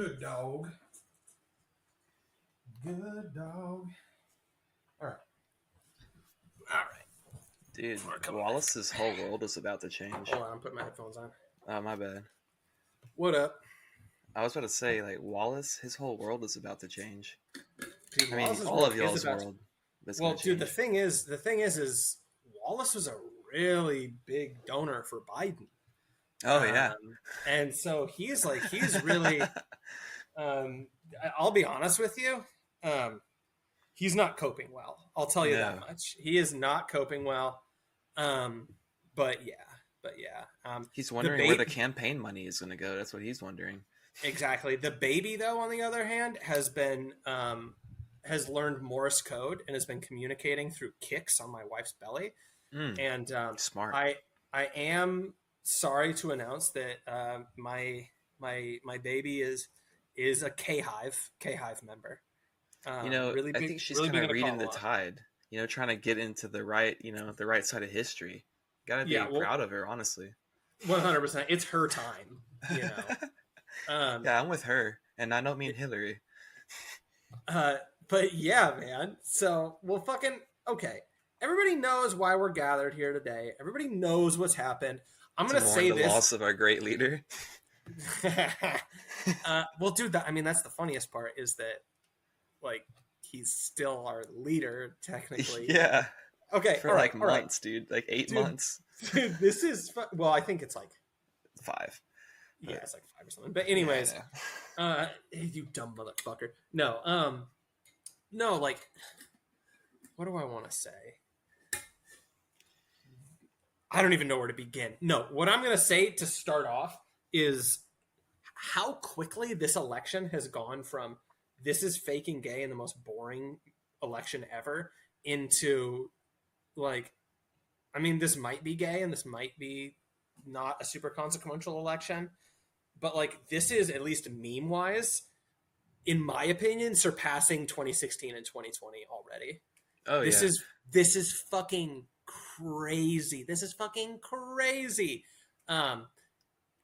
Good dog. Good dog. All right. Dude, Wallace's whole world is about to change. Hold on, I'm putting my headphones on. Oh, my bad. What up? I was about to say, like, Wallace, his whole world is about to change. Dude, I mean, Wallace's all of world y'all's world is Well, going to dude, change. the thing is Wallace was a really big donor for Biden. Oh, yeah. And so he's really, I'll be honest with you. He's not coping well. I'll tell you that much. He is not coping well. But yeah. He's wondering where the campaign money is going to go. That's what he's wondering. Exactly. The baby, though, on the other hand, has learned Morse code and has been communicating through kicks on my wife's belly. And smart. I am sorry to announce that my baby is a K-Hive member. Really big, I think she's really kind of reading the tide. Trying to get into the right side of history. Gotta be proud of her, honestly. 100%. It's her time. Yeah, I'm with her, and I don't mean Hillary. But yeah, man. So okay. Everybody knows why we're gathered here today. Everybody knows what's happened. I'm going to say the loss of our great leader. Well, dude, that's the funniest part is that, like, he's still our leader, technically. Yeah. Okay. For months, dude. Like 8 months. Dude, this is, well, I think it's like 5. Yeah, it's like 5 or something. But anyways, you dumb motherfucker. No, like, what do I want to say? I don't even know where to begin. No, what I'm going to say to start off is how quickly this election has gone from this is fake and gay and the most boring election ever into, like, this might be gay and this might be not a super consequential election, but, like, this is, at least meme wise, in my opinion, surpassing 2016 and 2020 already. Oh, This is fucking crazy. This is fucking crazy. And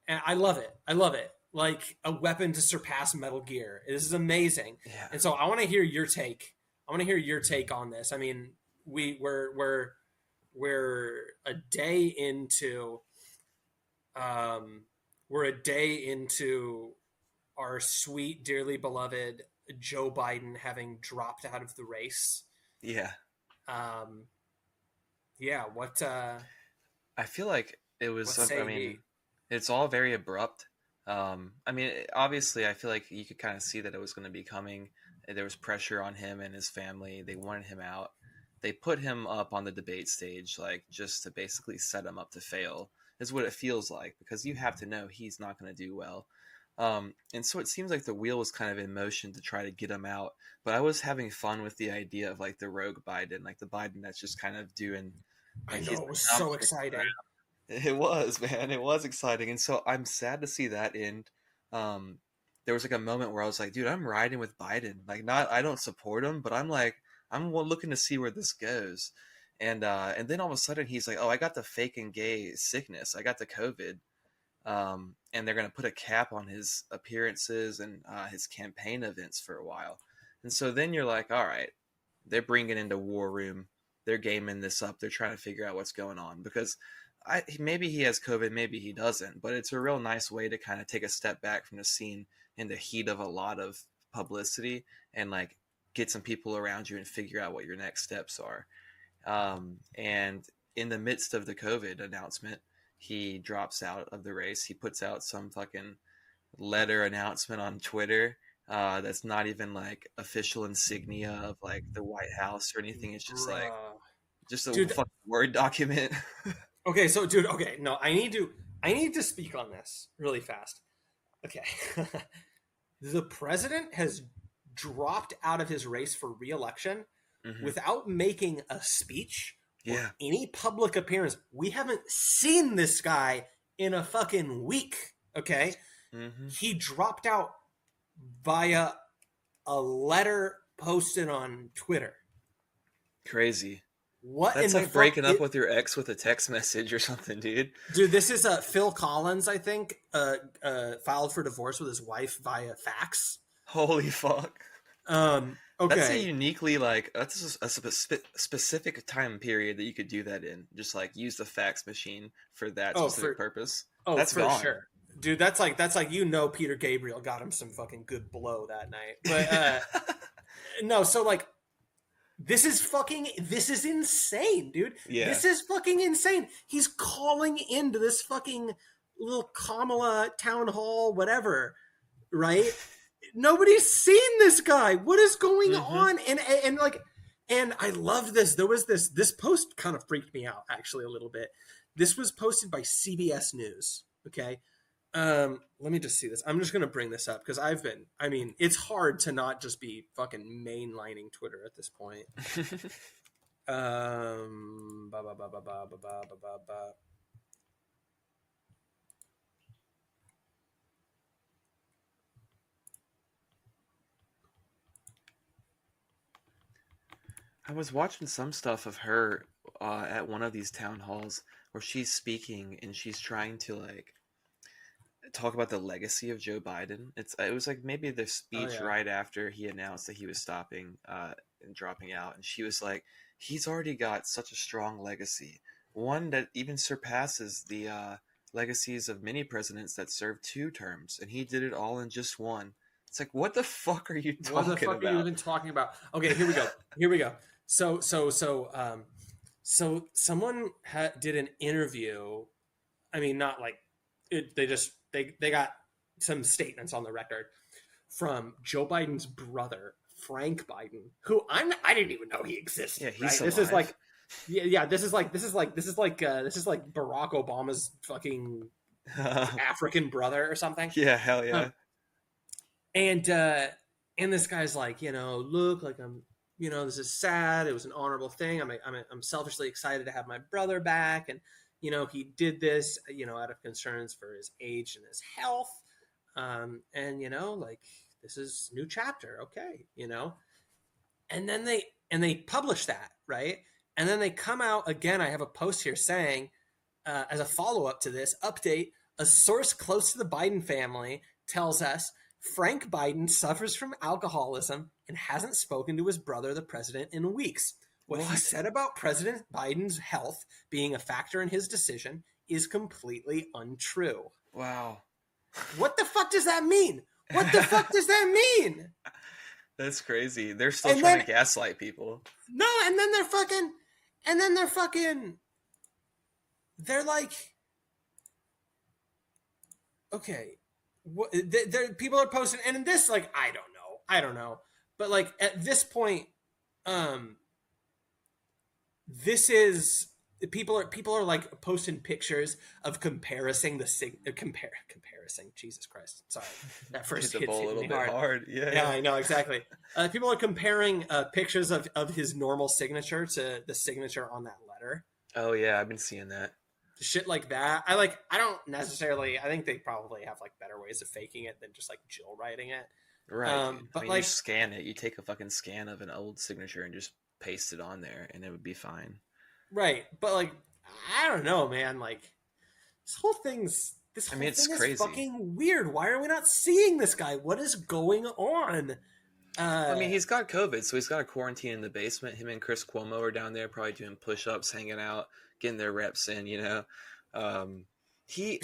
I love it. Like a weapon to surpass Metal Gear. This is amazing. Yeah. And so I want to hear your take. on this. I mean, we're a day into our sweet, dearly beloved Joe Biden having dropped out of the race. Yeah. What I feel like it was, it's all very abrupt. Obviously I feel like you could kind of see that it was going to be coming. There was pressure on him and his family. They wanted him out. They put him up on the debate stage, like, just to basically set him up to fail, is what it feels like, because you have to know he's not going to do well. And so it seems like the wheel was kind of in motion to try to get him out. But I was having fun with the idea of, like, the rogue Biden, like the Biden that's just kind of doing. I know, it was so exciting. It was, man. It was exciting. And so I'm sad to see that end. There was like a moment where I was like, dude, I'm riding with Biden. Like, I don't support him, but I'm looking to see where this goes. And then all of a sudden he's like, oh, I got the fake and gay sickness. I got the COVID. And they're going to put a cap on his appearances and his campaign events for a while. And so then you're like, all right, they're bringing into War Room. They're gaming this up. They're trying to figure out what's going on, because maybe he has COVID, maybe he doesn't, but it's a real nice way to kind of take a step back from the scene in the heat of a lot of publicity and, like, get some people around you and figure out what your next steps are. And in the midst of the COVID announcement, he drops out of the race. He puts out some fucking letter announcement on Twitter that's not even, like, official insignia of, like, the White House or anything. It's just like just a fucking Word document. Okay, so dude, no, I need to speak on this really fast. Okay. The president has dropped out of his race for re-election without making a speech or any public appearance. We haven't seen this guy in a fucking week, okay? He dropped out via a letter posted on Twitter. Crazy. What in That's the like fuck? breaking up with your ex with a text message or something, dude. Dude, this is Phil Collins, I think, filed for divorce with his wife via fax. Holy fuck. That's a Okay. uniquely like that's a specific time period that you could do that in. Just like use the fax machine for that Oh, specific purpose. That's for gone. sure. Dude, that's like Peter Gabriel got him some fucking good blow that night. But no, so like this is insane, dude. Yeah. This is fucking insane. He's calling into this fucking little Kamala town hall, whatever, right? Nobody's seen this guy. What is going Mm-hmm. on? And like, and I loved this. There was this post kind of freaked me out actually a little bit. This was posted by CBS News. Okay. Let me just see this. I'm just gonna bring this up because I mean, it's hard to not just be fucking mainlining Twitter at this point. Ba, ba, ba, ba, ba, ba, ba, ba, ba. I was watching some stuff of her at one of these town halls where she's speaking and she's trying to like talk about the legacy of Joe Biden. It was like maybe the Oh speech yeah. right after he announced that he was stopping and dropping out, and she was like, "He's already got such a strong legacy, one that even surpasses the legacies of many presidents that served 2 terms, and he did it all in just one." It's like, what the fuck are you What the talking fuck are you about? even talking about? Okay, here we go. Here we go. So someone did an interview. I mean, not like it. They got some statements on the record from Joe Biden's brother, Frank Biden, who I didn't even know he existed. Yeah, Right? he's This is alive. like, yeah. This is like Barack Obama's fucking African brother or something. Yeah, hell Um, yeah. and this guy's like, look, like this is sad. It was an honorable thing. I'm selfishly excited to have my brother back, and he did this, out of concerns for his age and his health, and like this is new chapter, okay, and then they publish that, right, and then they come out again. I have a post here saying, as a follow up to this update, a source close to the Biden family tells us Frank Biden suffers from alcoholism and hasn't spoken to his brother, the president, in weeks. What he What? said about President Biden's health being a factor in his decision is completely untrue. Wow. What the fuck does that mean? What the fuck does that mean? That's crazy. They're still And trying then to gaslight people. no, and then they're like, okay, what people are posting, and in this, like, I don't know, but like at this point, um, this is people are like posting pictures of comparing comparison. Jesus Christ, sorry, that first Hit the hit's ball a hitting little me bit hard. hard. Yeah, Yeah, yeah. I know exactly. People are comparing pictures of his normal signature to the signature on that letter. Oh yeah, I've been seeing that. Shit like that. I don't necessarily. I think they probably have like better ways of faking it than just like Jill writing it. Right, dude. I But mean, you like, scan it. You take a fucking scan of an old signature and just paste it on there, and it would be fine. right. But like, I don't know, man. Like, this I whole mean, it's thing is crazy. fucking weird. Why are we not seeing this guy? What is going on? I mean, he's got COVID, so he's got a quarantine in the basement. Him and Chris Cuomo are down there, probably doing push-ups, hanging out, getting their reps in. He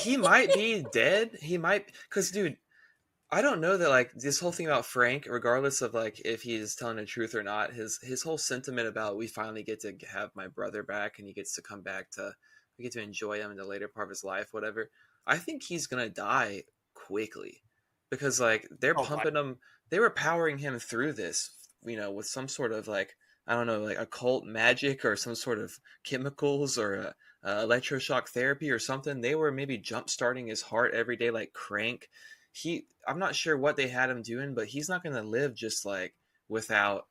he might be dead. He might, because dude, I don't know that like this whole thing about Frank, regardless of like if he's telling the truth or not, his whole sentiment about we finally get to have my brother back and he gets to come back to we get to enjoy him in the later part of his life, whatever. I think he's gonna die quickly because like they're Oh, pumping him, they were powering him through this, with some sort of like I don't know, like occult magic or some sort of chemicals or electroshock therapy or something. They were maybe jump starting his heart every day like crank. I'm not sure what they had him doing, but he's not going to live just like without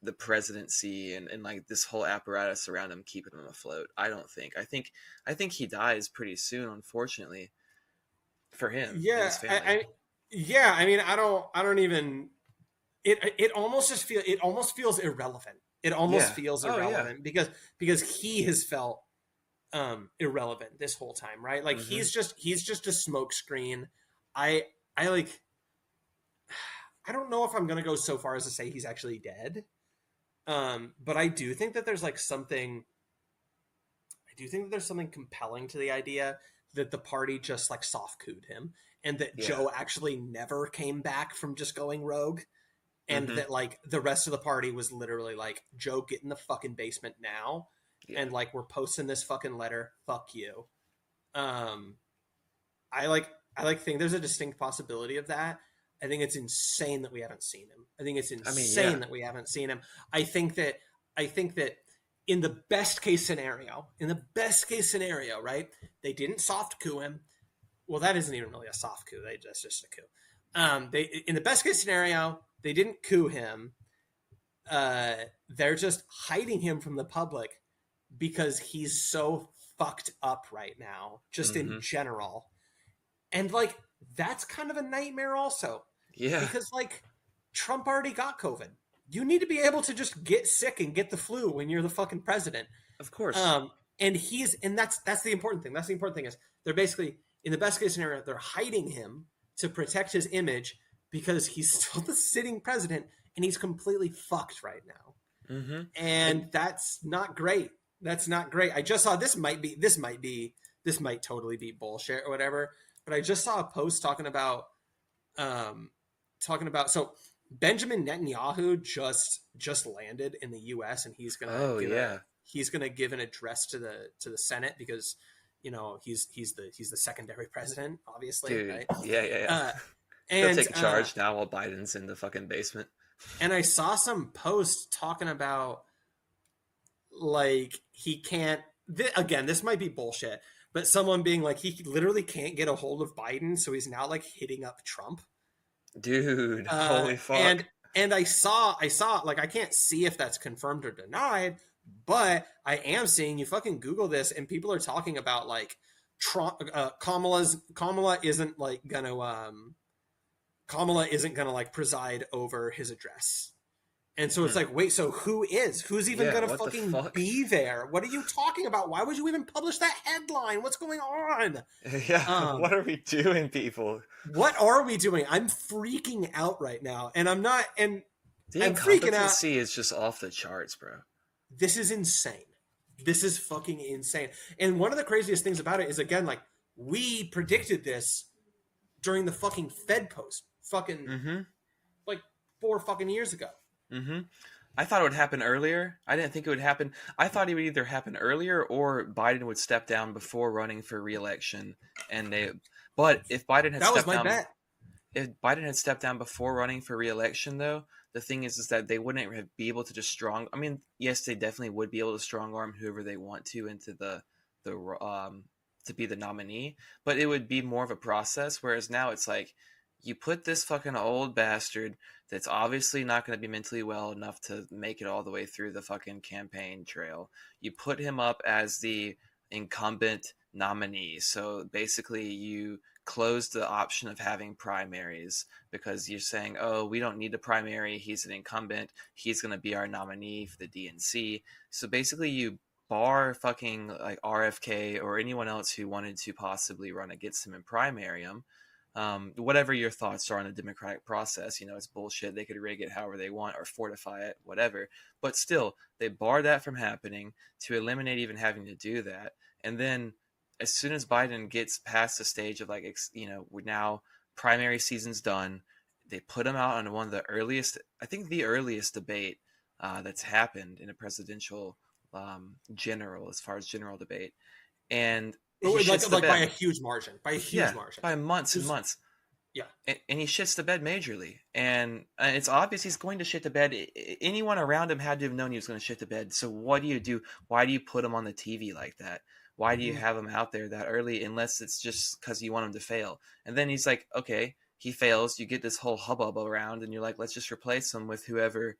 the presidency and like this whole apparatus around him keeping him afloat. I think he dies pretty soon, unfortunately, for him and yeah. his family. Yeah. I mean, I don't even. It almost feels irrelevant. It almost Yeah. feels Oh yeah. irrelevant because he has felt irrelevant this whole time, right? Like Mm-hmm. he's just a smoke screen. I like I don't know if I'm gonna go so far as to say he's actually dead. But I do think that there's like something I do think that there's something compelling to the idea that the party just like soft cooed him and that Yeah. Joe actually never came back from just going rogue and Mm-hmm. that like the rest of the party was literally like, Joe, get in the fucking basement now, Yeah. and like we're posting this fucking letter, fuck you. um i like I think there's a distinct possibility of that. I think it's insane that we haven't seen him. I think it's I mean, yeah. insane that we haven't seen him. I think that in the best case scenario, right, they didn't soft coup him. Well, that isn't even really a soft coup. That's just a coup. They in the best case scenario, they didn't coup him. Uh, they're just hiding him from the public because he's so fucked up right now, just in Mm-hmm. general. And like that's kind of a nightmare also, Yeah. because like Trump already got COVID. You need to be able to just get sick and get the flu when you're the fucking president. Of course. Um, and that's the important thing. That's the important thing is they're basically in the best case scenario they're hiding him to protect his image because he's still the sitting president and he's completely fucked right now. Mm-hmm. And And that's not great. That's not great. I just saw this might totally be bullshit or whatever, but I just saw a post um so Benjamin Netanyahu just landed in the US and oh yeah. he's gonna give an address to the Senate because he's the secondary president, obviously, Dude. right? Yeah, yeah, yeah. Uh He'll and take charge now while Biden's in the fucking basement. and I saw some posts talking about like he can't again, this might be bullshit, but someone being like he literally can't get a hold of Biden, so he's now like hitting up Trump. Dude, uh holy and fuck. and I saw like I can't see if that's confirmed or denied, but I am seeing, you fucking Google this and people are talking about like Trump, Kamala isn't gonna like preside over his address. And so it's Hmm. like, wait, so who's even Yeah, gonna what the fucking fuck? be there? What are you talking about? Why would you even publish that headline? What's going on? Yeah, what Um, are we doing, people? what are we doing? I'm freaking out right now, and The I'm freaking out. incompetency is just off the charts, bro. This is insane. This is fucking insane. And one of the craziest things about it is, again, like we predicted this during the fucking Fed post, fucking Mm-hmm. like 4 fucking years ago. Mm-hmm. I thought it would happen earlier. I didn't think it would happen. I thought it would either happen earlier or Biden would step down before running for re-election. But That was my bet. if Biden had stepped down before running for re-election, though, the thing is that they wouldn't be able to just strong. I mean, yes, they definitely would be able to strong arm whoever they want to into the to be the nominee, but it would be more of a process. Whereas now it's like you put this fucking old bastard that's obviously not going to be mentally well enough to make it all the way through the fucking campaign trail. You put him up as the incumbent nominee. So basically, you close the option of having primaries because you're saying, oh, we don't need a primary. He's an incumbent. He's going to be our nominee for the DNC. So basically, you bar fucking like RFK or anyone else who wanted to possibly run against him and primary him. Whatever your thoughts are on the democratic process, it's bullshit. They could rig it however they want or fortify it, whatever. But still, they bar that from happening to eliminate even having to do that. And then as soon as Biden gets past the stage of like, we're now primary season's done, they put him out on one of the earliest, I think the earliest debate that's happened in a presidential as far as general debate. And he shits the Like by a bed. huge margin, Yeah, by months and Just- months. yeah. And he shits the bed majorly. And it's obvious he's going to shit the bed. Anyone around him had to have known he was going to shit the bed. So what do you do? Why do you put him on the TV like that? Why do you have him out there that early unless it's just because you want him to fail? And then he's like, okay, he fails. You get this whole hubbub around and you're like, let's just replace him with whoever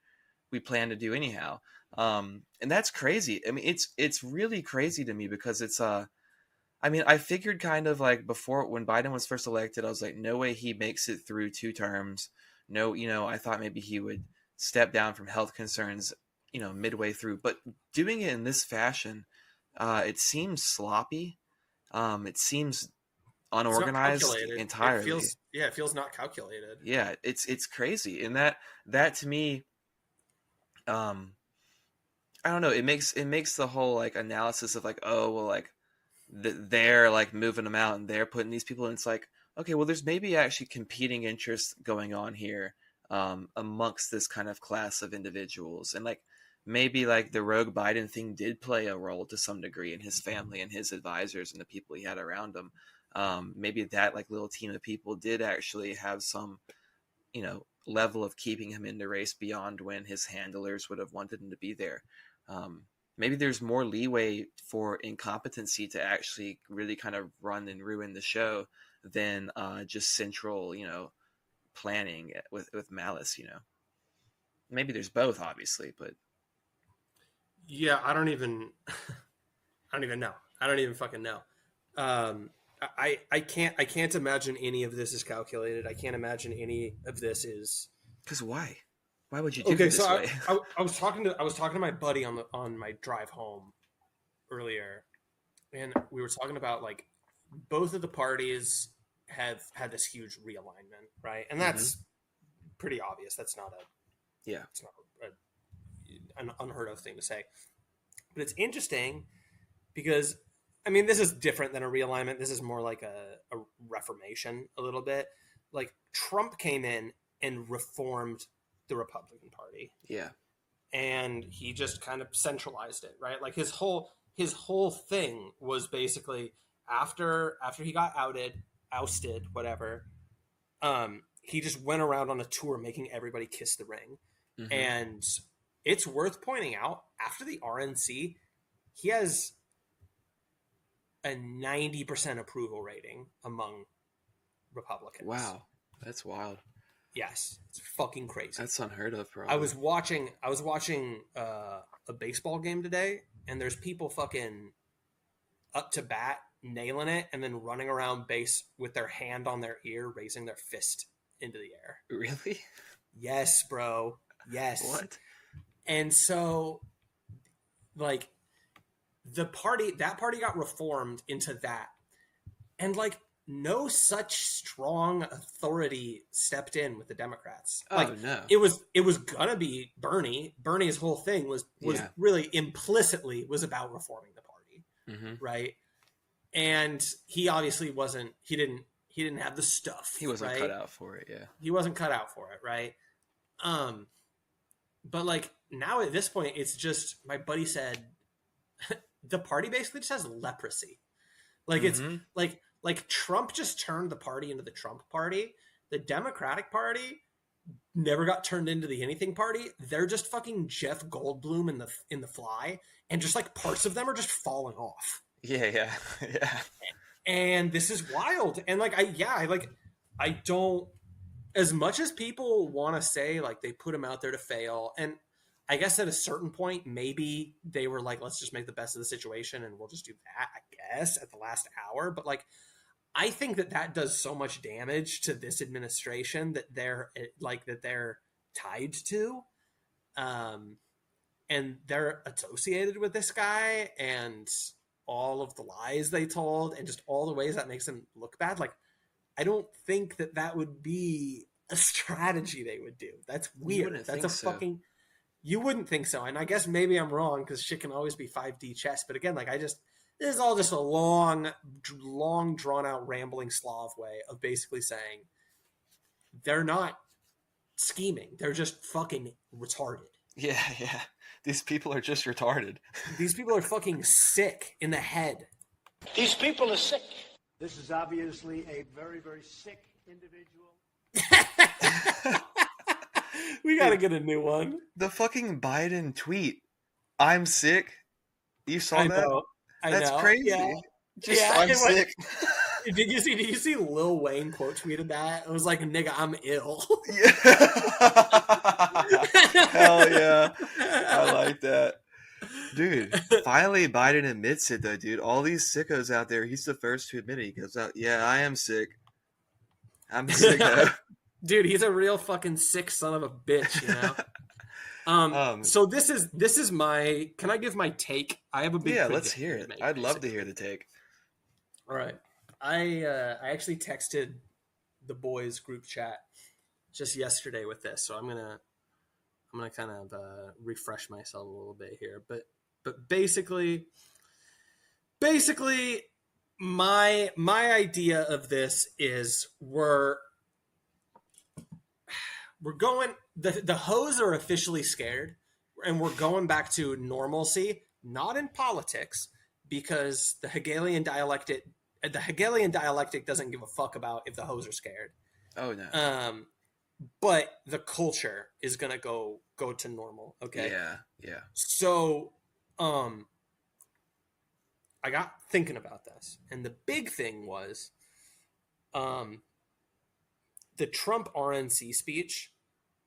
we plan to do anyhow. And that's crazy. I mean, it's really crazy to me because it's I mean, I figured kind of like before when Biden was first elected, I was like, no way he makes it through 2 terms. No, I thought maybe he would step down from health concerns midway through. But doing it in this fashion, it seems sloppy. It seems It's not unorganized calculated. entirely. It feels not calculated. Yeah, it's crazy, and that to me, I don't know. It makes the whole like analysis of like, oh well, like they're like moving them out and they're putting these people in. It's like, okay, well, there's maybe actually competing interests going on here, amongst this kind of class of individuals, and like maybe like the rogue Biden thing did play a role to some degree in his family and his advisors and the people he had around him. Maybe that like little team of people did actually have some level of keeping him in the race beyond when his handlers would have wanted him to be there. Maybe there's more leeway for incompetency to actually really kind of run and ruin the show than just central, planning with malice. Maybe there's both, obviously, but Yeah, I don't even know. I don't even fucking know. I can't imagine any of this is calculated. I can't imagine any of this is. because why would you do Okay, it this so way? I was talking to my buddy on my drive home earlier, and we were talking about like both of the parties have had this huge realignment, right? And that's pretty obvious. That's not Yeah, it's not an unheard of thing to say. But it's interesting because I mean this is different than a realignment. This is more like a reformation a little bit. Like Trump came in and reformed the Republican Party. yeah, And he just kind of centralized it, right? Like his whole thing was basically after he got ousted, whatever. He just went around on a tour making everybody kiss the ring. mm-hmm. And it's worth pointing out after the RNC, he has a 90% approval rating among Republicans. Wow, that's wild. Yes, it's fucking crazy. That's unheard of, probably. I was watching a baseball game today, and there's people fucking up to bat, nailing it, and then running around base with their hand on their ear, raising their fist into the air. Really? Yes, bro. Yes. What? And so, like, that party got reformed into that, and like no such strong authority stepped in with the Democrats. Oh, like no. it was gonna be Bernie. Bernie's whole thing was really implicitly was about reforming the party, right? And he obviously wasn't. He didn't have the stuff. He wasn't cut out for it. Yeah, he wasn't cut out for it, right? But like now at this point, it's just my buddy said the party basically just has leprosy. Like it's like Trump just turned the party into the Trump party. The Democratic Party never got turned into the anything party. They're just fucking Jeff Goldblum in the Fly, and just like parts of them are just falling off. Yeah. And this is wild. And like I don't, as much as people want to say like they put him out there to fail, and I guess at a certain point maybe they were like, let's just make the best of the situation and we'll just do that, I guess, at the last hour. But like I think that does so much damage to this administration that they're tied to, and they're associated with this guy and all of the lies they told and just all the ways that makes them look bad. Like I don't think that would be a strategy they would do. That's weird. That's a fucking. You wouldn't think so, and I guess maybe I'm wrong because shit can always be 5D chess. But again, like this is all just a long, drawn out, rambling Slav way of basically saying they're not scheming; they're just fucking retarded. Yeah. These people are just retarded. These people are fucking sick in the head. These people are sick. This is obviously a very, very sick individual. We gotta get a new one. The fucking Biden tweet, "I'm sick." You saw that? That's crazy. Yeah. I'm sick. Did you see Lil Wayne quote tweeted that? It was like, "Nigga, I'm ill." Yeah. Hell yeah. I like that. Dude, finally Biden admits it though, dude. All these sickos out there, he's the first to admit it. He goes out, "Yeah, I am sick. I'm sick though." Dude, he's a real fucking sick son of a bitch, you know? So this is my. Can I give my take? I have a big. Yeah, let's hear it. to make, I'd love to basically. hear the take. All right, I actually texted the boys group chat just yesterday with this, so I'm gonna kind of refresh myself a little bit here, but basically my idea of this is we're going the hoes are officially scared, and we're going back to normalcy, not in politics, because the Hegelian dialectic doesn't give a fuck about if the hoes are scared. Oh no. But the culture is gonna go to normal. Okay. Yeah. So, I got thinking about this, and the big thing was, the Trump RNC speech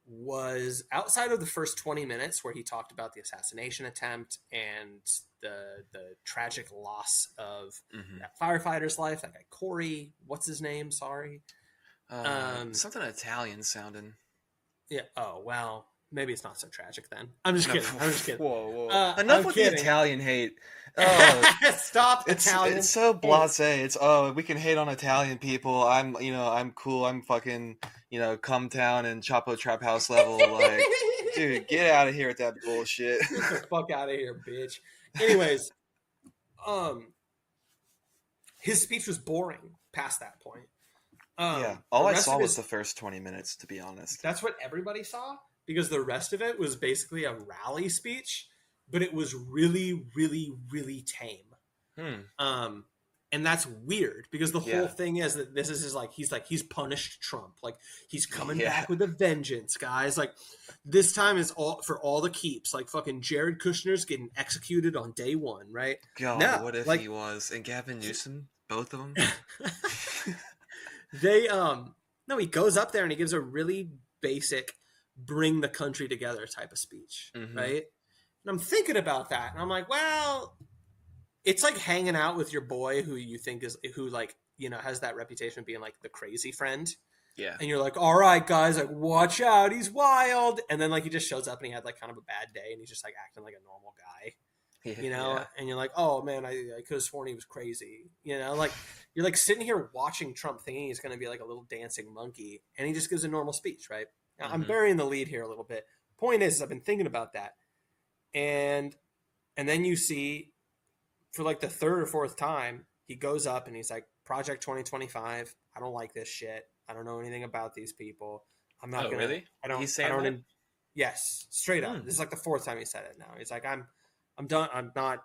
was outside of the first 20 minutes where he talked about the assassination attempt and the tragic loss of that firefighter's life, that guy Corey, what's his name? Sorry. Something Italian sounding. Yeah. Oh, well, maybe it's not so tragic then. I'm just kidding. Whoa. Enough with kidding. the Italian hate. Oh, Stop Italian. It's so blasé. It's we can hate on Italian people. I'm cool. I'm fucking come town and Chapo Trap House level. Like, dude, get out of here with that bullshit. Get the fuck out of here, bitch. Anyways, his speech was boring past that point. Yeah, all I saw was the first 20 minutes, to be honest. That's what everybody saw, because the rest of it was basically a rally speech, but it was really, really, really tame. And that's weird, because the whole thing is that this is he's punished Trump. Like, he's coming back with a vengeance, guys. Like, this time is all for all the keeps. Like, fucking Jared Kushner's getting executed on day one, right? God, now, what if he was? And Gavin Newsom, both of them. He goes up there and he gives a really basic bring the country together type of speech, right? And I'm thinking about that, and I'm like, well, it's like hanging out with your boy who you think has that reputation of being like the crazy friend. Yeah. And you're like, all right, guys, like, watch out, he's wild. And then like he just shows up and he had like kind of a bad day and he's just like acting like a normal guy. And you're like, oh man, I could have sworn he was crazy. Like, you're like sitting here watching Trump thinking he's going to be like a little dancing monkey, and he just gives a normal speech, right? Now, I'm burying the lead here a little bit. Point is, I've been thinking about that, and then you see, for like the third or fourth time, he goes up and he's like, Project 2025. I don't like this shit. I don't know anything about these people. I'm not gonna. Really? I don't. He's saying that? Yes, straight up. This is like the fourth time he said it now. He's like, I'm done. I'm not.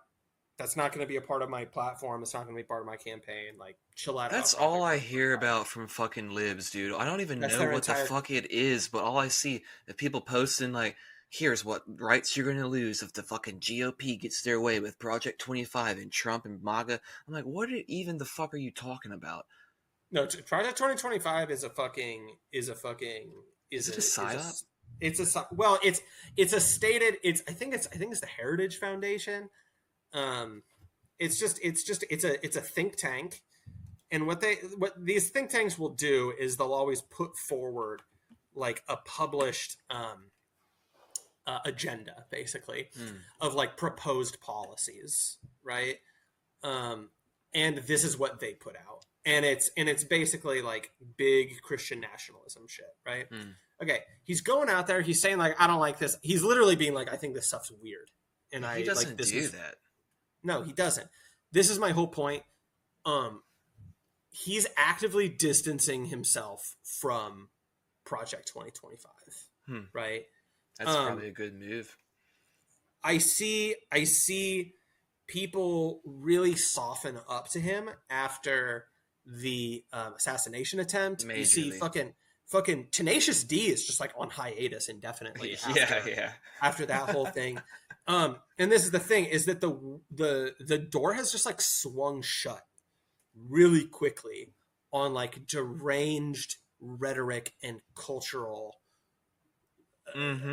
That's not going to be a part of my platform. It's not going to be part of my campaign. Like, chill out. That's all I hear about from fucking libs, dude. I don't even know what the fuck it is, but all I see is people posting like, here's what rights you're going to lose if the fucking GOP gets their way with Project 25 and Trump and MAGA. I'm like, what even the fuck are you talking about? No, Project 2025 is a psyop? It's a stated. I think it's the Heritage Foundation. It's a think tank, and what these think tanks will do is they'll always put forward like a published agenda, basically, of like proposed policies, right? And this is what they put out, and it's basically like big Christian nationalism shit, right? Okay, he's going out there, he's saying like, I don't like this. He's literally being like, I think this stuff's weird, and he doesn't do that. No, he doesn't. This is my whole point. He's actively distancing himself from Project 2025, right? That's probably a good move. I see people really soften up to him after the assassination attempt. Majorly. You see fucking Tenacious D is just like on hiatus indefinitely. After that whole thing. And this is the thing, is that the door has just like swung shut really quickly on like deranged rhetoric and cultural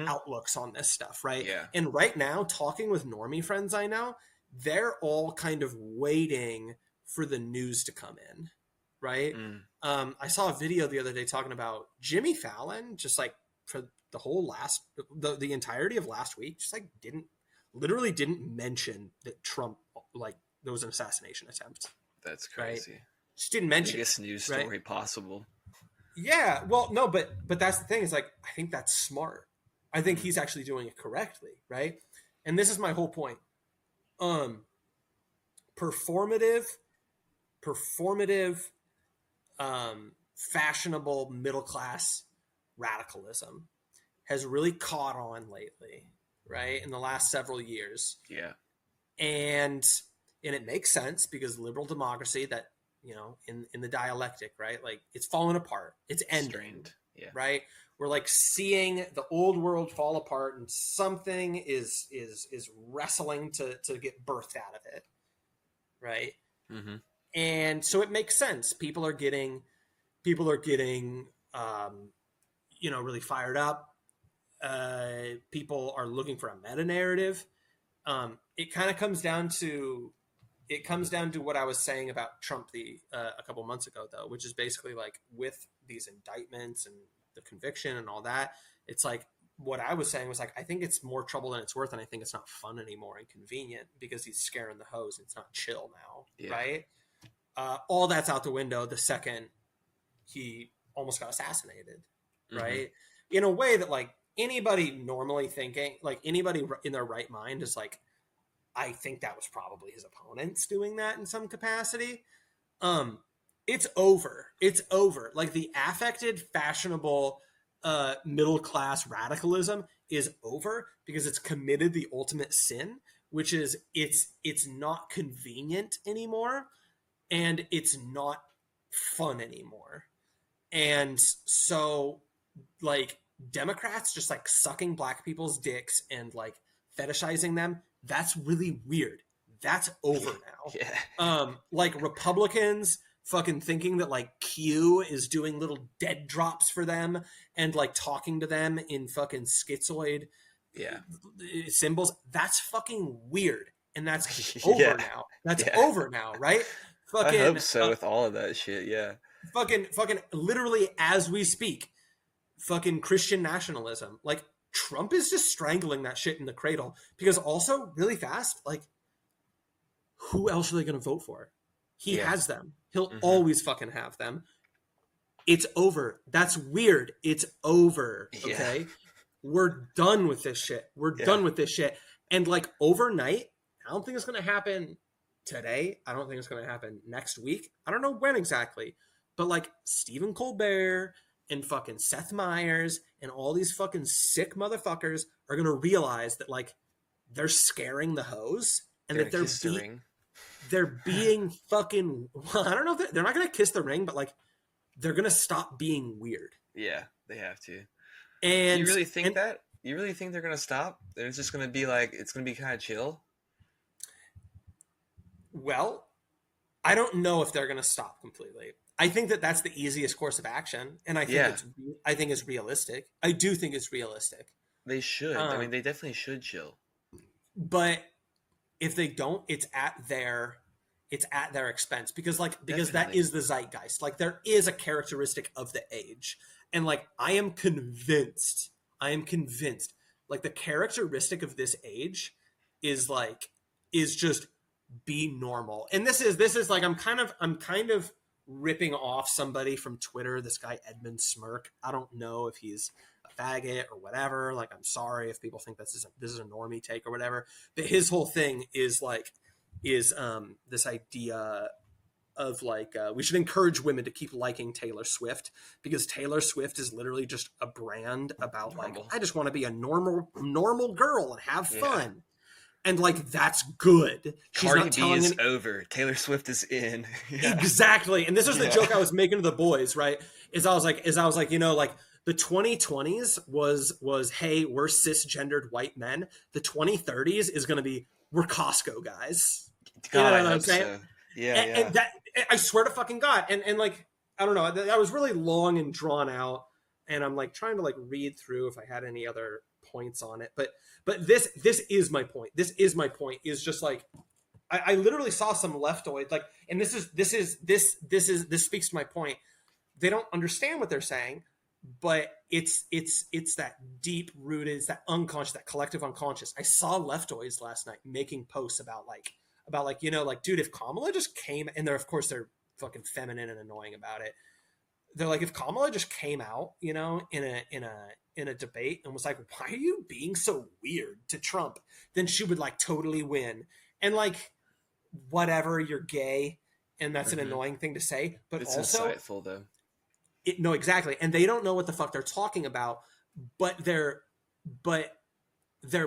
outlooks on this stuff, right? Yeah. And right now, talking with normie friends I know, they're all kind of waiting for the news to come in, right? I saw a video the other day talking about Jimmy Fallon just like for the whole the entirety of last week, just like literally didn't mention that Trump, like, there was an assassination attempt. That's crazy. Right? Just didn't mention biggest news story right? possible. Yeah, well, no, but that's the thing. Is like, I think that's smart. I think he's actually doing it correctly, right? And this is my whole point. Performative, fashionable middle class radicalism has really caught on lately, right? In the last several years. Yeah. And it makes sense because liberal democracy, that, you know, in the dialectic, right? Like, it's falling apart. It's ending. Strained. Yeah. Right? We're like seeing the old world fall apart, and something is wrestling to get birthed out of it. Right? Mm-hmm. And so it makes sense. People are getting you know, really fired up. People are looking for a meta narrative. It kind of comes down to what I was saying about Trump a couple months ago, though, which is basically like, with these indictments and the conviction and all that, it's like, what I was saying was like, I think it's more trouble than it's worth, and I think it's not fun anymore and convenient because he's scaring the hose. And it's not chill now, yeah. Right? All that's out the window the second he almost got assassinated, right? In a way that, like, anybody normally thinking, like, anybody in their right mind is like, I think that was probably his opponents doing that in some capacity. It's over. It's over. Like, the affected, fashionable, middle-class radicalism is over because it's committed the ultimate sin, which is it's not convenient anymore, and it's not fun anymore. And so, like, Democrats just, like, sucking black people's dicks and, like, fetishizing them, that's really weird. That's over now. Yeah. Like, Republicans fucking thinking that, like, Q is doing little dead drops for them and, like, talking to them in fucking schizoid symbols. That's fucking weird. And that's over now. That's over now, right? Fucking, I hope so, with all of that shit, yeah. Fucking literally as we speak, fucking Christian nationalism. Like, Trump is just strangling that shit in the cradle. Because also, really fast, like, who else are they going to vote for? He has them. He'll always fucking have them. It's over. That's weird. It's over. Okay? Yeah. We're done with this shit. We're done with this shit. And, like, overnight, I don't think it's going to happen today. I don't think it's going to happen next week. I don't know when exactly. But, like, Stephen Colbert and fucking Seth Meyers and all these fucking sick motherfuckers are going to realize that, like, they're scaring the hose, and that they're being fucking, well, I don't know if they're not going to kiss the ring, but, like, they're going to stop being weird. Yeah, they have to. And you really think that? You really think they're going to stop? It's just going to be like, it's going to be kind of chill? Well, I don't know if they're going to stop completely. I think that that's the easiest course of action, and I think it's realistic. I do think it's realistic. They should. I mean, they definitely should chill. But if they don't, it's at their expense, because that is the zeitgeist. Like, there is a characteristic of the age, and, like, I am convinced, like, the characteristic of this age is just be normal. And this is like, I'm kind of ripping off somebody from Twitter, this guy Edmund Smirk. I don't know if he's a faggot or whatever. Like, I'm sorry if people think this is a normie take or whatever. But his whole thing is this idea of, like, we should encourage women to keep liking Taylor Swift, because Taylor Swift is literally just a brand about normal. Like, I just want to be a normal girl and have fun. And, like, that's good. She's Cardi B is over. Taylor Swift is in. Exactly. And this was the joke I was making to the boys, right? Is I was like, you know, like, the 2020s was, hey, we're cisgendered white men. The 2030s is going to be, we're Costco guys. God, you know what I'm saying? So. And that, I swear to fucking God. And like, I don't know, that was really long and drawn out. And I'm, like, trying to, like, read through if I had any other points on it. But this is my point. This is my point, is just, like, I literally saw some leftoid, like, and this speaks to my point. They don't understand what they're saying, it's that deep rooted, it's that unconscious, that collective unconscious. I saw leftoids last night making posts about like, you know, like, dude, if Kamala just came, and they're, of course, they're fucking feminine and annoying about it. They're like, if Kamala just came out, you know, in a debate and was like, why are you being so weird to Trump? Then she would like totally win. And like, whatever, you're gay, and that's an annoying thing to say, but It's also insightful though. No, exactly. And they don't know what the fuck they're talking about, but their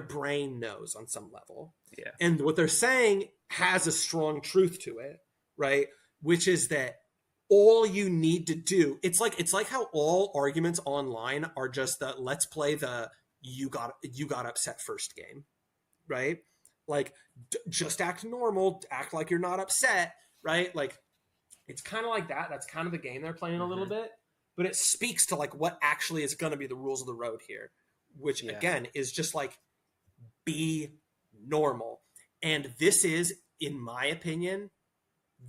brain knows on some level. Yeah. And what they're saying has a strong truth to it, right? Which is that all you need to do, it's like how all arguments online are just the let's play the you got upset first game, right? Like just act normal, act like you're not upset, right? Like it's kind of like that. That's kind of the game they're playing a little bit, but it speaks to like what actually is going to be the rules of the road here, which again is just like be normal. And this is, in my opinion,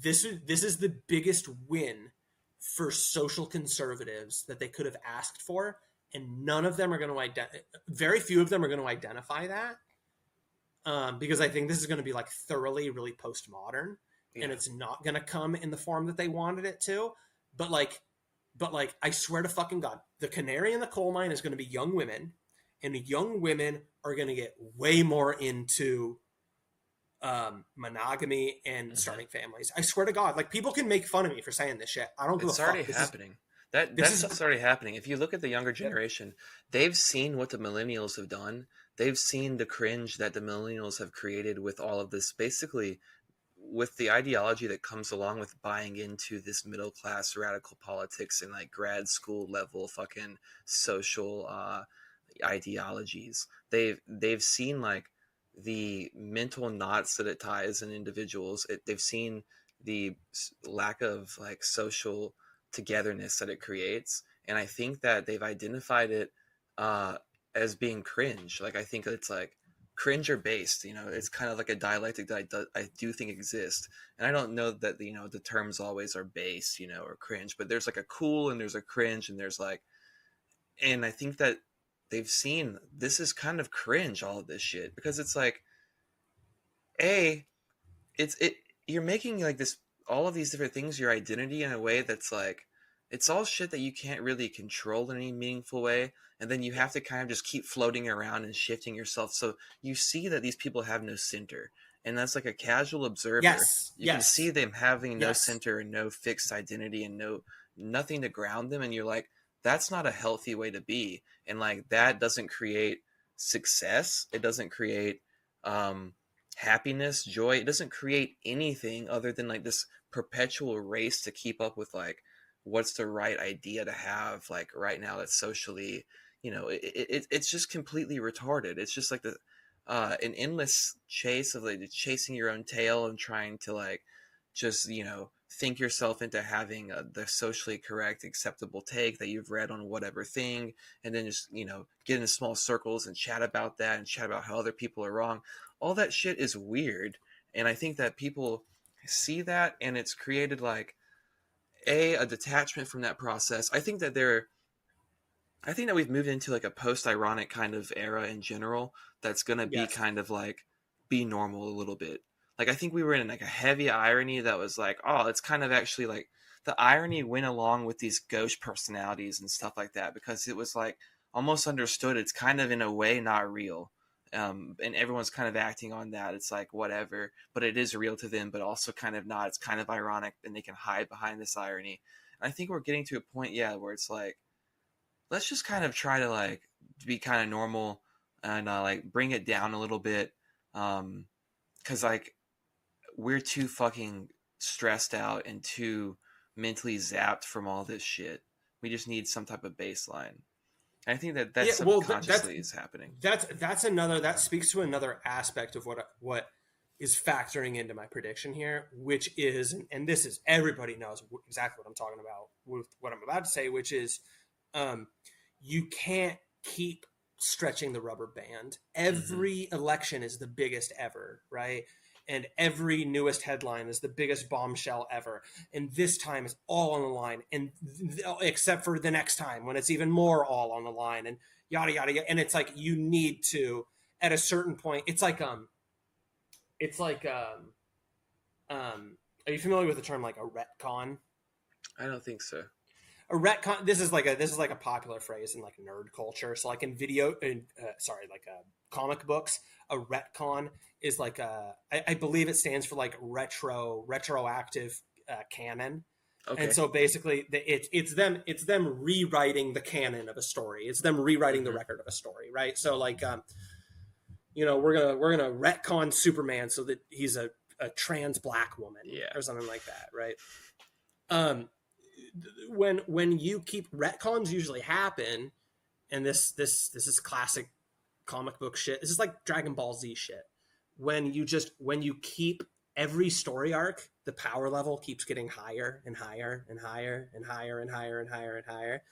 this is the biggest win for social conservatives that they could have asked for, and none of them are going to very few of them are going to identify that, because I think this is going to be like thoroughly really postmodern, and it's not going to come in the form that they wanted it to. But I swear to fucking God, the canary in the coal mine is going to be young women, and young women are going to get way more into monogamy and starting families. I swear to God, like people can make fun of me for saying this shit. I don't give a fuck. It's already happening. That's already happening. If you look at the younger generation, they've seen what the millennials have done. They've seen the cringe that the millennials have created with all of this, basically with the ideology that comes along with buying into this middle class radical politics and like grad school level fucking social ideologies. They've seen like the mental knots that it ties in individuals. They've seen the lack of like social togetherness that it creates, and I think that they've identified it as being cringe. Like I think it's like cringe or based, you know, it's kind of like a dialectic that I do think exists. And I don't know that, you know, the terms always are base, you know, or cringe, but there's like a cool and there's a cringe and there's like, and I think that they've seen this is kind of cringe, all of this shit, because it's like, you're making like this, all of these different things, your identity in a way that's like, it's all shit that you can't really control in any meaningful way. And then you have to kind of just keep floating around and shifting yourself. So you see that these people have no center. And that's like a casual observer. You can see them having no center and no fixed identity and nothing to ground them. And you're like, that's not a healthy way to be. And like, that doesn't create success. It doesn't create happiness, joy. It doesn't create anything other than like this perpetual race to keep up with like, what's the right idea to have like right now that's socially, you know, it's just completely retarded. It's just like an endless chase of like chasing your own tail and trying to like just, you know, think yourself into having the socially correct acceptable take that you've read on whatever thing, and then just, you know, get into small circles and chat about that and chat about how other people are wrong. All that shit is weird, and I think that people see that, and it's created like a detachment from that process. I think that we've moved into like a post-ironic kind of era in general that's going to be kind of like be normal a little bit. Like I think we were in like a heavy irony that was like, oh, it's kind of actually like the irony went along with these gauche personalities and stuff like that, because it was like almost understood it's kind of in a way not real. And everyone's kind of acting on that. It's like whatever, but it is real to them, but also kind of not. It's kind of ironic, and they can hide behind this irony. And I think we're getting to a point, where it's like, let's just kind of try to like be kind of normal and like bring it down a little bit, because like we're too fucking stressed out and too mentally zapped from all this shit. We just need some type of baseline. I think that subconsciously is happening. That speaks to another aspect of what is factoring into my prediction here, which is, and this is, everybody knows exactly what I'm talking about with what I'm about to say, which is, you can't keep stretching the rubber band. Every election is the biggest ever, right? and every newest headline is the biggest bombshell ever, and this time is all on the line, and except for the next time when it's even more all on the line, and yada yada yada. And it's like you need to, at a certain point, are you familiar with the term like a retcon? I don't think so. A retcon. This is like a popular phrase in like nerd culture. So like in comic books, a retcon is like I believe it stands for like retroactive canon. Okay. And so basically, it's them rewriting the canon of a story. It's them rewriting the record of a story, right? So like, we're gonna retcon Superman so that he's a trans black woman, or something like that, right? When you keep retcons usually happen, and this is classic comic book shit. This is like Dragon Ball Z shit. When you keep every story arc, the power level keeps getting higher and higher and higher and higher and higher and higher and higher.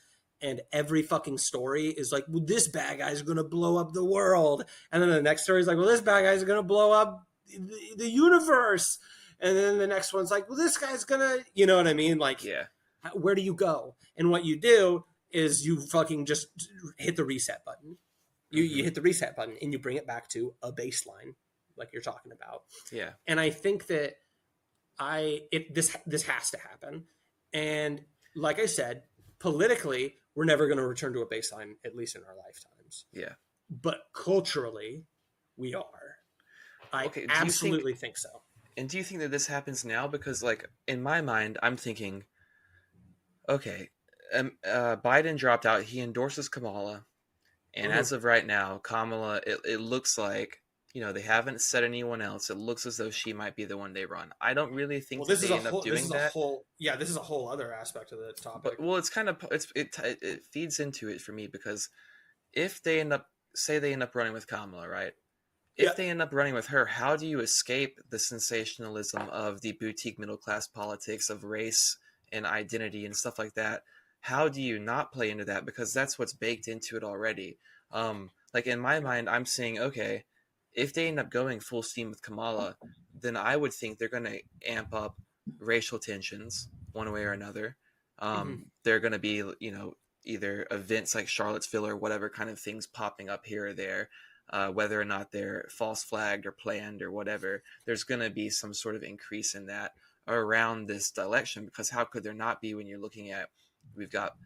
And every fucking story is like, well, this bad guy's going to blow up the world. And then the next story is like, well, this bad guy's going to blow up the universe. And then the next one's like, well, this guy's going to, you know what I mean? Like, where do you go? And what you do is you fucking just hit the reset button. You hit the reset button and you bring it back to a baseline, like you're talking about. Yeah. And I think that this has to happen. And like I said, politically, we're never going to return to a baseline, at least in our lifetimes. Yeah. But culturally, we are. I absolutely think so. And do you think that this happens now? Because, like, in my mind, I'm thinking, okay, Biden dropped out. He endorses Kamala. And as of right now, Kamala, it looks like, they haven't said anyone else. It looks as though she might be the one they run. I don't really think they end up doing that. This is a whole other aspect of the topic. But, it's kind of, it feeds into it for me, because if they end up running with Kamala, right? If they end up running with her, how do you escape the sensationalism of the boutique middle class politics of race and identity and stuff like that? How do you not play into that? Because that's what's baked into it already. Like in my mind, I'm saying, okay, if they end up going full steam with Kamala, then I would think they're going to amp up racial tensions one way or another. They're going to be, either events like Charlottesville or whatever kind of things popping up here or there. Whether or not they're false flagged or planned or whatever, there's going to be some sort of increase in that around this election, because how could there not be when you're looking at, we've got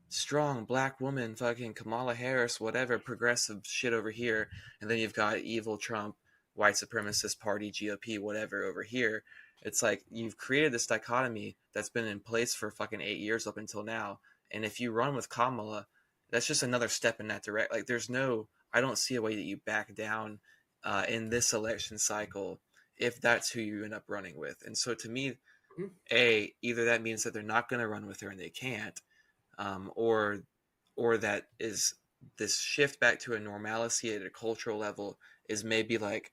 strong black woman, fucking Kamala Harris, whatever, progressive shit over here, and then you've got evil Trump, white supremacist party, GOP, whatever over here. It's like you've created this dichotomy that's been in place for fucking 8 years up until now, and if you run with Kamala, that's just another step in that direction. Like I don't see a way that you back down in this election cycle if that's who you end up running with. And so to me, either that means that they're not going to run with her and they can't, or that is this shift back to a normalcy at a cultural level is maybe like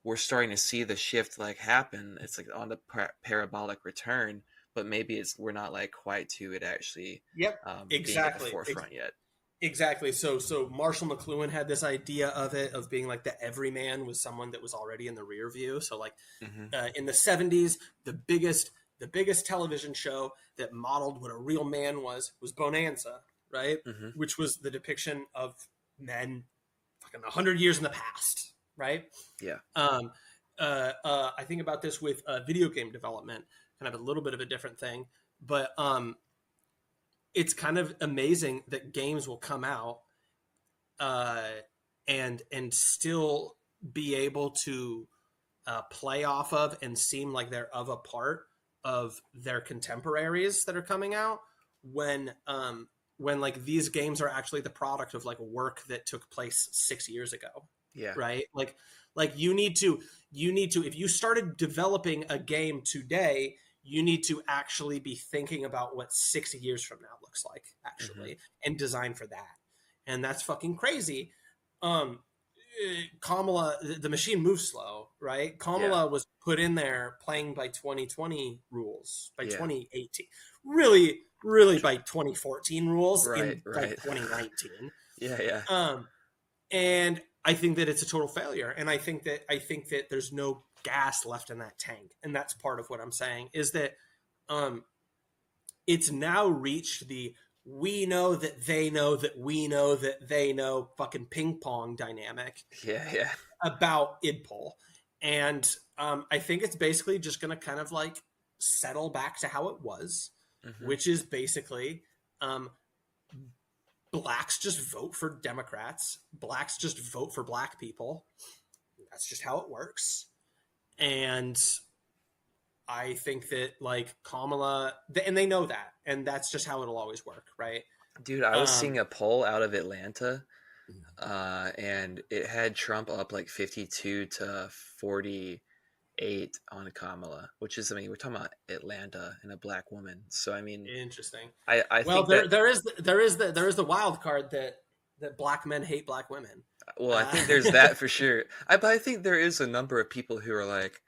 we're starting to see the shift like happen. It's like on the parabolic return, but maybe we're not like quite to it actually being at the forefront yet. Exactly. So Marshall McLuhan had this idea of being like the everyman was someone that was already in the rear view. So like in the 70s, the biggest television show that modeled what a real man was Bonanza, right? Which was the depiction of men fucking 100 years in the past, right? Yeah. I think about this with video game development, kind of a little bit of a different thing, but it's kind of amazing that games will come out and still be able to play off of and seem like they're of a part of their contemporaries that are coming out when like these games are actually the product of like work that took place 6 years ago. Yeah. Right. Like you need to, if you started developing a game today, you need to actually be thinking about what 6 years from now looks like actually and design for that. And that's fucking crazy. Kamala, the machine moves slow, right? Kamala was put in there playing by 2020 rules, by 2018, really by 2014 rules in like 2019. Yeah. And I think that it's a total failure. And I think that there's no gas left in that tank. And that's part of what I'm saying is that it's now reached the we know that they know that we know that they know fucking ping pong dynamic Yeah. about idpol. And I think it's basically just going to kind of like settle back to how it was, which is basically blacks just vote for Democrats. Blacks just vote for black people. That's just how it works. And I think that like Kamala, and they know that, and that's just how it'll always work, right? Dude, I was seeing a poll out of Atlanta, and it had Trump up like 52 to 48 on Kamala, which is, I mean, we're talking about Atlanta and a black woman. So, I mean, Interesting. I Well, think there is the wild card that black men hate black women. well, I think there's that for sure. But I think there is a number of people who are like,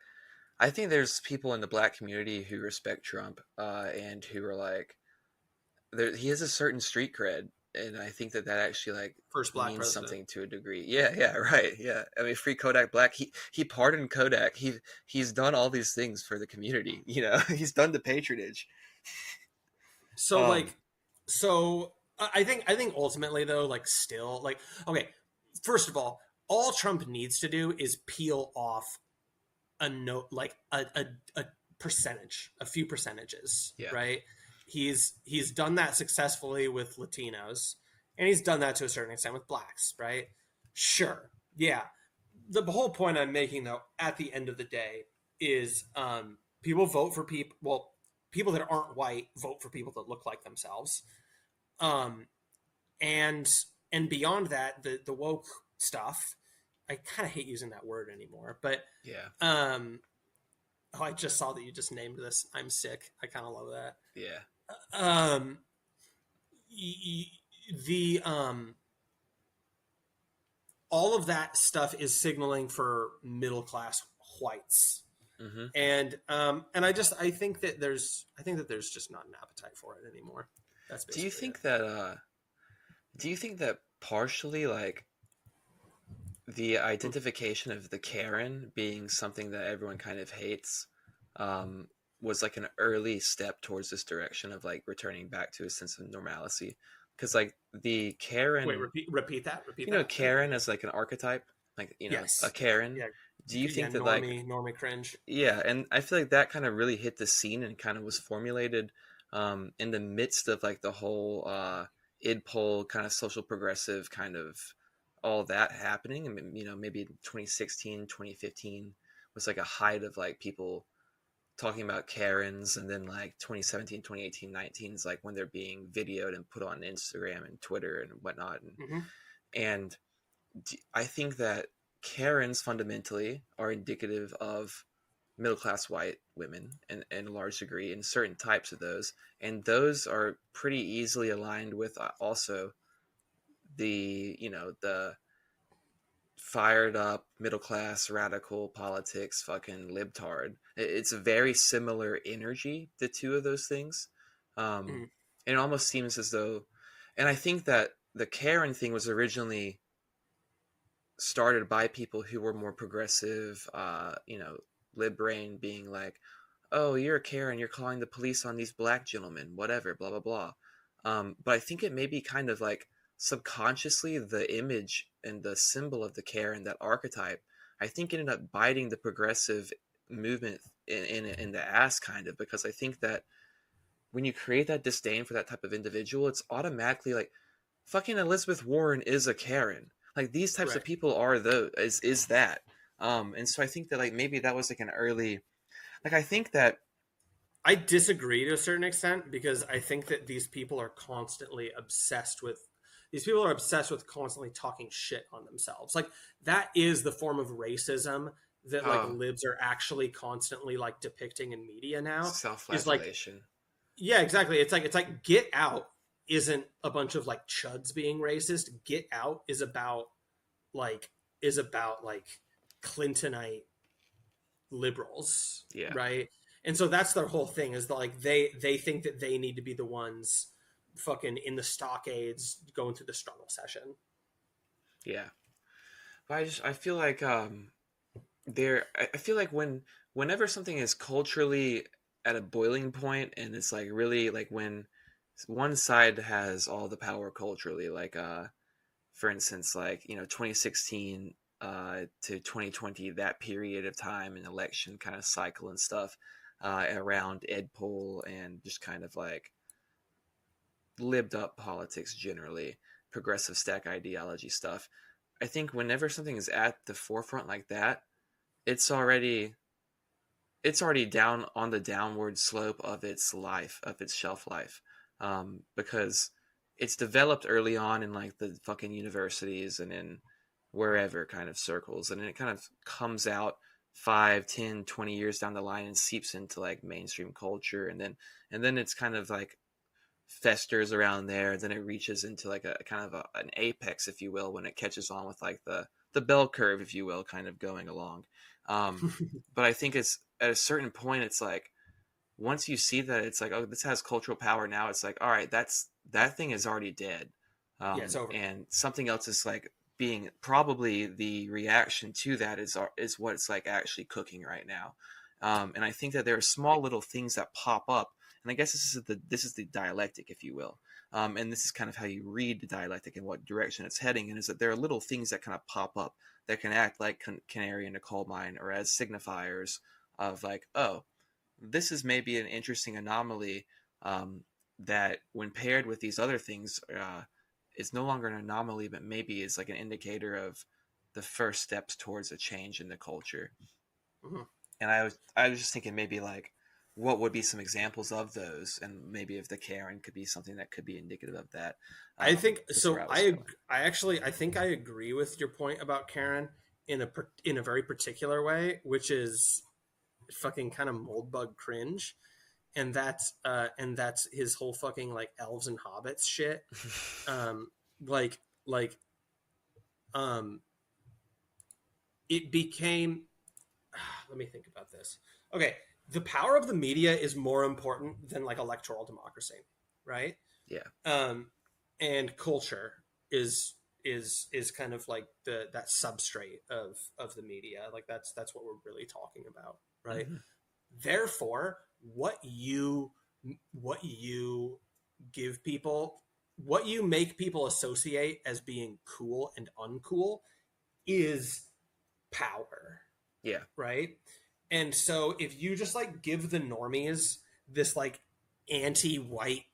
I think there's people in the black community who respect Trump, and who are like, he has a certain street cred, and I think that actually like First black means president. something to a degree. Yeah, right. Yeah, I mean, free Kodak Black. He pardoned Kodak. He's done all these things for the community. You know, he's done the patronage. So I think ultimately though, like still like okay, first of all Trump needs to do is peel off a note like a percentage, a few percentages, right? He's done that successfully with Latinos, and he's done that to a certain extent with blacks, right? Sure, yeah. The whole point I'm making though, at the end of the day, is people vote for people. Well, people that aren't white vote for people that look like themselves, and beyond that, the woke stuff. I kind of hate using that word anymore, but oh, I just saw that you just named this. I'm sick. I kind of love that. Yeah. The all of that stuff is signaling for middle class whites, and I think that there's just not an appetite for it anymore. That's basically do you think that partially like the identification of the Karen being something that everyone kind of hates was like an early step towards this direction of like returning back to a sense of normalcy? Because like the Karen, wait, repeat that. You know, Karen as like an archetype, like, you know, Yes. a Karen. Yeah. Do you think that normie cringe? Yeah, and I feel like that kind of really hit the scene and kind of was formulated in the midst of like the whole idpol kind of social progressive kind of all that happening. And, you know, maybe 2016, 2015 was like a height of like people talking about Karens, and then like 2017, 2018, 19 is like when they're being videoed and put on Instagram and Twitter and whatnot. And I think that Karens fundamentally are indicative of middle-class white women in a large degree, in certain types of those. And those are pretty easily aligned with also the, you know, the fired up middle class radical politics fucking libtard. It's a very similar energy, the two of those things. And it almost seems as though, and I think that the Karen thing was originally started by people who were more progressive, you know, lib brain, being like, oh, you're a Karen, you're calling the police on these black gentlemen, whatever, blah blah blah. But I think it may be kind of like subconsciously the image and the symbol of the Karen, that archetype, I think ended up biting the progressive movement in the ass, kind of, because I think that when you create that disdain for that type of individual, it's automatically like, fucking Elizabeth Warren is a Karen. Like, these types of people are is that. And so I think that like maybe that was like an early, like, I think that I disagree to a certain extent, because I think that these people are constantly obsessed with constantly talking shit on themselves. Like, that is the form of racism that like libs are actually constantly like depicting in media now. Self-flagellation. Like, yeah, exactly. It's like Get Out isn't a bunch of like chuds being racist. Get Out is about like Clintonite liberals, right? And so that's their whole thing, is that like they think that they need to be the ones fucking in the stockades going through the struggle session. Yeah. But I feel like I feel like whenever something is culturally at a boiling point, and it's like really like when one side has all the power culturally, like for instance, like 2016 to 2020, that period of time and election kind of cycle and stuff around Ed Poll and just kind of like lived up politics generally, progressive stack ideology stuff. I think whenever something is at the forefront like that, it's already it's already down on the downward slope of its life, of its shelf life, because it's developed early on in like the fucking universities and in wherever kind of circles, and then it kind of comes out 5, 10, 20 years down the line and seeps into like mainstream culture, and then it's kind of like festers around there. Then it reaches into like a kind of an apex, if you will, when it catches on with like the bell curve, if you will, kind of going along. But I think it's at a certain point, it's like once you see that, it's like, oh, this has cultural power now. It's like, all right, that thing is already dead, Yeah, it's over. and something else is like being probably the reaction to that is what it's like actually cooking right now. And I think that there are small little things that pop up, and I guess this is the dialectic, if you will. And this is kind of how you read the dialectic and what direction it's heading in, is that there are little things that kind of pop up that can act like canary in a coal mine, or as signifiers of like, oh, this is maybe an interesting anomaly, that when paired with these other things, is no longer an anomaly, but maybe is like an indicator of the first steps towards a change in the culture. Mhm. And I was just thinking maybe like what would be some examples of those, and maybe if the Karen could be something that could be indicative of that. I think That's where so. I was going. I actually I think I agree with your point about Karen in a very particular way, which is fucking kind of mold bug cringe, and that's his whole fucking like elves and hobbits shit. Um, like um, it became. Let me think about this. Okay, the power of the media is more important than like electoral democracy, right? Yeah. um, and culture is is kind of like that substrate of the media. Like that's what we're really talking about, right? Hmm. Therefore, what you give people, what you make people associate as being cool and uncool, is power, Yeah. right? And so if you just like give the normies this like anti-white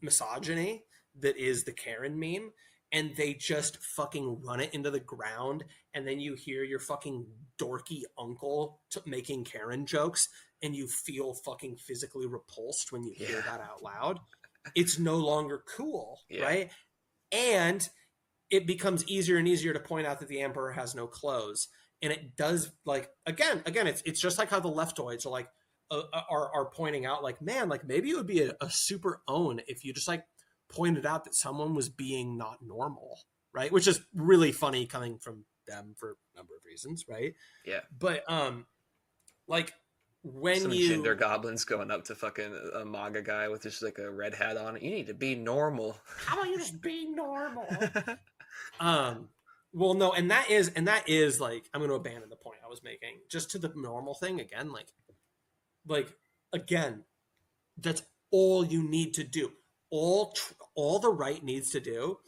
misogyny that is the Karen meme, and they just fucking run it into the ground, and then you hear your fucking dorky uncle making Karen jokes, and you feel fucking physically repulsed when you hear Yeah. that out loud. It's no longer cool, Yeah. right? And it becomes easier and easier to point out that the emperor has no clothes, and it does, like, again it's just like how the leftoids are like are pointing out, like, man, like maybe it would be a super own if you just like pointed out that someone was being not normal, right? Which is really funny coming from them for a number of reasons, right? Yeah. But like when Some gender you goblins going up to fucking a MAGA guy with just like a red hat on. You need to be normal. how about you just be normal? Um, well, no, and that is like, I'm going to abandon the point I was making just to the normal thing again. Like again, that's all you need to do. All the right needs to do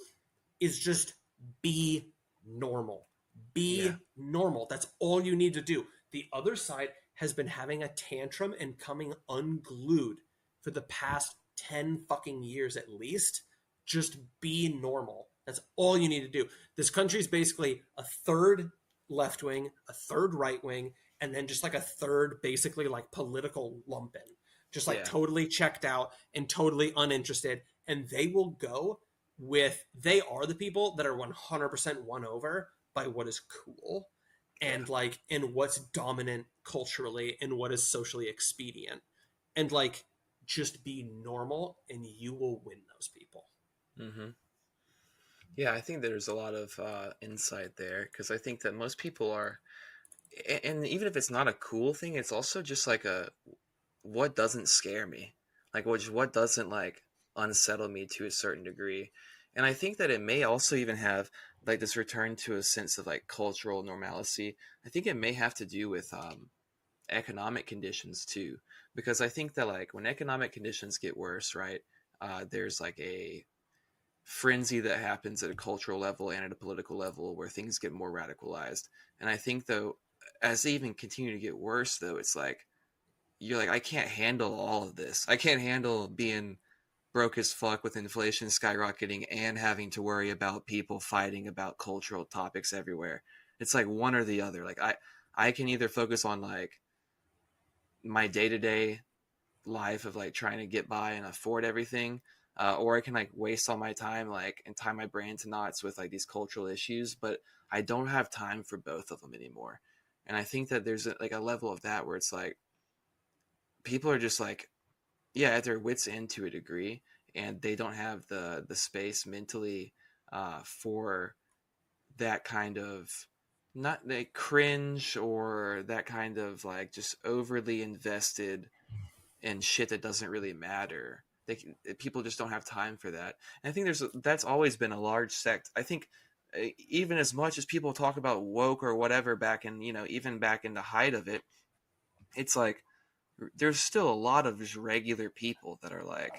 is just be normal. Yeah. Be normal. That's all you need to do. The other side has been having a tantrum and coming unglued for the past 10 fucking years at least. Just be normal. That's all you need to do. This country is basically a third left wing, a third right wing, and then just like a third basically like political lumpen. Just like Yeah. totally checked out and totally uninterested. And they will go with, they are the people that are 100% won over by what is cool Yeah. and like and what's dominant culturally and what is socially expedient, and like just be normal and you will win those people. Hmm. Yeah, I think there's a lot of insight there, because I think that most people are, and even if it's not a cool thing, it's also just like a what doesn't scare me, like what doesn't like unsettle me to a certain degree. And I think that it may also even have like this return to a sense of like cultural normalcy, I think it may have to do with economic conditions too, because I think that like when economic conditions get worse, right, there's like a frenzy that happens at a cultural level and at a political level where things get more radicalized. And I think though, as they even continue to get worse, though, it's like you're like, I can't handle all of this. I can't handle being broke as fuck with inflation skyrocketing and having to worry about people fighting about cultural topics everywhere. It's like one or the other. Like I can either focus on like my day-to-day life of like trying to get by and afford everything, or I can like waste all my time like and tie my brain to knots with like these cultural issues, but I don't have time for both of them anymore. And I think that there's like a level of that where it's like people are just like, yeah, at their wits end to a degree, and they don't have the space mentally for that kind of, not like cringe or that kind of like just overly invested in shit that doesn't really matter. People just don't have time for that. And I think that's always been a large sect. I think even as much as people talk about woke or whatever back in, even back in the height of it, it's like there's still a lot of just regular people that are like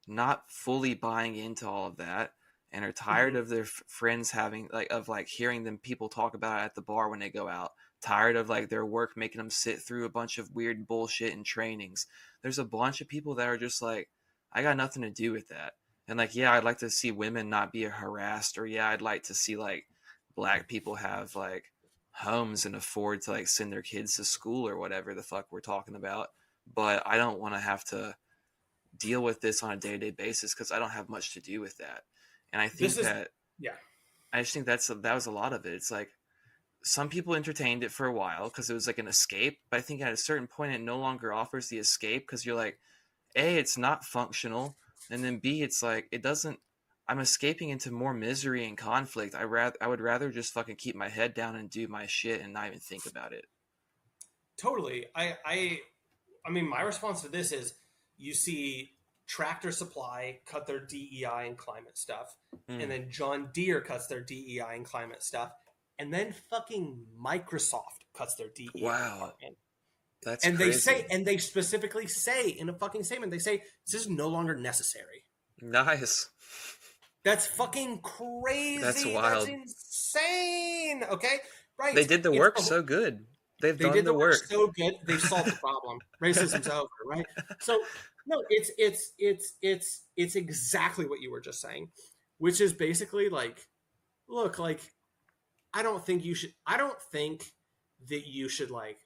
not fully buying into all of that and are tired Mhm. of their friends having like hearing them people talk about it at the bar when they go out, tired of like their work making them sit through a bunch of weird bullshit and trainings. There's a bunch of people that are just like, I got nothing to do with that. And like, yeah, I'd like to see women not be harassed, or yeah, I'd like to see like black people have like homes and afford to like send their kids to school or whatever the fuck we're talking about. But I don't want to have to deal with this on a day-to-day basis because I don't have much to do with that. And I This think is that yeah. I just think that was a lot of it. It's like some people entertained it for a while because it was like an escape, but I think at a certain point it no longer offers the escape because you're like, A, it's not functional, and then B, it's like it doesn't. I'm escaping into more misery and conflict. I would rather just fucking keep my head down and do my shit and not even think about it. Totally. I mean, my response to this is you see Tractor Supply cut their DEI and climate stuff, and Mm. then John Deere cuts their DEI and climate stuff, and then fucking Microsoft cuts their DEI Wow, department. that's And they crazy. say, and they specifically say in a fucking statement, they say this is no longer necessary. Nice. That's fucking That's crazy. That's wild. insane. Okay, They right? did the It's work so good. They've they done did the the work work. so good they've solved the problem. Racism's over, right? So no, it's exactly what you were just saying, which is basically like, look, like I don't think that you should like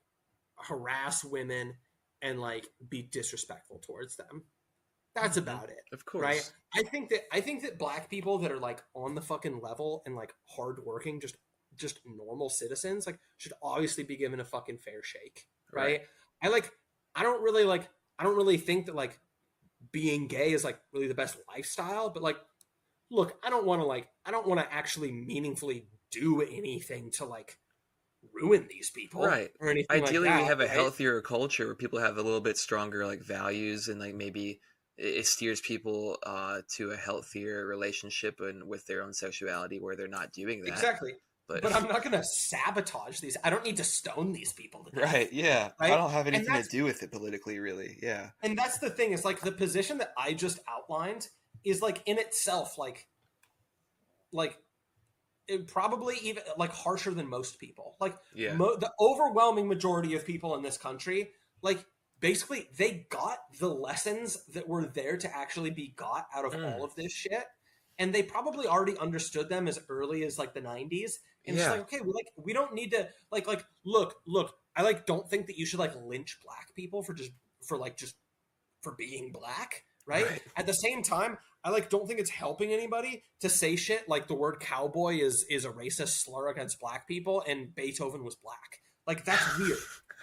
harass women and like be disrespectful towards them. That's Hmm. about it, Of right? course. I think that black people that are like on the fucking level and like hardworking, just normal citizens, like should obviously be given a fucking fair shake, Right. right? I like I don't really like I don't really think that like being gay is like really the best lifestyle, but like look, I don't want to actually meaningfully do anything to like ruin these people Right. or anything like Ideally, we that, have a right? healthier culture where people have a little bit stronger like values, and like maybe it steers people to a healthier relationship and with their own sexuality where they're not doing that. Exactly. But But I'm not going to sabotage these. I don't need to stone these people to death, right, yeah. I right? don't have And anything to that's do with it politically, really. Yeah. and that's the thing is like the position that I just outlined is like in itself like it probably even like harsher than most people. Like Yeah. the overwhelming majority of people in this country, like basically they got the lessons that were there to actually be got out of Mm. all of this shit, and they probably already understood them as early as like the 90s. And it's just Yeah. like, okay, we don't need to like look. I like don't think that you should like lynch black people just for being black, right? Right. At the same time, I like don't think it's helping anybody to say shit like the word cowboy is a racist slur against black people and Beethoven was black. Like that's weird.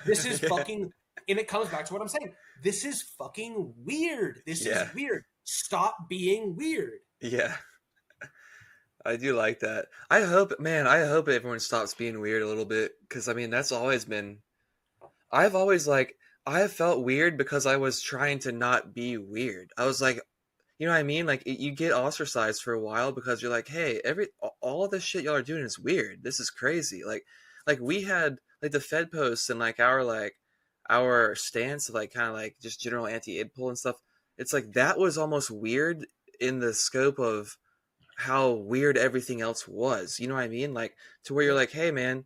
This is Yeah. fucking and it comes back to what I'm saying. This is fucking weird. This is Yeah. weird. Stop being weird. Yeah. I do like that. I hope everyone stops being weird a little bit because I mean that's always been. I've always like I have felt weird because I was trying to not be weird. I was like, You know what I mean? Like you get ostracized for a while because you're like, hey, all of this shit y'all are doing is weird. This is crazy. Like we had like the Fed posts and our stance of like kind of like just general anti-aid pull and stuff. It's like that was almost weird in the scope of how weird everything else was. You know what I mean? Like to where you're Yeah. like, hey man,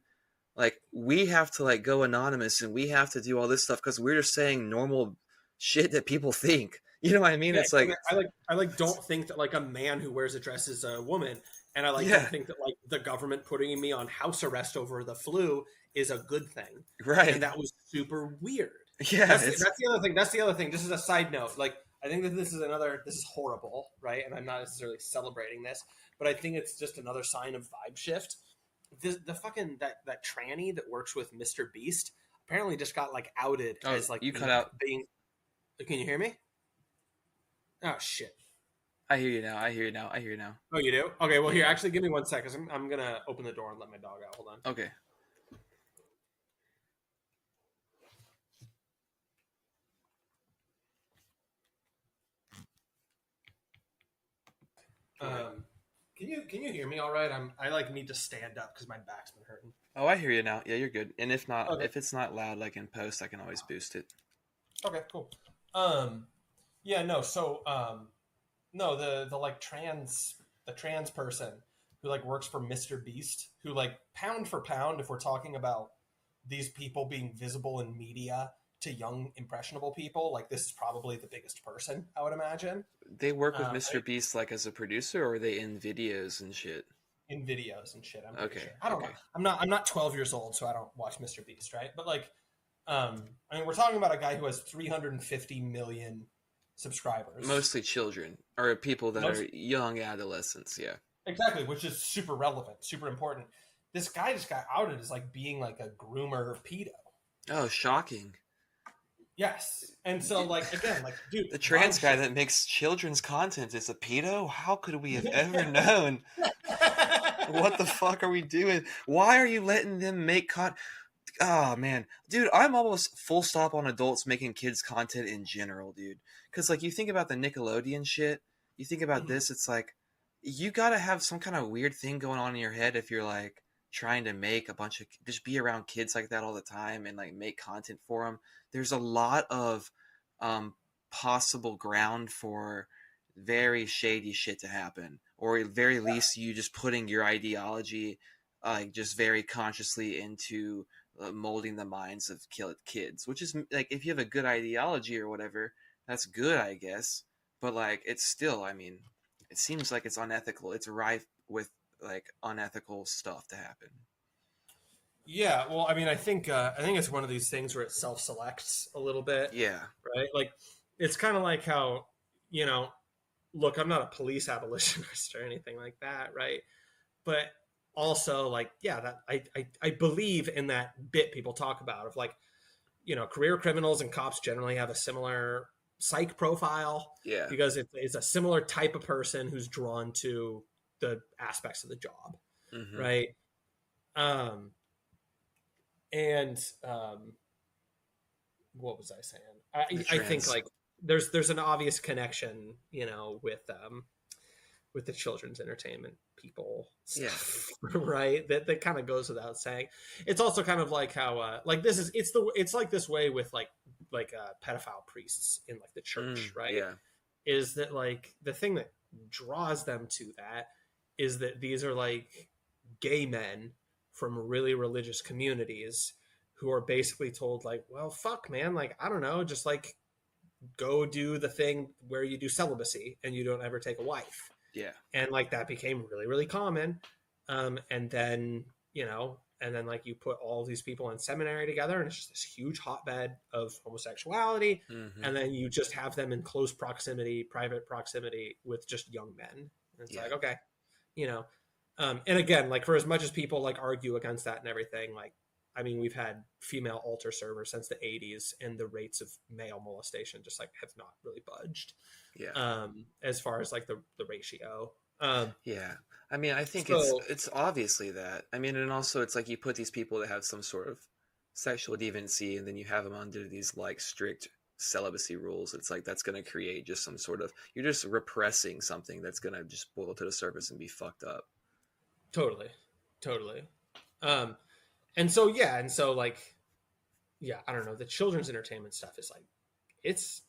like we have to like go anonymous and we have to do all this stuff because we're just saying normal shit that people think. You know what I mean? Yeah, It's 'cause like, I like don't think that like a man who wears a dress is a woman, and I like don't yeah, think that like the government putting me on house arrest over the flu is a good thing, and right. that was super weird. Yeah, That's the other thing. That's the other thing. Just as a side note, like I think that this is horrible, right? And I'm not necessarily celebrating this, but I think it's just another sign of vibe shift. The fucking that tranny that works with Mr. Beast apparently just got like outed oh, as like you cut out. being. Can you hear me? Oh shit. I hear you now. I hear you now. I hear you now. Oh, you do? Okay, well, here, Yeah. actually, give me 1 second. 'Cause I'm gonna open the door and let my dog out. Hold on. Okay. Can you hear me all right? I like need to stand up because my back's been hurting. Oh, I hear you now. Yeah, you're good. And Okay. if it's not loud, like in post, I can always boost it. Okay, cool. Um, yeah, no. So, no, the trans person who like works for Mr. Beast, who like pound for pound, if we're talking about these people being visible in media to young impressionable people, like this is probably the biggest person, I would imagine. They work with I, Mr. Beast like as a producer, or are they in videos and shit? in videos and shit. I'm pretty Okay. sure. I don't know. Okay. I'm not 12 years old, so I don't watch Mr. Beast, right? But like, I mean, we're talking about a guy who has 350 million subscribers. Mostly children or people that Most are young adolescents. Yeah. exactly, which is super relevant, super important. This guy just got outed as like being like a groomer pedo. Oh, shocking. Yes, and so like again, like dude, The trans vibe guy shift. that makes children's content is a pedo? How could we have ever known? What the fuck are we doing? Why are you letting them make Oh man, dude, I'm almost full stop on adults making kids content in general, dude. Because like you think about the Nickelodeon shit, you think about Mhm. this, it's like you gotta have some kind of weird thing going on in your head if you're like trying to make a bunch of just be around kids like that all the time and like make content for them. There's a lot of um, possible ground for very shady shit to happen, or at very least you just putting your ideology like just very consciously into molding the minds of kids, which is like if you have a good ideology or whatever, that's good, I guess. But like, it's still, I mean, it seems like it's unethical. It's rife with like unethical stuff to happen. Yeah, well, I mean, I think it's one of these things where it self selects a little bit, Yeah, right? Like, it's kind of like how, you know, look, I'm not a police abolitionist or anything like that, right? But also, like, yeah, that I believe in that bit people talk about of like, you know, career criminals and cops generally have a similar psych profile yeah, because it's a similar type of person who's drawn to the aspects of the job, mm-hmm. right? Um, and what was I saying? The I think trans. like there's an obvious connection, you know, with the children's entertainment people Yeah, stuff, right? That kind of goes without saying. It's also kind of like how like this is it's like this way with like pedophile priests in like the church, right? yeah, Is that like the thing that draws them to that is that these are like gay men from really religious communities who are basically told like, well, fuck, man, like I don't know, just like go do the thing where you do celibacy and you don't ever take a wife, yeah, and like that became really really common, and then you know, and then like you put all these people in seminary together and it's just this huge hotbed of homosexuality, mm-hmm. and then you just have them in close proximity, private proximity with just young men, and it's Yeah, like okay, you know, and again, like for as much as people like argue against that and everything, like I mean, we've had female altar servers since the 80s, and the rates of male molestation just like have not really budged, yeah. as far as like the ratio. Um, Yeah. I mean, I think so it's obviously that. I mean, and also it's like you put these people that have some sort of sexual deviancy and then you have them under these like strict celibacy rules. It's like that's going to create just some sort of, you're just repressing something that's going to just boil to the surface and be fucked up. Totally, totally. Um, and so yeah, like yeah, I don't know. The children's entertainment stuff is like it's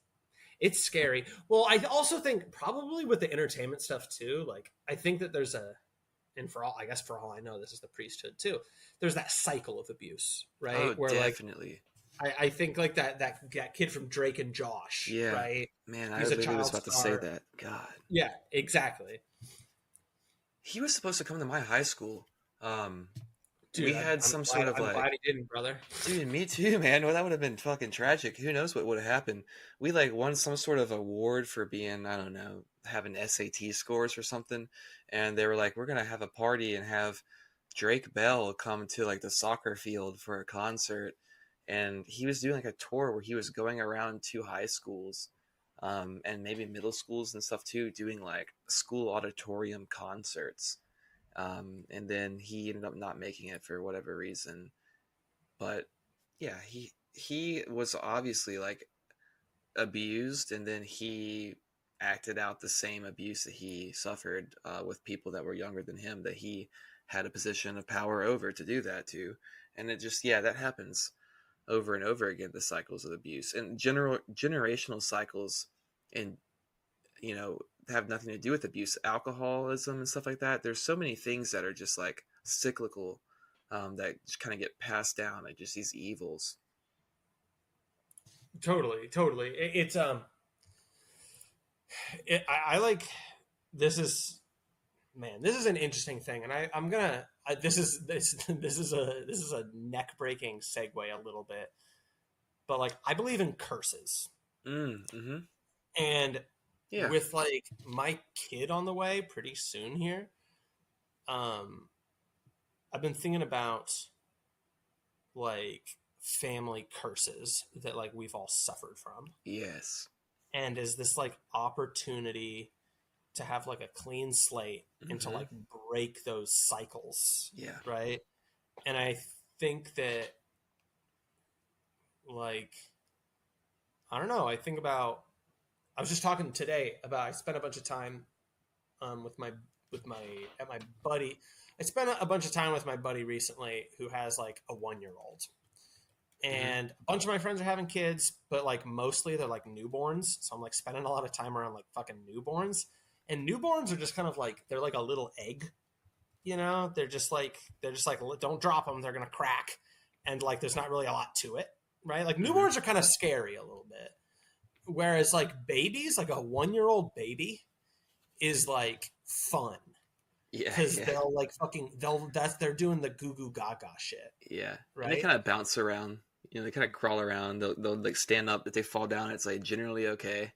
scary. Well, I also think probably with the entertainment stuff too. Like I think that there's a, and for all, I guess for all I know, this is the priesthood too. There's that cycle of abuse, right? Oh, Where definitely. like I think like that kid from Drake and Josh, Yeah, right? man, I He's a literally was child about to say star. that. God, Yeah, exactly. he was supposed to come to my high school. Dude, We had some sort of I'm like, glad he didn't, brother. dude, me too, man. Well, that would have been fucking tragic. Who knows what would have happened? We like won some sort of award for being, I don't know, having SAT scores or something, and they were like, we're gonna have a party and have Drake Bell come to like the soccer field for a concert, and he was doing like a tour where he was going around to high schools, and maybe middle schools and stuff too, doing like school auditorium concerts. And then he ended up not making it for whatever reason. But yeah, he was obviously like abused, and then he acted out the same abuse that he suffered with people that were younger than him, that he had a position of power over to do that to. And it just, yeah, that happens over and over again, the cycles of abuse and generational cycles, and you know, have nothing to do with abuse, alcoholism and stuff like that. There's so many things that are just like cyclical, that just kind of get passed down, like just these evils. Totally, totally. I like, this is, man, this is an interesting thing, and I'm gonna this is this is a neck breaking segue a little bit, but like I believe in curses, Mm-hmm. and Yeah. with like my kid on the way pretty soon here, um, I've been thinking about like family curses that like we've all suffered from, Yes. and is this like opportunity to have like a clean slate and to Mm-hmm. like break those cycles, Yeah. right? And I think that like I don't know, I think about, I was just talking today about, I spent a bunch of time with my at my buddy. I spent a bunch of time with my buddy recently who has like a 1 year old, Mm-hmm. and a bunch of my friends are having kids, but like mostly they're like newborns. So I'm like spending a lot of time around like fucking newborns, and newborns are just kind of like, they're like a little egg, you know. They're just like don't drop them, they're gonna crack, and like there's not really a lot to it, right? Like Mm-hmm. newborns are kind of scary a little bit, whereas like babies, like a 1 year old baby is like fun Yeah. because Yeah. they'll like fucking they're doing the goo goo gaga shit, Yeah. And they right? kind of bounce around. You know, they kind of crawl around. They'll like stand up. If they fall down, it's like generally okay.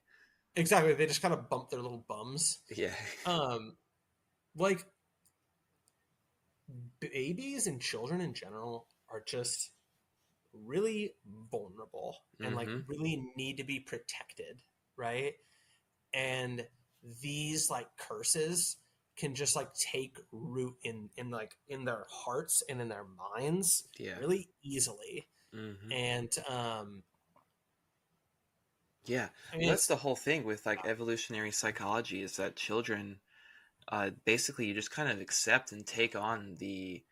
Exactly, they just kind of bump their little bums. Yeah. um like babies and children in general are just really vulnerable and like Mm-hmm. really need to be protected, right? And these like curses can just like take root in like in their hearts and in their minds Yeah. really easily. Mm-hmm. And Yeah. I Well, mean, that's the whole thing with like evolutionary psychology, is that children, basically you just kind of accept and take on the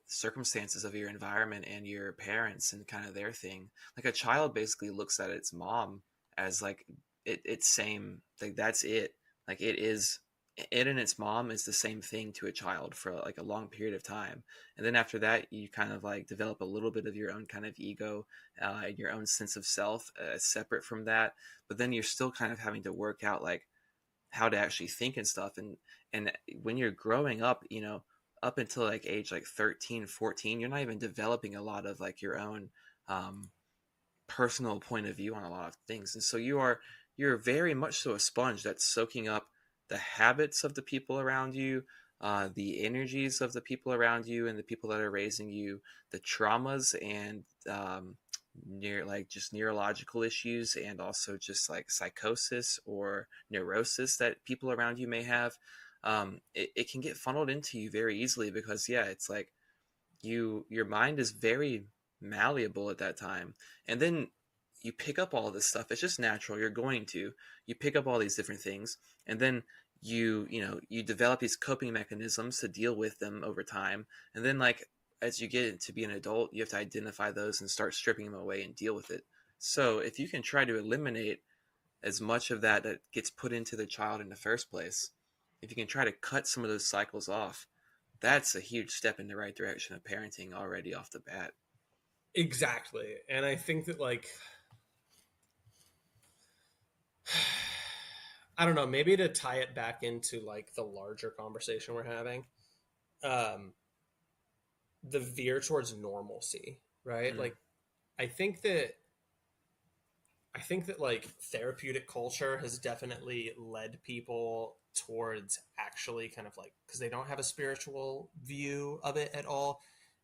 circumstances of your environment and your parents and kind of their thing. Like a child basically looks at its mom as like its same, like that's it. Like it and its mom is the same thing to a child for like a long period of time. And then after that, you kind of like develop a little bit of your own kind of ego, and your own sense of self, separate from that. But then you're still kind of having to work out like how to actually think and stuff. And when you're growing up, you know, up until like age like 13, 14, you're not even developing a lot of like your own um, personal point of view on a lot of things. And so you're very much so a sponge that's soaking up the habits of the people around you, the energies of the people around you and the people that are raising you, the traumas and near like just neurological issues, and also just like psychosis or neurosis that people around you may have. It can get funneled into you very easily, because yeah, it's like your mind is very malleable at that time. And then you pick up all this stuff. It's just natural. You're going to. You pick up all these different things, and then you develop these coping mechanisms to deal with them over time. And then, like, as you get to be an adult, you have to identify those and start stripping them away and deal with it. So if you can try to eliminate as much of that gets put into the child in the first place, if you can try to cut some of those cycles off, that's a huge step in the right direction of parenting already off the bat. Exactly. And I think that, like, I don't know, maybe to tie it back into like the larger conversation we're having, um, the veer towards normalcy, right? Mm. Like, I think that like therapeutic culture has definitely led people towards actually kind of like, because they don't have a spiritual view of it at all,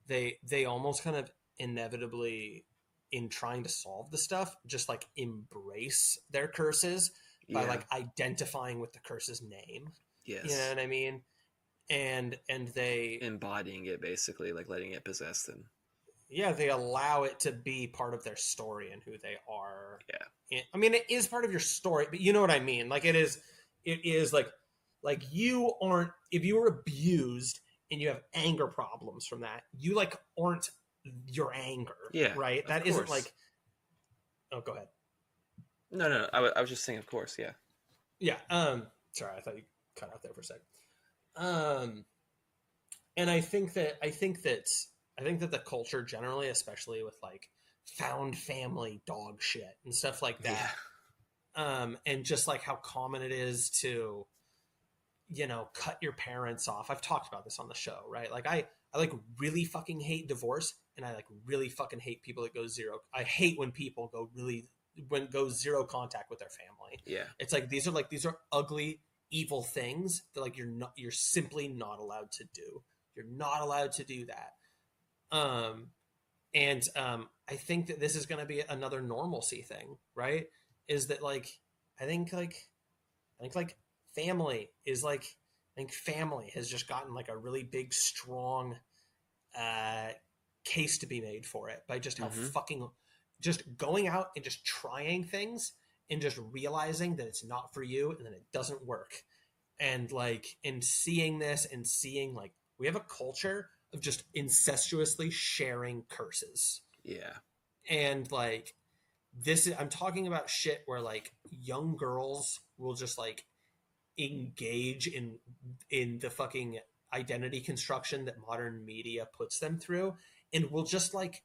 they almost kind of inevitably, in trying to solve the stuff, just like embrace their curses by Yeah. like identifying with the curse's name. Yes. You know what I mean? And they Embodying it, basically, like letting it possess them. yeah, they allow it to be part of their story and who they are. Yeah. I mean, it is part of your story, but you know what I mean? Like, it is like you aren't, if you were abused and you have anger problems from that, you like aren't your anger. Yeah. Right? That course. isn't like, oh, go ahead. No. I was just saying, of course, yeah. Yeah. Sorry, I thought you cut out there for a sec. And I think that the culture generally, especially with like found family dog shit and stuff like that, and just like how common it is to, cut your parents off. I've talked about this on the show, right? Like I like really fucking hate divorce, and I like really fucking hate people that go zero. I hate when people go zero contact with their family. Yeah. It's like these are ugly, evil things that like you're simply not allowed to do. You're not allowed to do that. I think that this is going to be another normalcy thing, right? Is that like, I think family is like, I think family has just gotten like a really big, strong case to be made for it by just how fucking, just going out and just trying things and just realizing that it's not for you and then it doesn't work. And like, and seeing this and seeing like, we have a culture of just incestuously sharing curses. Yeah. And like, I'm talking about shit where like young girls will just like engage in the fucking identity construction that modern media puts them through, and will just like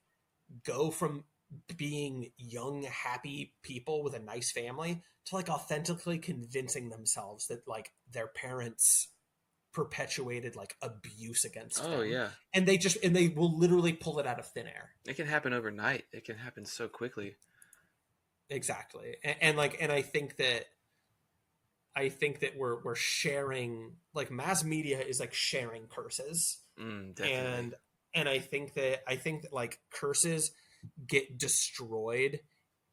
go from being young, happy people with a nice family to like authentically convincing themselves that like their parents perpetuated like abuse against them. Oh yeah. And they will literally pull it out of thin air. It can happen overnight. It can happen so quickly. Exactly. And I think that we're sharing, like, mass media is like sharing curses. Definitely. And I think that like curses get destroyed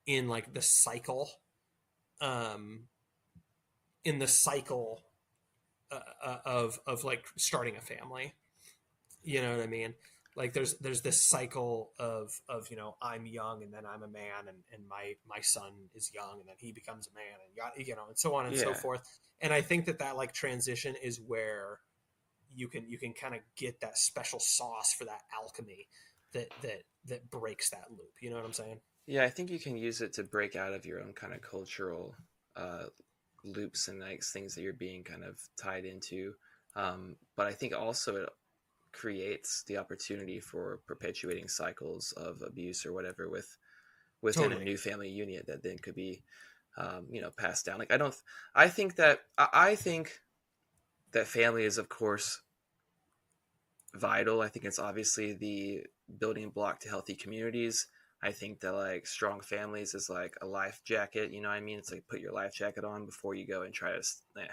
in like the cycle, in the cycle of like starting a family. You know what I mean? Like there's this cycle of I'm young and then I'm a man, and my son is young and then he becomes a man, and and so on and so forth. And I think that like transition is where you can kind of get that special sauce for that alchemy that breaks that loop. You know what I'm saying? Yeah, I think you can use it to break out of your own kind of cultural loops and like things that you're being kind of tied into. But I think also it creates the opportunity for perpetuating cycles of abuse or whatever within a new family unit that then could be passed down. Like I think that family is of course vital. I think it's obviously the building block to healthy communities. I think that like strong families is like a life jacket, you know what I mean? It's like put your life jacket on before you go and try to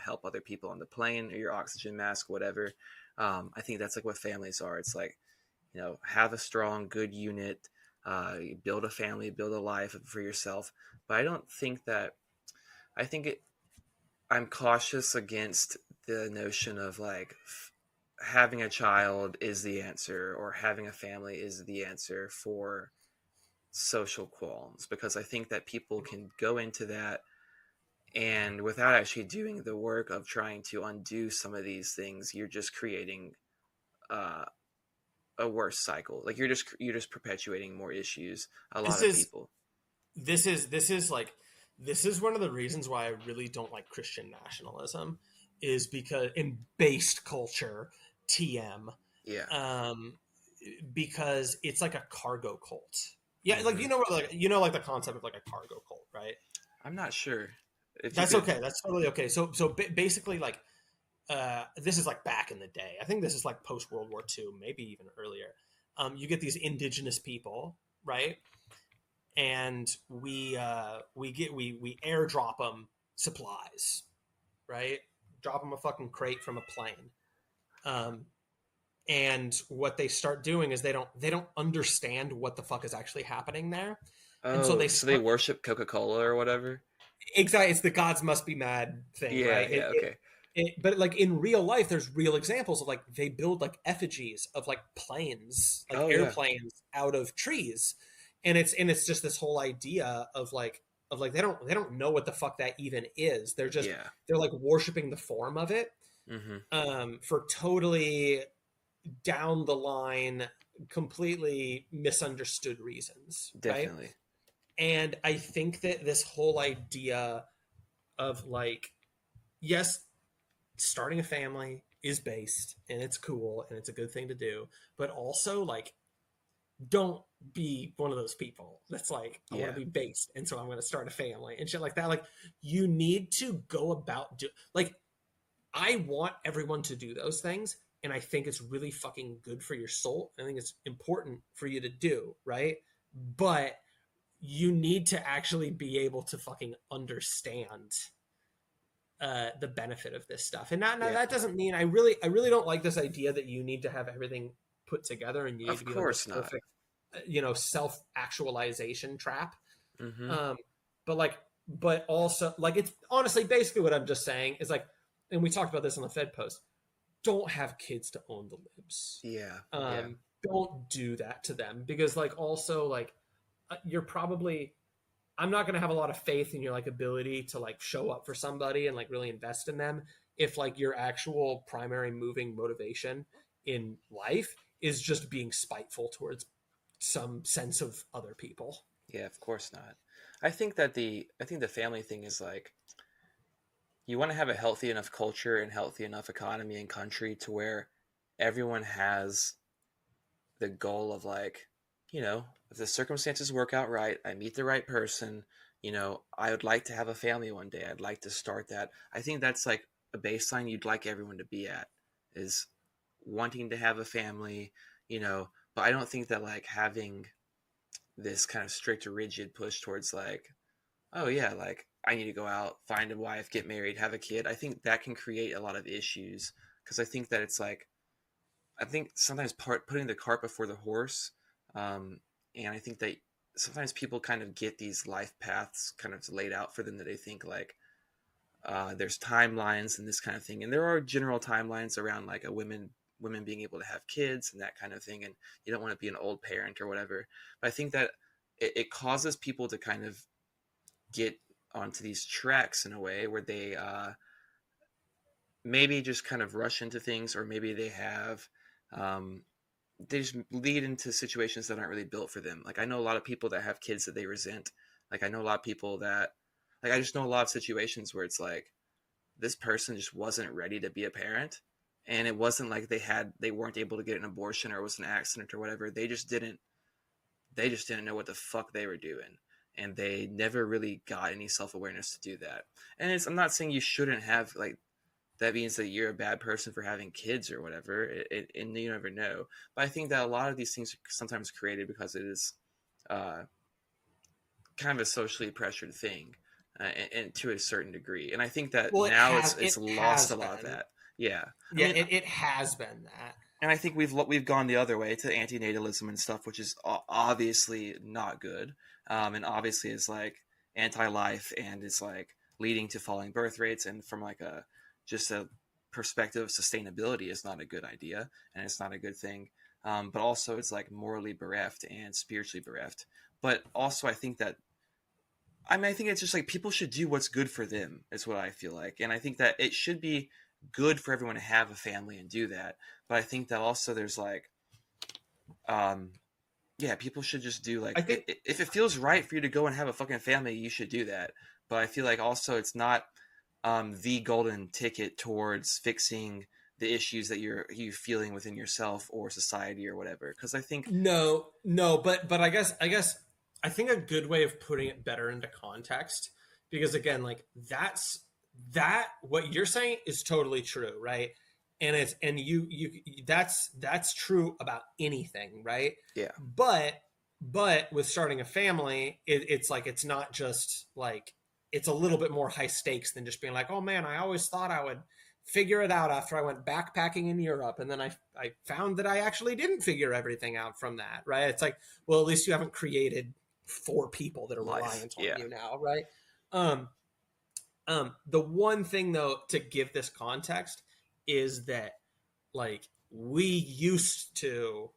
help other people on the plane, or your oxygen mask, whatever. I think that's like what families are. It's like, have a strong, good unit, build a family, build a life for yourself. But I don't think that, I'm cautious against the notion of like having a child is the answer, or having a family is the answer for social qualms, because I think that people can go into that and without actually doing the work of trying to undo some of these things, you're just creating uh, a worse cycle. Like you're just perpetuating more issues. A lot This of is people. this is one of the reasons why I really don't like Christian nationalism, is because in based culture, TM, Yeah. um, because it's like a cargo cult. Yeah, like Hmm. like the concept of like a cargo cult, right? I'm not sure if you That's could. okay. That's totally okay. So basically, like, this is like back in the day. I think this is like post World War II, maybe even earlier. You get these indigenous people, right? And we airdrop them supplies, right? Drop them a fucking crate from a plane. Um, and what they start doing is they don't understand what the fuck is actually happening there, and so they Oh, so they start worship Coca-Cola or whatever. exactly. It's the gods must be mad thing, Yeah. right? Yeah. Okay. But like in real life, there's real examples of like they build like effigies of like planes, like Oh yeah. airplanes out of trees, and it's just this whole idea of like they don't know what the fuck that even is. Yeah. They're like worshiping the form of it, Hmm. for totally down the line, completely misunderstood reasons, right? Definitely. And I think that this whole idea of like, yes, starting a family is based and it's cool and it's a good thing to do, but also like, don't be one of those people that's like, I want Yeah. to be based and so I'm going to start a family and shit like that. Like, you need to go about like, I want everyone to do those things, and I think it's really fucking good for your soul. I think it's important for you to do, right? But you need to actually be able to fucking understand the benefit of this stuff. And now Yeah. that doesn't mean I really don't like this idea that you need to have everything put together and you need Of to be like this course not. perfect, self actualization trap. Hmm. Um, but also like it's honestly basically what I'm just saying is like, and we talked about this on the Fed post. Don't have kids to own the libs. Yeah. Yeah. Don't do that to them because like also like you're probably I'm not going to have a lot of faith in your like ability to like show up for somebody and like really invest in them if like your actual primary moving motivation in life is just being spiteful towards some sense of other people. Yeah. Of course not. I think the family thing is like you want to have a healthy enough culture and healthy enough economy and country to where everyone has the goal of like, if the circumstances work out right, I meet the right person, I would like to have a family one day. I'd like to start that. I think that's like a baseline you'd like everyone to be at is wanting to have a family, but I don't think that like having this kind of strict or rigid push towards like, oh yeah, like I need to go out, find a wife, get married, have a kid. I think that can create a lot of issues because I think that it's like I think sometimes putting the cart before the horse, um, and I think that sometimes people kind of get these life paths kind of laid out for them that they think like there's timelines and this kind of thing, and there are general timelines around like a women being able to have kids and that kind of thing, and you don't want to be an old parent or whatever. But I think that it causes people to kind of get onto these tracks in a way where they maybe just kind of rush into things, or maybe um, they just lead into situations that aren't really built for them. Like I know a lot of people that have kids that they resent. Like I know a lot of people that, like I just know a lot of situations where it's like this person just wasn't ready to be a parent, and it wasn't like they weren't able to get an abortion or it was an accident or whatever. They just didn't know what the fuck they were doing, and they never really got any self awareness to do that. And I'm not saying you shouldn't have like that means that you're a bad person for having kids or whatever. And you never know. But I think that a lot of these things are sometimes created because it is uh, kind of a socially pressured thing, and to a certain degree. And I think that Well, now it it's lost has a lot of been. that. Yeah, I Yeah, mean, it has been that. and I think we've gone the other way to antinatalism and stuff, which is obviously not good, and obviously is like anti-life and is like leading to falling birth rates, and from like a perspective of sustainability is not a good idea and it's not a good thing. But also it's like morally bereft and spiritually bereft, But also I think that, I mean, I think it's just like people should do what's good for them, is what I feel like. And I think that it should be good for everyone to have a family and do that. But I think that also there's like, um, yeah, people should just do like, I think if it feels right for you to go and have a fucking family, you should do that. But I feel like also it's not the golden ticket towards fixing the issues that you feeling within yourself or society or whatever. Because I think, no, but I guess I think a good way of putting it better into context, because again, like that what you're saying is totally true, right? And it's and you that's true about anything, right? yeah, But with starting a family, it's like it's not just like it's a little bit more high stakes than just being like, oh man, I always thought I would figure it out after I went backpacking in Europe, and then I found that I actually didn't figure everything out from that, right? It's like, well, at least you haven't created four people that are life. reliant on Yeah, you now, right? Um, the one thing though to give this context is that like we used to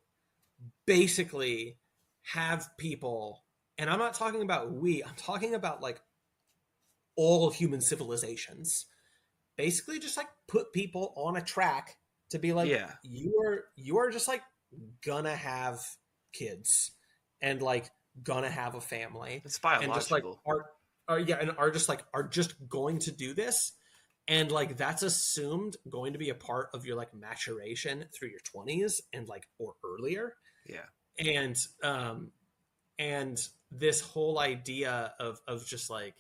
basically have people, and I'm not talking about I'm talking about like all of human civilizations, basically just like put people on a track to be like, yeah. you are just like gonna have kids and like gonna have a family It's and just like biological. are yeah and are just like are just going to do this, and like that's assumed going to be a part of your like maturation through your 20s and like or earlier. Yeah, And and this whole idea of just like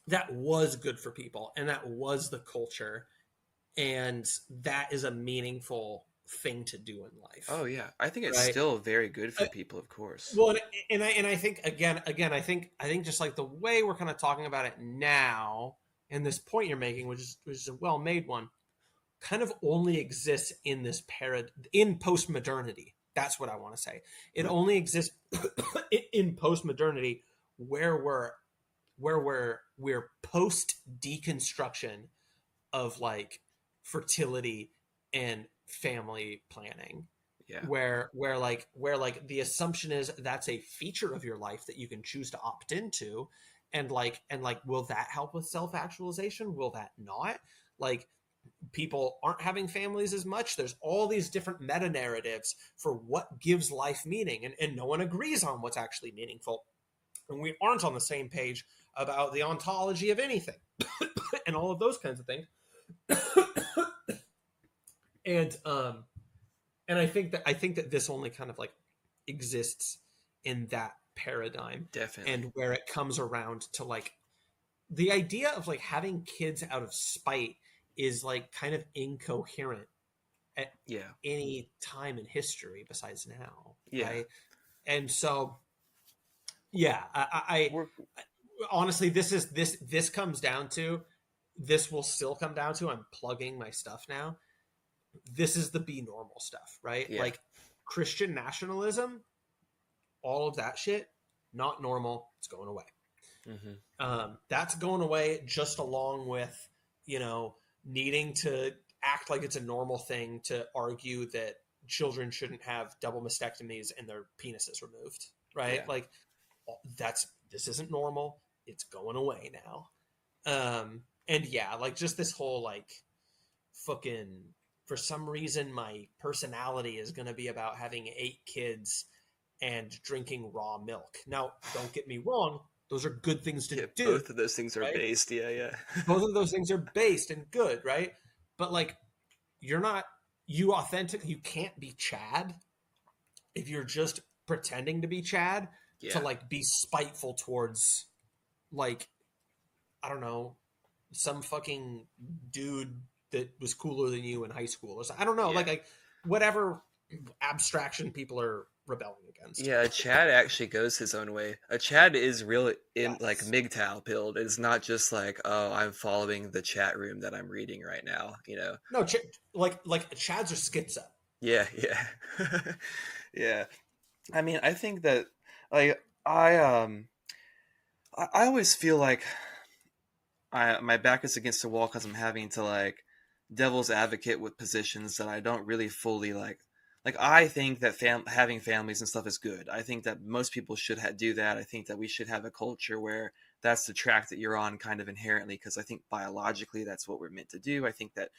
that was good for people and that was the culture, and that is a meaningful thing to do in life, oh yeah, I think it's right? still very good Uh, for people, of course. well, and I think again I think just like the way we're kind of talking about it now, and this point you're making, which is a well made one, kind of only exists in this in post-modernity. That's what I want to say. It only exists in post-modernity, where we're post deconstruction of like fertility and family planning, Yeah, where the assumption is that's a feature of your life that you can choose to opt into, and will that help with self-actualization, will that not, like people aren't having families as much. There's all these different meta narratives for what gives life meaning, and no one agrees on what's actually meaningful. And we aren't on the same page about the ontology of anything and all of those kinds of things. and and I think that this only kind of like exists in that paradigm, definitely. and where it comes around to like the idea of like having kids out of spite is like kind of incoherent at Yeah, any time in history besides now, yeah. right? And so yeah, We're honestly, this comes down to, this will still come down to, I'm plugging my stuff now, this is the be normal stuff, right? yeah, Like Christian nationalism, all of that shit, not normal, it's going away. hmm, That's going away, just along with, you know, needing to act like it's a normal thing to argue that children shouldn't have double mastectomies and their penises removed, right? yeah. Like this isn't normal, it's going away now. And yeah, like just this whole like fucking, for some reason my personality is going to be about having 8 kids and drinking raw milk. Now don't get me wrong, those are good things to Yeah, do, both of those things are right? based. Yeah, yeah. Both of those things are based and good, right? But like you're not, you can't be Chad if you're just pretending to be Chad to Yeah, like be spiteful towards, like, I don't know, some fucking dude that was cooler than you in high school or something. I don't know, yeah. like whatever abstraction people are rebelling against. Yeah, a Chad actually goes his own way. A Chad is real in like Yes. MGTOW pilled. It's not just like, oh, I'm following the chat room that I'm reading right now, you know? No, like Chads are schizo. Yeah, yeah. Yeah. I mean, I think that like I always feel like my back is against the wall because I'm having to like devil's advocate with positions that I don't really fully like like I think that having families and stuff is good. I think that most people should do that. I think that we should have a culture where that's the track that you're on kind of inherently, because I think biologically that's what we're meant to do. I think that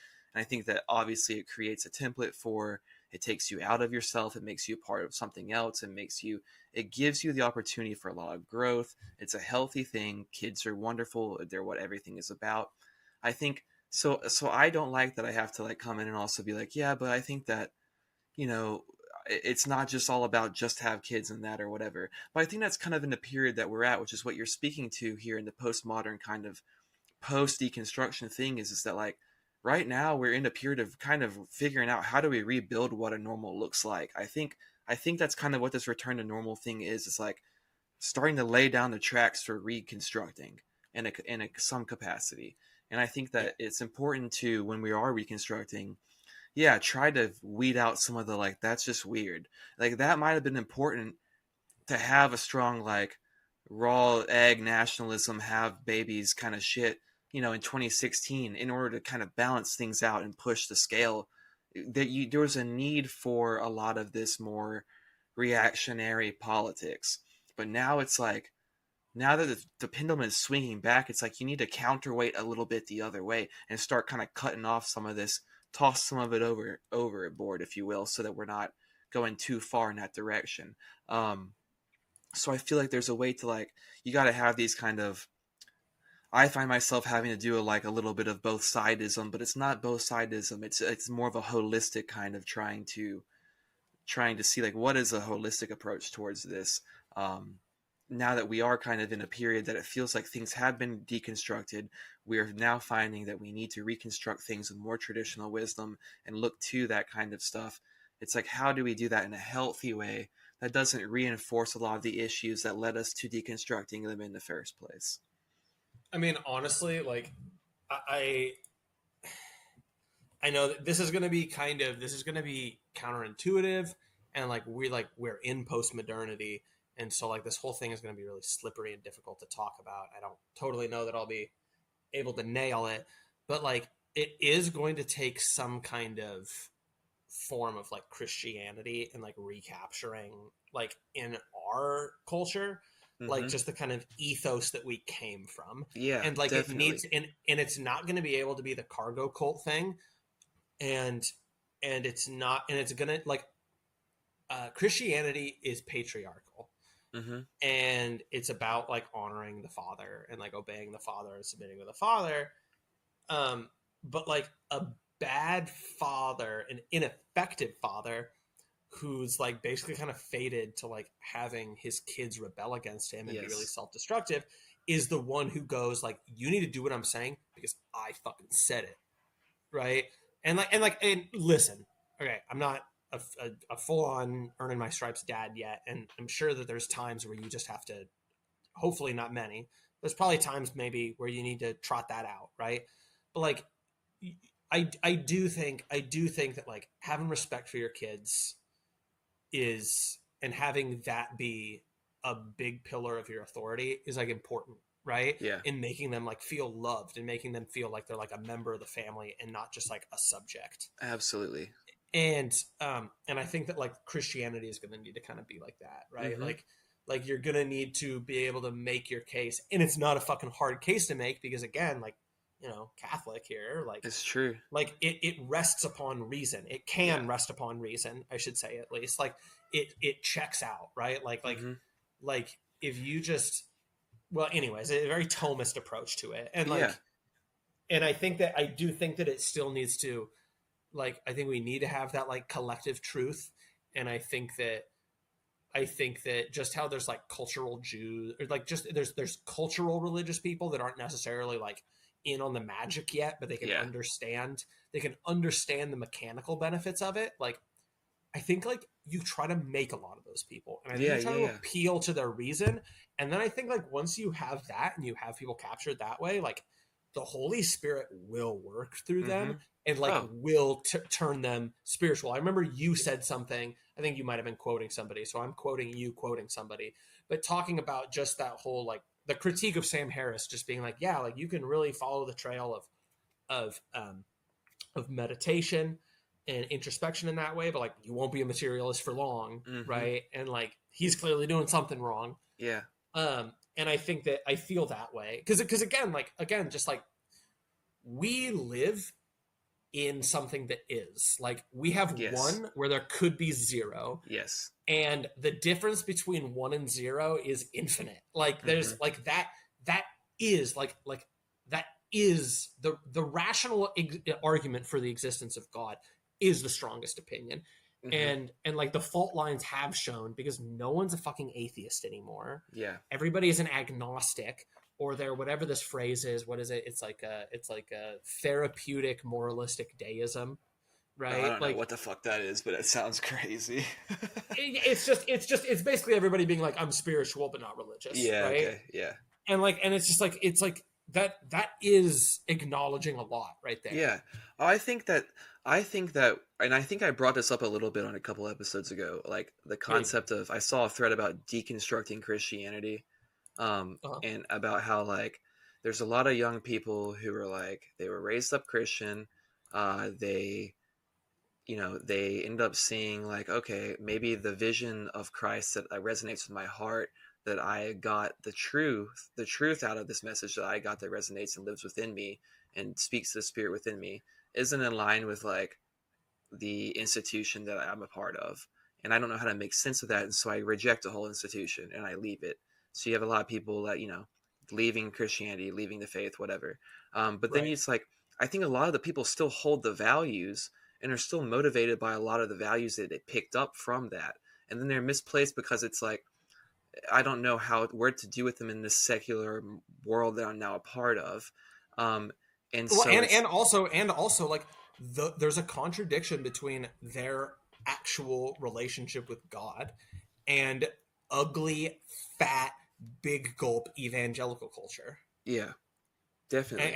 obviously it creates a template for, it takes you out of yourself, it makes you a part of something else, it gives you the opportunity for a lot of growth. It's a healthy thing. Kids are wonderful. They're what everything is about. I think so I don't like that I have to like come in and also be like, yeah, but I think that, you know, it's not just all about just have kids and that or whatever. But I think that's kind of in the period that we're at, which is what you're speaking to here in the postmodern kind of post deconstruction thing is that like right now we're in a period of kind of figuring out how do we rebuild what a normal looks like. I think that's kind of what this return to normal thing is. It's like starting to lay down the tracks for reconstructing in some capacity. And I think that it's important to, when we are reconstructing, yeah, try to weed out some of the like that's just weird. Like that might have been important to have a strong like raw egg nationalism, have babies kind of shit, you know, in 2016 in order to kind of balance things out and push the scale. There was a need for a lot of this more reactionary politics. But now it's like, now that the pendulum is swinging back, it's like you need to counterweight a little bit the other way and start kind of cutting off some of this, toss some of it overboard, if you will, so that we're not going too far in that direction. So I feel like there's a way to like, you got to have these kind of, I find myself having to do a little bit of both sidism, but it's not both sidism. It's more of a holistic kind of trying to see like what is a holistic approach towards this. Now that we are kind of in a period that it feels like things have been deconstructed, we are now finding that we need to reconstruct things with more traditional wisdom and look to that kind of stuff. It's like, how do we do that in a healthy way that doesn't reinforce a lot of the issues that led us to deconstructing them in the first place? I mean, honestly, like I I know that this is going to be counterintuitive, and like we're in post-modernity, and so like this whole thing is going to be really slippery and difficult to talk about. I don't totally know that I'll be able to nail it, but like it is going to take some kind of form of like Christianity and like recapturing like in our culture, like just the kind of ethos that we came from. Yeah, And like definitely. it needs, and it's not going to be able to be the cargo cult thing, and it's not, and it's gonna like Christianity is patriarchal, and it's about like honoring the father and like obeying the father and submitting to the father. But like a bad father, an ineffective father who's like basically kind of fated to like having his kids rebel against him and be really self-destructive, is the one who goes like, you need to do what I'm saying because I fucking said it, right? And listen, okay, I'm not a full-on earning my stripes dad yet, and I'm sure that there's times where you just have to, hopefully not many, there's probably times maybe where you need to trot that out, right? But like I do think that like having respect for your kids is, and having that be a big pillar of your authority is like important, right? Yeah. In making them like feel loved and making them feel like they're like a member of the family and not just like a subject. Absolutely. And I think that like Christianity is going to need to kind of be like that, right? Like you're going to need to be able to make your case, and it's not a fucking hard case to make because again, like, you know, Catholic here, like it's true. Like it rests upon reason. It can rest upon reason, I should say, at least. Like it checks out, right? Like if you just, well, anyways, a very Thomist approach to it, and like, and I think that I do think that it still needs to, like, I think we need to have that like collective truth, and I think that just how there's like cultural Jews, or like just there's cultural religious people that aren't necessarily like in on the magic yet, but they can understand the mechanical benefits of it. Like I think like you try to make a lot of those people, and I think you try to appeal to their reason, and then I think like once you have that and you have people captured that way, like the Holy Spirit will work through them and like will turn them spiritual. I remember you said something, I think you might have been quoting somebody, so I'm quoting you quoting somebody, but talking about just that whole like the critique of Sam Harris, just being like, yeah, like you can really follow the trail of meditation and introspection in that way, but like you won't be a materialist for long, Mm-hmm. right? And like he's clearly doing something wrong. Yeah. And I think that I feel that way because again, just like we live in something that is like we have Yes. one where there could be zero, Yes. and the difference between one and zero is infinite. Like there's like that is like that is the rational argument for the existence of God is the strongest opinion. And like the fault lines have shown, because no one's a fucking atheist anymore. Yeah. Everybody is an agnostic, or they're whatever this phrase is. What is it? It's like a therapeutic moralistic deism, right? I don't like know what the fuck that is, but it sounds crazy. it's basically everybody being like, I'm spiritual but not religious. Yeah. Right. Okay. Yeah. And it's just like that is acknowledging a lot right there. Yeah. I think that, and I think I brought this up a little bit on a couple episodes ago, like the concept of, I saw a thread about deconstructing Christianity, and about how like there's a lot of young people who are like, they were raised up Christian, they end up seeing like, okay, maybe the vision of Christ that resonates with my heart, that I got the truth out of this message that I got, that resonates and lives within me and speaks to the spirit within me, isn't in line with like the institution that I'm a part of. And I don't know how to make sense of that. And so I reject the whole institution and I leave it. So you have a lot of people that, leaving Christianity, leaving the faith, whatever. But then it's like, I think a lot of the people still hold the values and are still motivated by a lot of the values that they picked up from that. And then they're misplaced because it's like, I don't know where to do with them in this secular world that I'm now a part of. And also like there's a contradiction between their actual relationship with God and ugly, fat, big gulp evangelical culture. Yeah, definitely.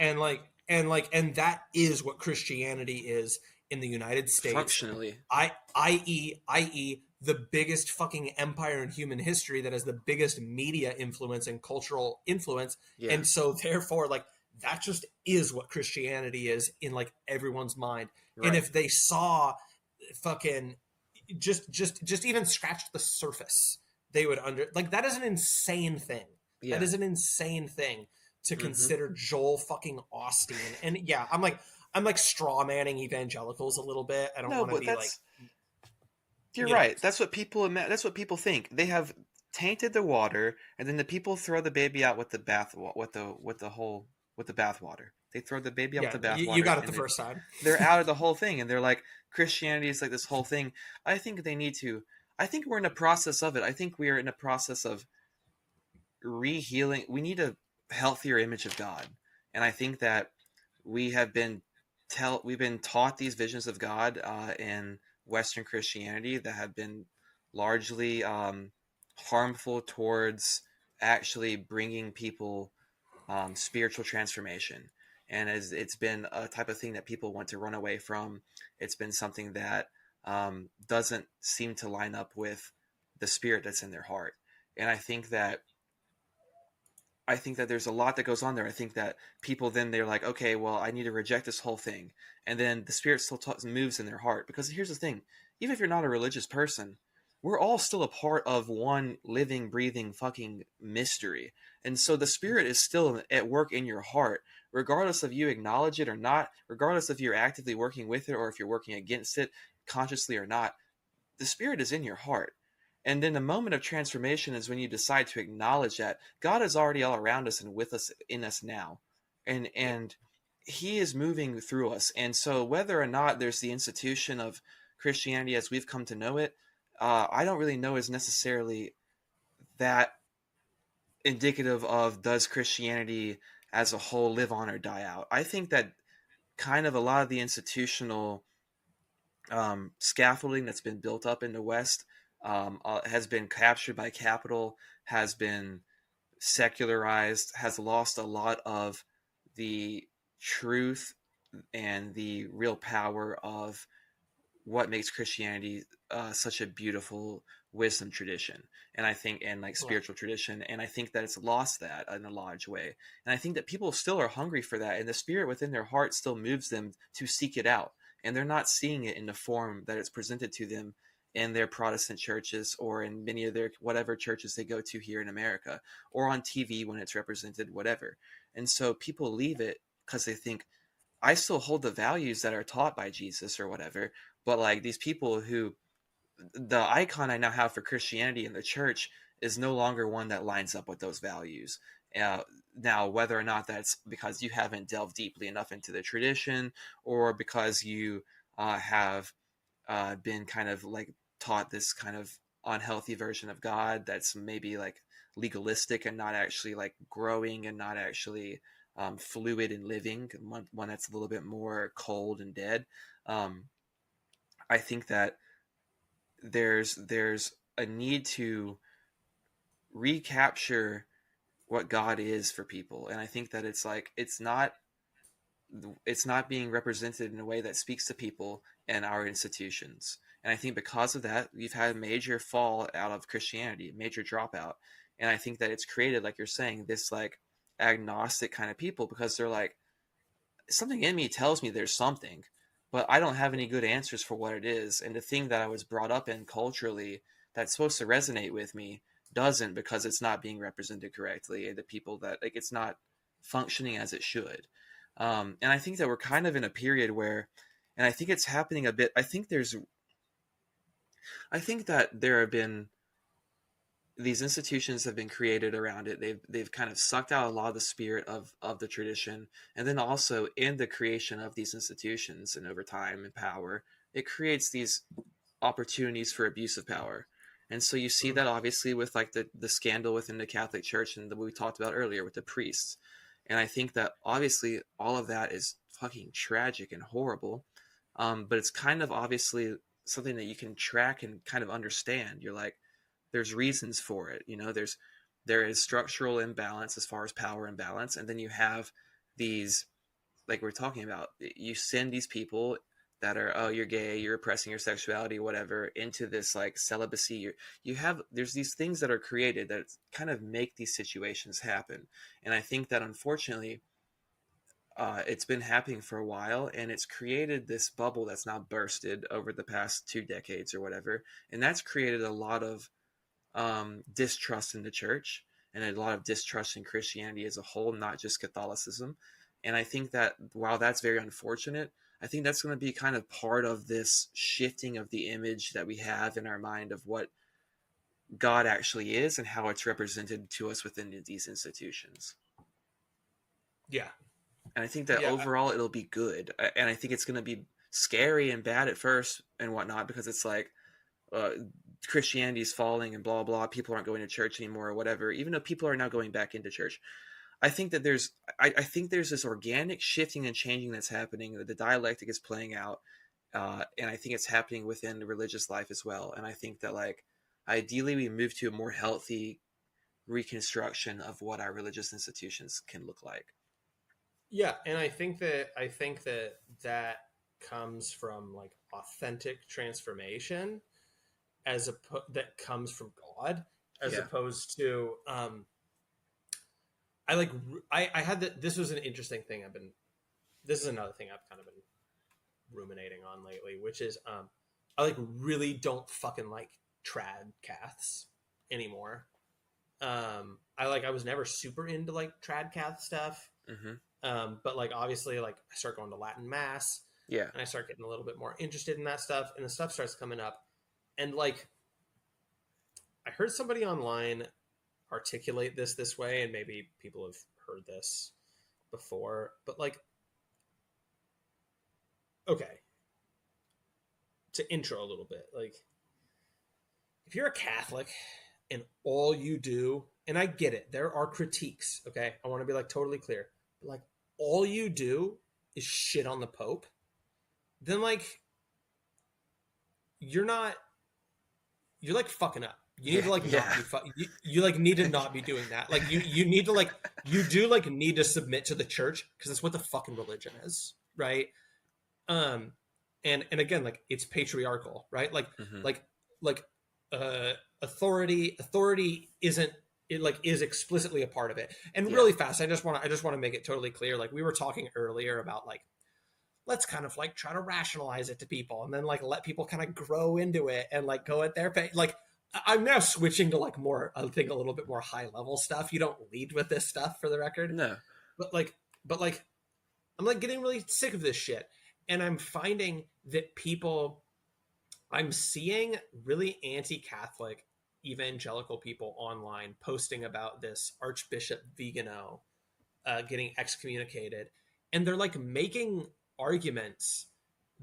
And that is what Christianity is in the United States. Functionally. I.e. the biggest fucking empire in human history that has the biggest media influence and cultural influence. Yeah. And so therefore, like, that just is what Christianity is in like everyone's mind. Right. And if they saw fucking just even scratch the surface, they would that is an insane thing. Yeah. That is an insane thing to consider Joel fucking Osteen. And yeah, I'm like straw manning evangelicals a little bit. I don't want to be like. You're right. That's what people think. They have tainted the water, and then the people throw the baby out with the bathwater. They throw the baby out with the bathwater. You got it the first time. They're out of the whole thing, and they're like, Christianity is like this whole thing. I think we're in a process of it. I think we are in a process of re-healing. We need a healthier image of God, and I think that we've been taught these visions of God in Western Christianity that have been largely harmful towards actually bringing people spiritual transformation. And as it's been a type of thing that people want to run away from, it's been something that doesn't seem to line up with the spirit that's in their heart. And I think that there's a lot that goes on there. I think that people then they're like, okay, well, I need to reject this whole thing. And then the spirit still moves in their heart. Because here's the thing, even if you're not a religious person, we're all still a part of one living, breathing fucking mystery. And so the spirit is still at work in your heart, regardless of you acknowledge it or not, regardless if you're actively working with it or if you're working against it consciously or not, the spirit is in your heart. And then the moment of transformation is when you decide to acknowledge that God is already all around us and with us, in us now. And he is moving through us. And so whether or not there's the institution of Christianity as we've come to know it, I don't really know is necessarily that indicative of does Christianity as a whole live on or die out. I think that kind of a lot of the institutional scaffolding that's been built up in the West has been captured by capital, has been secularized, has lost a lot of the truth and the real power of what makes Christianity such a beautiful wisdom tradition. And I think, and like spiritual tradition. And I think that it's lost that in a large way. And I think that people still are hungry for that. And the spirit within their heart still moves them to seek it out. and they're not seeing it in the form that it's presented to them in their Protestant churches or in many of their whatever churches they go to here in America, or on TV when it's represented, whatever. And so people leave it because they think, I still hold the values that are taught by Jesus or whatever, but like these people who, the icon I now have for Christianity in the church is no longer one that lines up with those values. Uh, Now, whether or not that's because you haven't delved deeply enough into the tradition, or because you have been kind of like taught this kind of unhealthy version of God that's maybe like legalistic and not actually like growing and not actually fluid and living, one that's a little bit more cold and dead. Um, I think that there's a need to recapture what God is for people, and I think that it's like it's not being represented in a way that speaks to people in our institutions. And I think because of that, we've had a major fall out of Christianity, a major dropout. And I think that it's created, like you're saying, this like agnostic kind of people, because they're like, something in me tells me there's something, but I don't have any good answers for what it is. And the thing that I was brought up in culturally that's supposed to resonate with me doesn't, because it's not being represented correctly. And the people that like, it's not functioning as it should. And I think that we're kind of in a period where, and I think it's happening a bit. I think that there have been, these institutions have been created around it. They've kind of sucked out a lot of the spirit of the tradition, and then also in the creation of these institutions and over time and power, it creates these opportunities for abuse of power. And so you see that obviously with like the scandal within the Catholic Church and what we talked about earlier with the priests. And I think that obviously all of that is fucking tragic and horrible. But it's kind of obviously something that you can track and kind of understand. You're like, there's reasons for it. You know, there is structural imbalance as far as power imbalance. And then you have these, like we're talking about, you send these people that are, oh, you're gay, you're repressing your sexuality, whatever, into this like celibacy. There's these things that are created that kind of make these situations happen. And I think that unfortunately, it's been happening for a while, and it's created this bubble that's now bursted over the past 2 decades or whatever. And that's created a lot of distrust in the church and a lot of distrust in Christianity as a whole, not just Catholicism. And I think that while that's very unfortunate, I think that's going to be kind of part of this shifting of the image that we have in our mind of what God actually is and how it's represented to us within these institutions. Yeah. And I think that overall it'll be good. And I think it's going to be scary and bad at first and whatnot, because it's like Christianity is falling and blah, blah. People aren't going to church anymore or whatever, even though people are now going back into church. I think that I think there's this organic shifting and changing that's happening. The dialectic is playing out. And I think it's happening within the religious life as well. And I think that like, ideally we move to a more healthy reconstruction of what our religious institutions can look like. Yeah, and I think that comes from like authentic transformation, that comes from God, as opposed to I had this was an interesting thing this is another thing I've kind of been ruminating on lately, which is I like really don't fucking like trad Caths anymore. I was never super into like trad Cath stuff. Mm-hmm. But like obviously like I start going to Latin Mass, and I start getting a little bit more interested in that stuff, and the stuff starts coming up, and like I heard somebody online articulate this way, and maybe people have heard this before, but like, okay, to intro a little bit, like if you're a Catholic and all you do, and I get it, there are critiques, okay, I want to be like totally clear, but like all you do is shit on the Pope, then like you're like fucking up. You need to like not be you like need to not be doing that. Like you need to like you do like need to submit to the church, because that's what the fucking religion is, right? And again, like it's patriarchal, right? Like authority isn't, it like is explicitly a part of it. And really fast, I just want to make it totally clear. Like we were talking earlier about like let's kind of like try to rationalize it to people, and then like let people kind of grow into it and like go at their pace. Like I'm now switching to like more, I think, a little bit more high level stuff. You don't lead with this stuff, for the record. No. But I'm like getting really sick of this shit, and I'm finding that I'm seeing really anti-Catholic evangelical people online posting about this Archbishop Vigano getting excommunicated, and they're like making arguments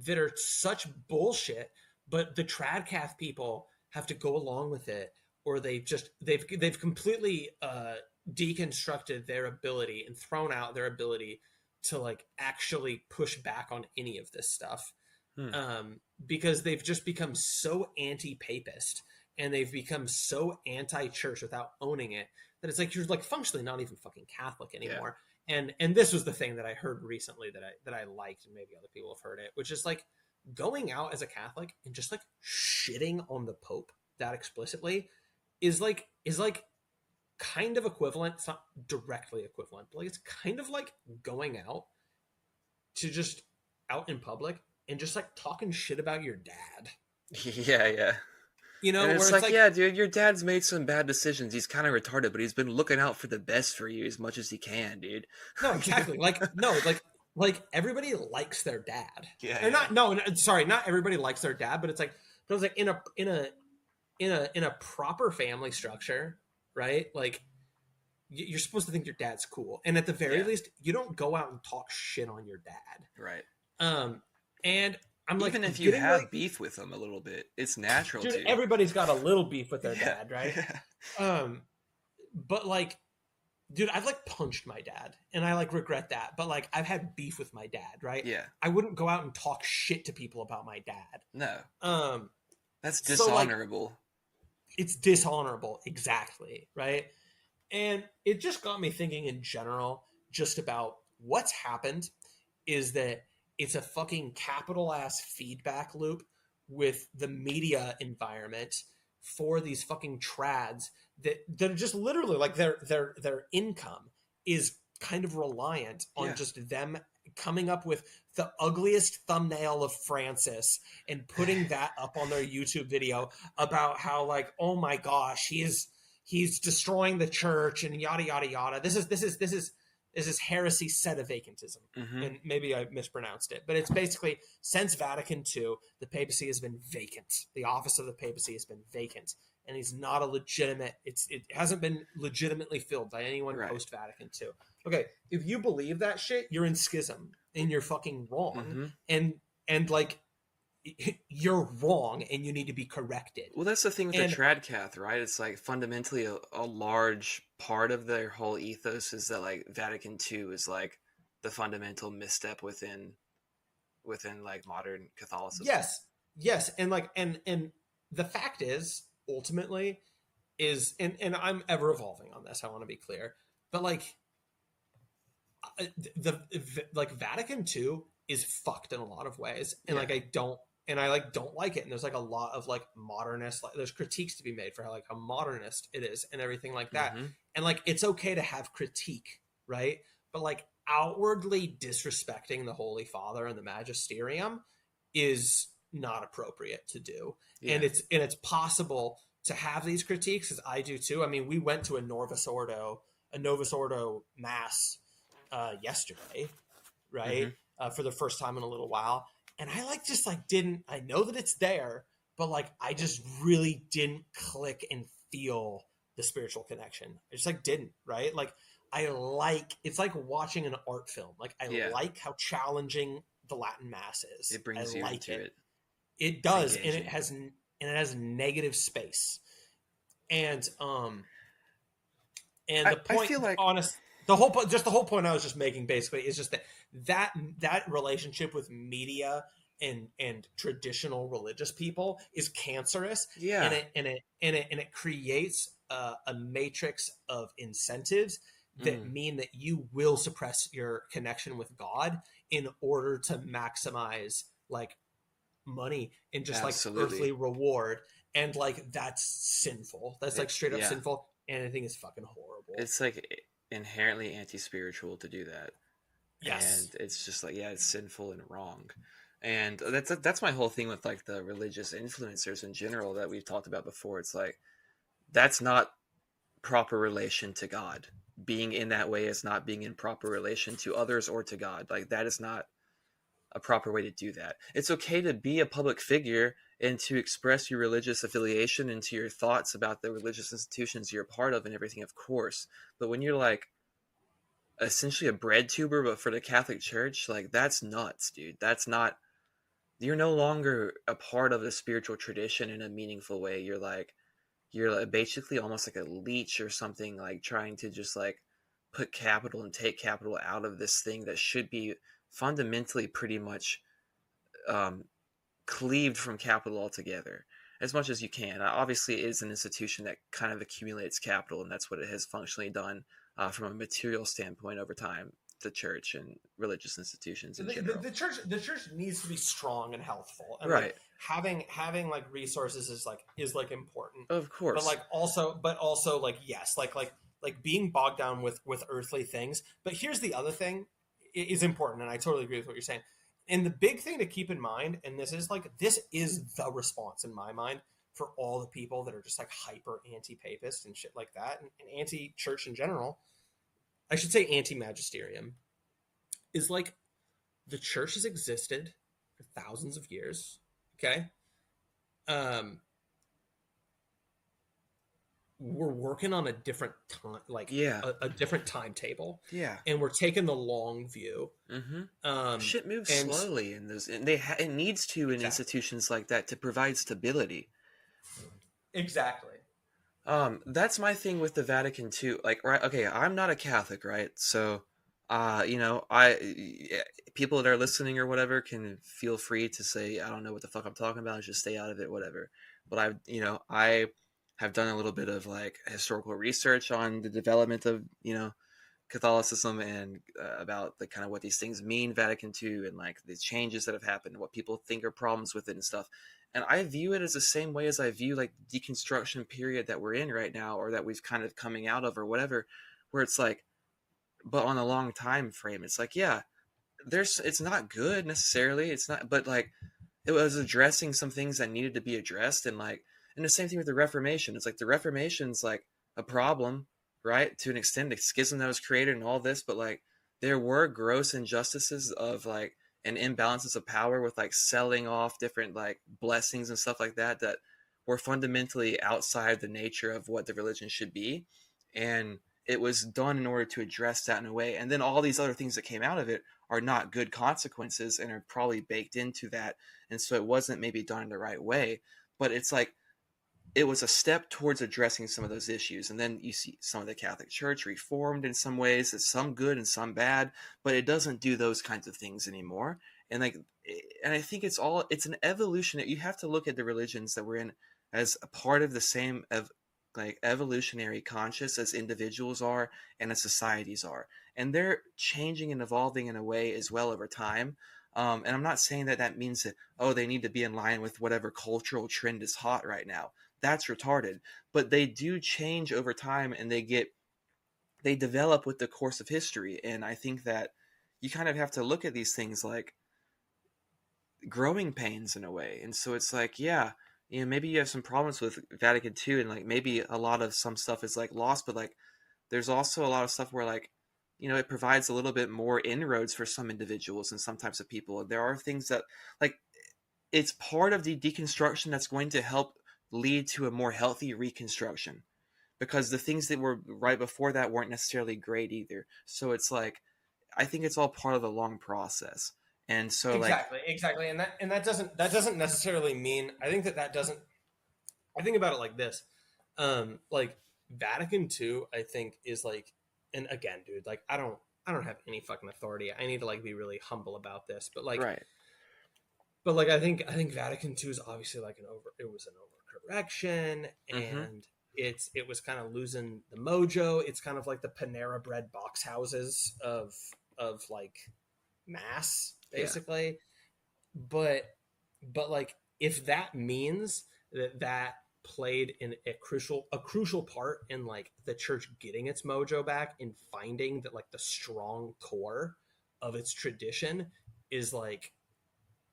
that are such bullshit, but the tradcath people have to go along with it, or they've completely deconstructed their ability and thrown out their ability to like actually push back on any of this stuff. Because they've just become so anti-papist and they've become so anti-church without owning it that it's like you're like functionally not even fucking Catholic anymore. Yeah. And this was the thing that I heard recently that I liked, and maybe other people have heard it, which is like going out as a Catholic and just like shitting on the Pope that explicitly is like kind of equivalent. It's not directly equivalent, but like it's kind of like going out to just out in public and just like talking shit about your dad. Yeah. You know, and it's where like, yeah, dude, your dad's made some bad decisions. He's kind of retarded, but he's been looking out for the best for you as much as he can, dude. No, exactly. like everybody likes their dad. Yeah. Or not. No, sorry, not everybody likes their dad, but it's like in a proper family structure, right? Like you're supposed to think your dad's cool, and at the very least, you don't go out and talk shit on your dad, right? And I'm like, even if you have beef with them a little bit, it's natural. Dude, to. Everybody's got a little beef with their dad, right? Yeah. But like, dude, I've like punched my dad, and I like regret that. But like, I've had beef with my dad, right? Yeah. I wouldn't go out and talk shit to people about my dad. No. That's dishonorable. So, like, it's dishonorable, exactly, right? And it just got me thinking in general, just about what's happened is that it's a fucking capital ass feedback loop with the media environment for these fucking trads that are just literally like their income is kind of reliant on just them coming up with the ugliest thumbnail of Francis and putting that up on their YouTube video about how like, oh my gosh, he's destroying the church and yada yada yada. This is heresy sedevacantism. And maybe I mispronounced it, but it's basically since Vatican II, the papacy has been vacant. The office of the papacy has been vacant, and he's not a legitimate. It hasn't been legitimately filled by anyone post Vatican II. Okay, if you believe that shit, you're in schism and you're fucking wrong, and like you're wrong and you need to be corrected. Well, that's the thing with the Tradcath, right? It's like fundamentally a large part of their whole ethos is that like Vatican II is like the fundamental misstep within like modern Catholicism. Yes, and like and the fact is ultimately is and I'm ever evolving on this. I want to be clear, but like the Vatican II is fucked in a lot of ways, and like I don't like it. And there's like a lot of like modernist, like there's critiques to be made for how modernist it is and everything like that. And like it's okay to have critique, right? But like outwardly disrespecting the Holy Father and the magisterium is not appropriate to do. And it's possible to have these critiques, as I do too. I mean, we went to a Novus Ordo mass yesterday, right? For the first time in a little while. And I like just like I know that it's there, but like I just really didn't click and feel the spiritual connection. I just like didn't, right? Like it's like watching an art film. Like I like how challenging the Latin Mass is. It brings you into it. It does, and it has negative space. And the point, I feel like the whole point I was just making basically is just that relationship with media and traditional religious people is cancerous. Yeah. And it creates a matrix of incentives that mean that you will suppress your connection with God in order to maximize like money and just like earthly reward. And like that's sinful. That's like straight up sinful. And I think it's fucking horrible. It's like inherently anti-spiritual to do that. Yes. and it's just like, yeah, it's sinful and wrong. And that's my whole thing with like the religious influencers in general that we've talked about before. It's like that's not proper relation to God. Being in that way is not being in proper relation to others or to God. Like that is not a proper way to do that. It's okay to be a public figure and to express your religious affiliation and to your thoughts about the religious institutions you're a part of and everything, of course. But when you're like essentially a bread tuber, but for the Catholic Church, like that's nuts, dude. That's not, you're no longer a part of the spiritual tradition in a meaningful way. You're basically almost like a leech or something, like trying to just like put capital and take capital out of this thing that should be fundamentally pretty much um, cleaved from capital altogether as much as you can. Obviously, it is an institution that kind of accumulates capital, and that's what it has functionally done from a material standpoint over time. The church and religious institutions in general. The church needs to be strong and healthful, and Right. like having like resources is like important, Of course. but also like yes, like being bogged down with earthly things. But here's the other thing is important, and I totally agree with what you're saying. And the big thing to keep in mind, and this is the response in my mind for all the people that are just like hyper anti-papist and shit like that, and anti-church in general. I should say anti-magisterium, is like the church has existed for thousands of years. Okay. We're working on a different time, like a different timetable. Yeah. And we're taking the long view. Mm-hmm. Shit moves slowly in those, and it needs to in institutions like that to provide stability. Exactly. That's my thing with the Vatican too. Like, right? Okay, I'm not a Catholic, right? So, people that are listening or whatever can feel free to say, I don't know what the fuck I'm talking about. Just stay out of it, whatever. But I have done a little bit of like historical research on the development of, Catholicism and about the kind of what these things mean, Vatican II, and like the changes that have happened, what people think are problems with it and stuff. And I view it as the same way as I view like deconstruction period that we're in right now, or that we've kind of coming out of, or whatever, where it's like, but on a long time frame, it's like, yeah, it's not good necessarily. It's not, but like it was addressing some things that needed to be addressed. And like, and the same thing with the Reformation. It's like the Reformation's like a problem, right? To an extent, the schism that was created and all this, but like there were gross injustices of like, and imbalances of power with like selling off different like blessings and stuff like that were fundamentally outside the nature of what the religion should be. And it was done in order to address that in a way. And then all these other things that came out of it are not good consequences and are probably baked into that. And so it wasn't maybe done in the right way, but it's like, it was a step towards addressing some of those issues. And then you see some of the Catholic Church reformed in some ways, it's some good and some bad, but it doesn't do those kinds of things anymore. And like, and I think it's an evolution. You have to look at the religions that we're in as a part of the same like evolutionary conscious as individuals are and as societies are. And they're changing and evolving in a way as well over time. And I'm not saying that means that, they need to be in line with whatever cultural trend is hot right now. That's retarded. But they do change over time, and they develop with the course of history. And I think that you kind of have to look at these things like growing pains in a way. And so it's like, yeah, maybe you have some problems with Vatican II, and like maybe a lot of some stuff is like lost, but like there's also a lot of stuff where like, it provides a little bit more inroads for some individuals and some types of people. And there are things that like, it's part of the deconstruction that's going to help lead to a more healthy reconstruction, because the things that were right before that weren't necessarily great either. So it's like, I think it's all part of the long process. And so exactly. And that doesn't necessarily mean, I think I think about it like this. Like Vatican II, I think is like, and again, dude, like I don't have any fucking authority. I need to like be really humble about this, but like, right. But like I think Vatican II is obviously like it was an overcorrection, and it was kind of losing the mojo. It's kind of like the Panera Bread box houses of like mass, basically. Yeah. But like if that means that played in a crucial part in like the church getting its mojo back and finding that like the strong core of its tradition is like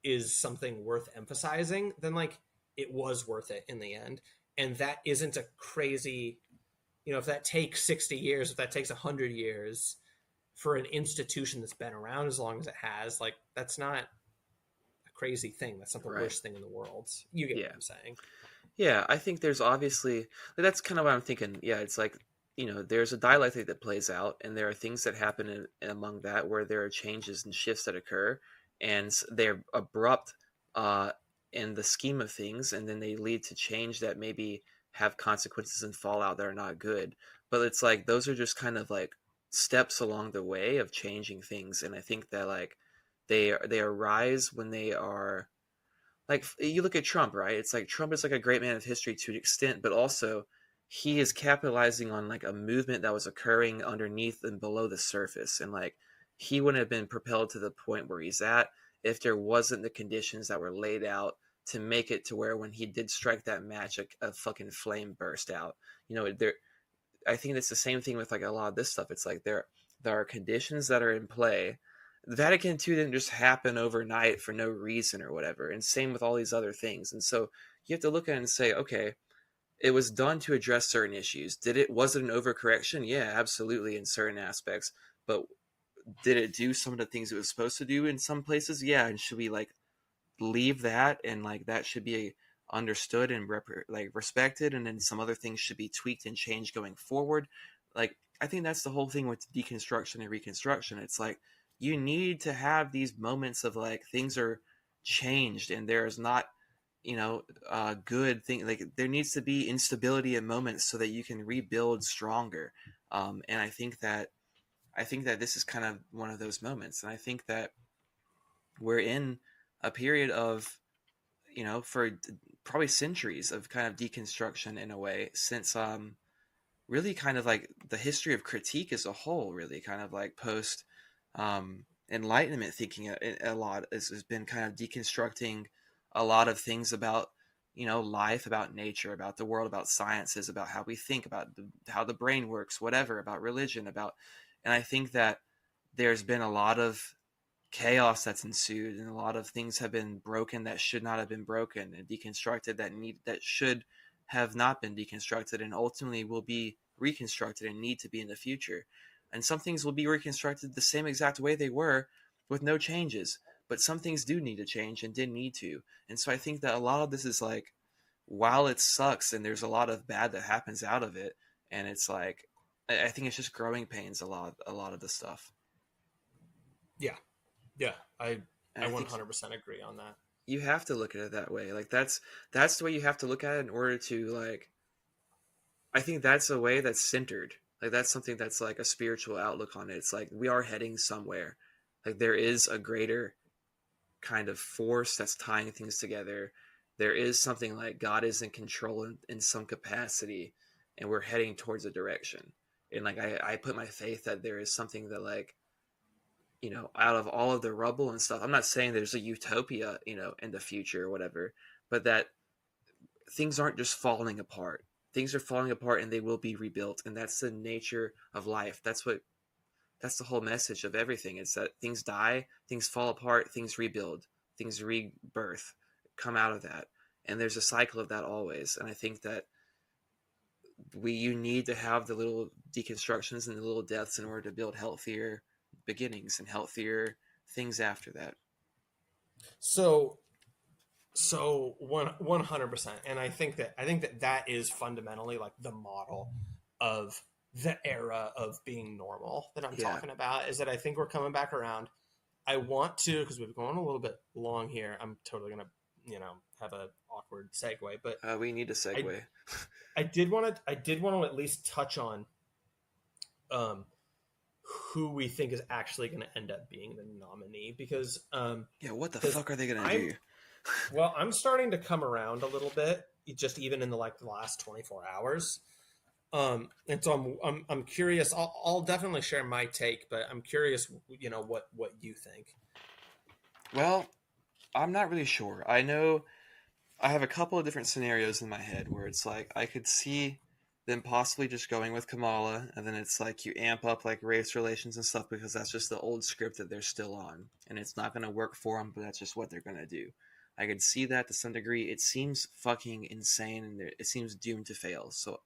is something worth emphasizing, then like it was worth it in the end. And that isn't a crazy, if that takes 60 years, if that takes 100 years for an institution that's been around as long as it has, like that's not a crazy thing. That's not the Right. worst thing in the world. You get Yeah. what I'm saying? Yeah, I think there's obviously that's kind of what I'm thinking. Yeah, it's like, there's a dialectic that plays out, and there are things that happen among that where there are changes and shifts that occur, and they're abrupt uh, in the scheme of things, and then they lead to change that maybe have consequences and fallout that are not good. But it's like those are just kind of like steps along the way of changing things, and I think that like they arise when they are like you look at Trump, right? It's like Trump is like a great man of history to an extent, but also he is capitalizing on like a movement that was occurring underneath and below the surface, and like he wouldn't have been propelled to the point where he's at if there wasn't the conditions that were laid out to make it to where when he did strike that match, a fucking flame burst out. There. I think it's the same thing with like a lot of this stuff. It's like there are conditions that are in play. The Vatican II didn't just happen overnight for no reason or whatever, and same with all these other things. And so you have to look at it and say, okay, it was done to address certain issues. Was it an overcorrection? Yeah, absolutely in certain aspects. But did it do some of the things it was supposed to do in some places? Yeah, and should we like leave that, and like that should be understood and respected, and then some other things should be tweaked and changed going forward. Like I think that's the whole thing with deconstruction and reconstruction. It's like you need to have these moments of like things are changed and there's not good thing, like there needs to be instability in moments so that you can rebuild stronger. And I think that this is kind of one of those moments, and I think that we're in a period of for probably centuries of kind of deconstruction in a way, since really kind of like the history of critique as a whole, really kind of like post enlightenment thinking a lot has been kind of deconstructing a lot of things about life, about nature, about the world, about sciences, about how we think, about how the brain works, whatever, about religion, and I think that there's been a lot of chaos that's ensued, and a lot of things have been broken that should not have been broken, and deconstructed that should have not been deconstructed, and ultimately will be reconstructed and need to be in the future. And some things will be reconstructed the same exact way they were with no changes, but some things do need to change and did need to. And so I think that a lot of this is like, while it sucks and there's a lot of bad that happens out of it, and it's like I think it's just growing pains, a lot of the stuff. Yeah. Yeah. I And I I think 100% agree on that. you have to look at it that way. Like that's the way you have to look at it in order to like. I think that's a way that's centered. Like that's something that's like a spiritual outlook on it. It's like we are heading somewhere. Like there is a greater kind of force that's tying things together. There is something like God is in control in some capacity, and we're heading towards a direction. And like I put my faith that there is something that like out of all of the rubble and stuff. I'm not saying there's a utopia, in the future or whatever, but that things aren't just falling apart. Things are falling apart and they will be rebuilt. And that's the nature of life. That's the whole message of everything. It's that things die, things fall apart, things rebuild, things rebirth, come out of that. And there's a cycle of that always. And I think that you need to have the little deconstructions and the little deaths in order to build healthier beginnings and healthier things after that. So 100%, and I think that is fundamentally like the model of the era of being normal that I'm Yeah. talking about. Is that I think we're coming back around. I want to, because we've gone a little bit long here. I'm totally gonna have a awkward segue, but We need a segue. I did want to at least touch on um who we think is actually going to end up being the nominee, because Yeah, what the 'cause fuck are they gonna I'm do? well, I'm starting to come around a little bit, just even in the last 24 hours. And so I'm curious. I'll definitely share my take, but I'm curious, what you think. Well, I'm not really sure. I know I have a couple of different scenarios in my head where it's like I could see then possibly just going with Kamala, and then it's like you amp up like race relations and stuff because that's just the old script that they're still on, and it's not going to work for them, but that's just what they're going to do. I could see that to some degree. It seems fucking insane, and it seems doomed to fail. So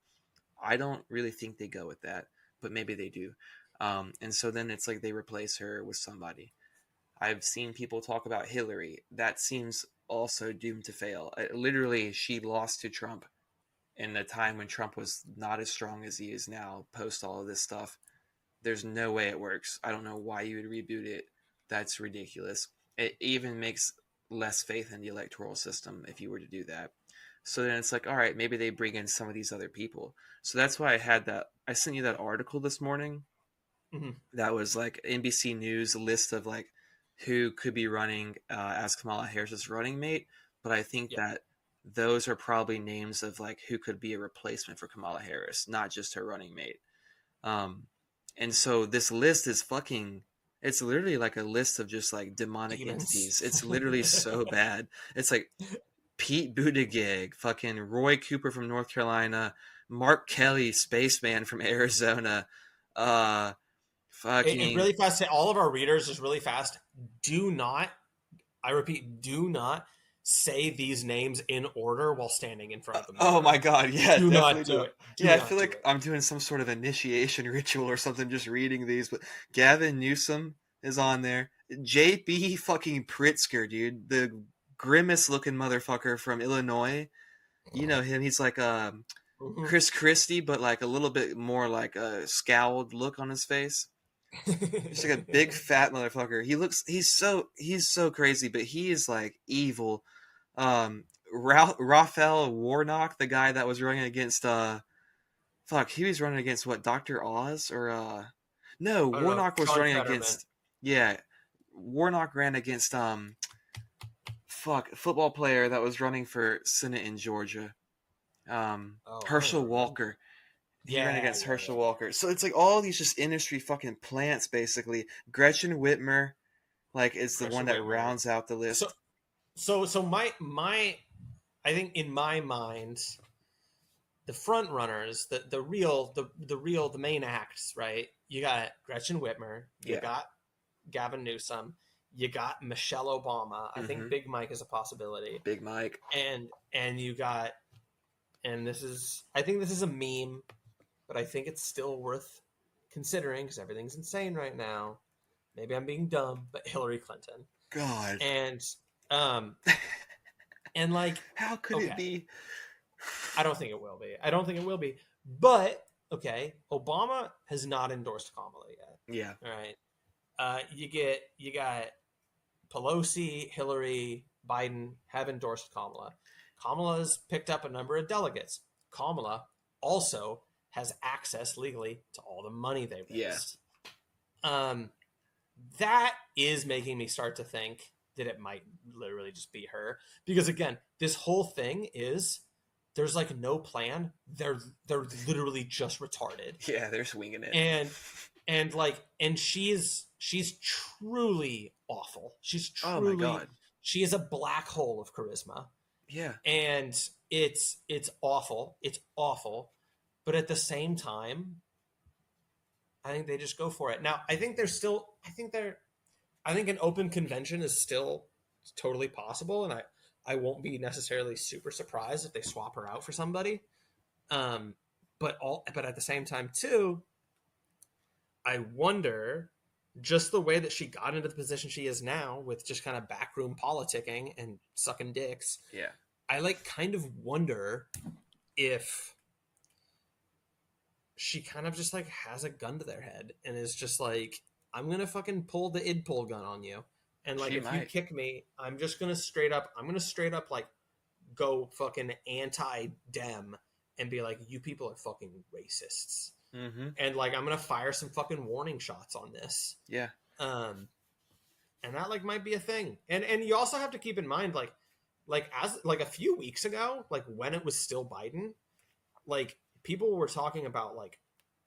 I don't really think they go with that, but maybe they do. And so then it's like they replace her with somebody. I've seen people talk about Hillary. That seems also doomed to fail. Literally, she lost to Trump in a time when Trump was not as strong as he is now, post all of this stuff. There's no way it works. I don't know why you would reboot it. That's ridiculous. It even makes less faith in the electoral system if you were to do that. So then it's like, all right, maybe they bring in some of these other people. So that's why I sent you that article this morning. Mm-hmm. That was like NBC News list of like who could be running as Kamala Harris's running mate. But I think that those are probably names of like who could be a replacement for Kamala Harris, not just her running mate. And so this list is fucking, it's literally like a list of just like demonic entities. It's literally so bad. It's like Pete Buttigieg, fucking Roy Cooper from North Carolina, Mark Kelly, spaceman from Arizona, fucking Really fast. All of our readers, just really fast. Do not, I repeat, do not say these names in order while standing in front of them. Oh my god, yeah, do definitely not do it. Yeah, I feel like I'm doing some sort of initiation ritual or something just reading these, but Gavin Newsom is on there. JB fucking Pritzker, dude, the grimace looking motherfucker from Illinois. You know him, he's like Chris Christie, but like a little bit more like a scowled look on his face. He's like a big fat motherfucker. He's so crazy, but he is like evil. Raphael Warnock, the guy that was running against he was running against what, Dr. Oz or no, Warnock was running against Warnock ran against football player that was running for Senate in Georgia. Herschel Walker. He ran against Herschel Walker. So it's like all these just industry fucking plants, basically. Gretchen Whitmer, like, is the one that rounds out the list. So my I think in my mind, the front runners, the main acts, right? You got Gretchen Whitmer, you got Gavin Newsom, you got Michelle Obama. I think Big Mike is a possibility. Big Mike. And you got, and I think this is a meme, but I think it's still worth considering because everything's insane right now. Maybe I'm being dumb, but Hillary Clinton. God. And like, how could it be? I don't think it will be. But okay, Obama has not endorsed Kamala yet. Yeah. All right. You got Pelosi, Hillary, Biden have endorsed Kamala. Kamala's picked up a number of delegates. Kamala also has access legally to all the money they raised. Yeah. That is making me start to think that it might literally just be her. Because again, this whole thing is there's like no plan. They're literally just retarded. Yeah, they're swinging it. And she's truly awful. She's truly, oh my God. She is a black hole of charisma. Yeah. And it's awful. It's awful. But at the same time, I think they just go for it. Now, I think an open convention is still totally possible, and I won't be necessarily super surprised if they swap her out for somebody. But at the same time too, I wonder, just the way that she got into the position she is now with just kind of backroom politicking and sucking dicks. Yeah. I like kind of wonder if she kind of just like has a gun to their head and is just like, I'm going to fucking pull the id pull gun on you. And like, you kick me, I'm going to straight up like go fucking anti-dem and be like, you people are fucking racists. Mm-hmm. And like, I'm going to fire some fucking warning shots on this. Yeah. And that like might be a thing. And you also have to keep in mind, like as like a few weeks ago, like when it was still Biden, like people were talking about like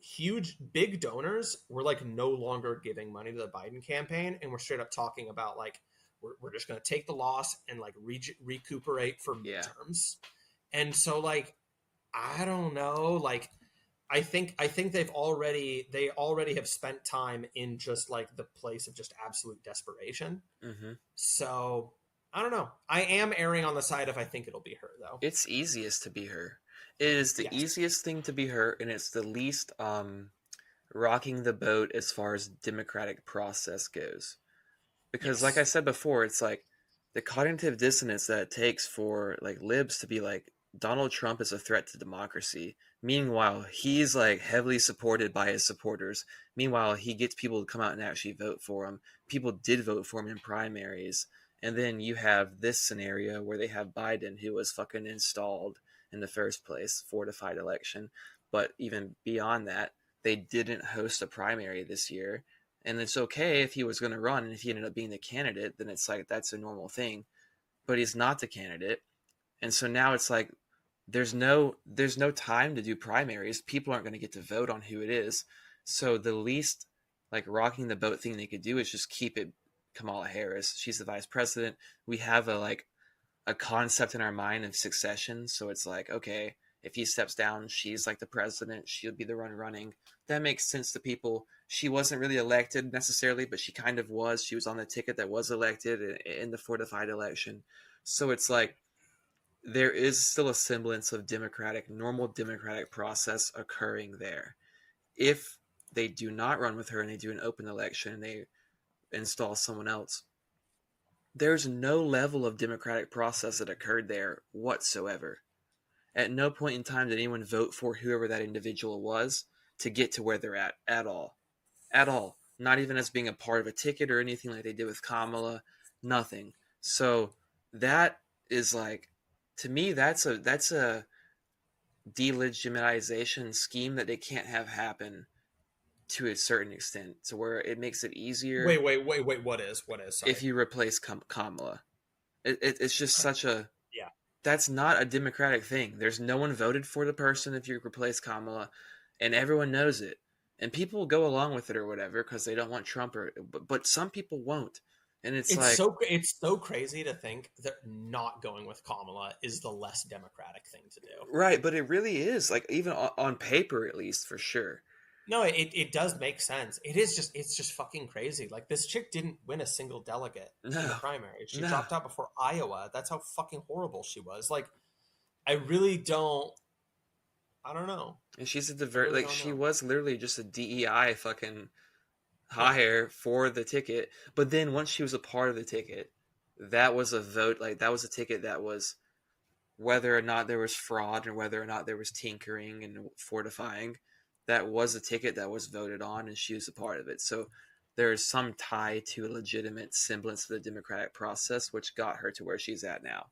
huge, big donors were like no longer giving money to the Biden campaign. And we're straight up talking about like, we're just going to take the loss and like recuperate for midterms. And so like, I don't know, like I think they already have spent time in just like the place of just absolute desperation. Mm-hmm. So I don't know. I am erring on the side of I think it'll be her though. It's easiest to be her. It is the Yes. easiest thing to be her, and it's the least rocking the boat as far as democratic process goes. Because like I Yes. said before, it's like the cognitive dissonance that it takes for like libs to be like Donald Trump is a threat to democracy. Meanwhile, he's like heavily supported by his supporters. Meanwhile, he gets people to come out and actually vote for him. People did vote for him in primaries. And then you have this scenario where they have Biden, who was fucking installed in the first place, fortified election. But even beyond that, they didn't host a primary this year. And it's okay if he was going to run, and if he ended up being the candidate, then it's like that's a normal thing. But he's not the candidate, and so now it's like there's no time to do primaries. People aren't going to get to vote on who it is. So the least like rocking the boat thing they could do is just keep it Kamala Harris. She's the vice president. We have a concept in our mind of succession. So it's like, okay, if he steps down, she's like the president. She'll be the one running. That makes sense to people. She wasn't really elected necessarily, but she kind of was. She was on the ticket that was elected in the fortified election. So it's like there is still a semblance of normal democratic process occurring there. If they do not run with her and they do an open election and they install someone else, there's no level of democratic process that occurred there whatsoever. At no point in time did anyone vote for whoever that individual was to get to where they're at all. At all. Not even as being a part of a ticket or anything like they did with Kamala. Nothing. So that is like, to me, that's a delegitimization scheme that they can't have happen to a certain extent, to where it makes it easier Wait. What is? Sorry. if you replace Kamala. It's just such a Yeah. that's not a democratic thing. There's no one voted for the person if you replace Kamala, and everyone knows it. And people will go along with it or whatever because they don't want Trump, but some people won't. And it's like, It's so crazy to think that not going with Kamala is the less democratic thing to do. right, but it really is like even on paper at least for sure. No, it does make sense. It's just fucking crazy. Like this chick didn't win a single delegate in the No, primary. She no. dropped out before Iowa. That's how fucking horrible she was. Like I really don't. I don't know. And she's at the I very really like don't she know. was literally just a DEI fucking Yeah. hire for the ticket. But then once she was a part of the ticket, that was a vote. Like that was a ticket that was whether or not there was fraud and whether or not there was tinkering and fortifying. That was a ticket that was voted on, and she was a part of it. So there is some tie to a legitimate semblance of the democratic process, which got her to where she's at now.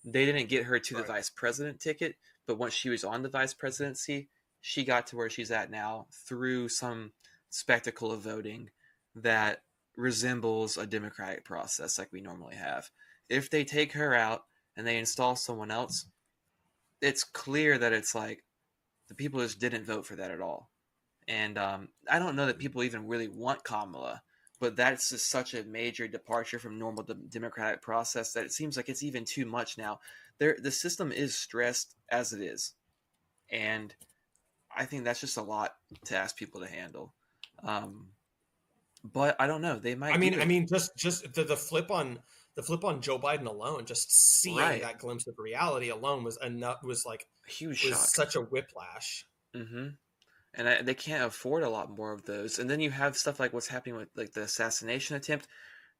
They didn't get her to the Right. vice president ticket, but once she was on the vice presidency, she got to where she's at now through some spectacle of voting that resembles a democratic process like we normally have. If they take her out and they install someone else, it's clear that it's like the people just didn't vote for that at all. And I don't know that people even really want Kamala, but that's just such a major departure from normal democratic process that it seems like it's even too much now. The system is stressed as it is, and I think that's just a lot to ask people to handle. Um, but I don't know. They might do I it mean, just the flip on Joe Biden alone, just seeing right. that glimpse of reality alone was enough. Huge Was shock. such a whiplash. Hmm. And they can't afford a lot more of those. And then you have stuff like what's happening with like the assassination attempt.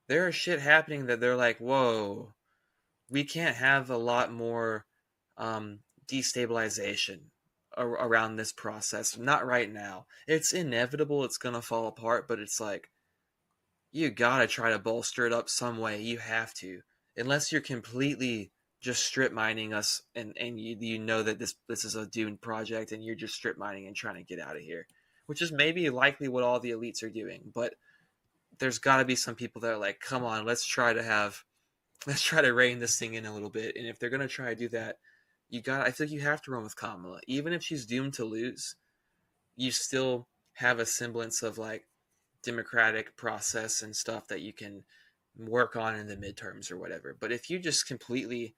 There are shit happening that they're like, whoa, we can't have a lot more destabilization around this process. Not right now. It's inevitable. It's gonna fall apart. But it's like you gotta try to bolster it up some way. You have to, unless you're completely just strip mining us, and you know that this is a doomed project, and you're just strip mining and trying to get out of here, which is maybe likely what all the elites are doing. But there's got to be some people that are like, come on, let's try to rein this thing in a little bit. And if they're gonna try to do that, I feel like you have to run with Kamala, even if she's doomed to lose. You still have a semblance of like democratic process and stuff that you can work on in the midterms or whatever. But if you just completely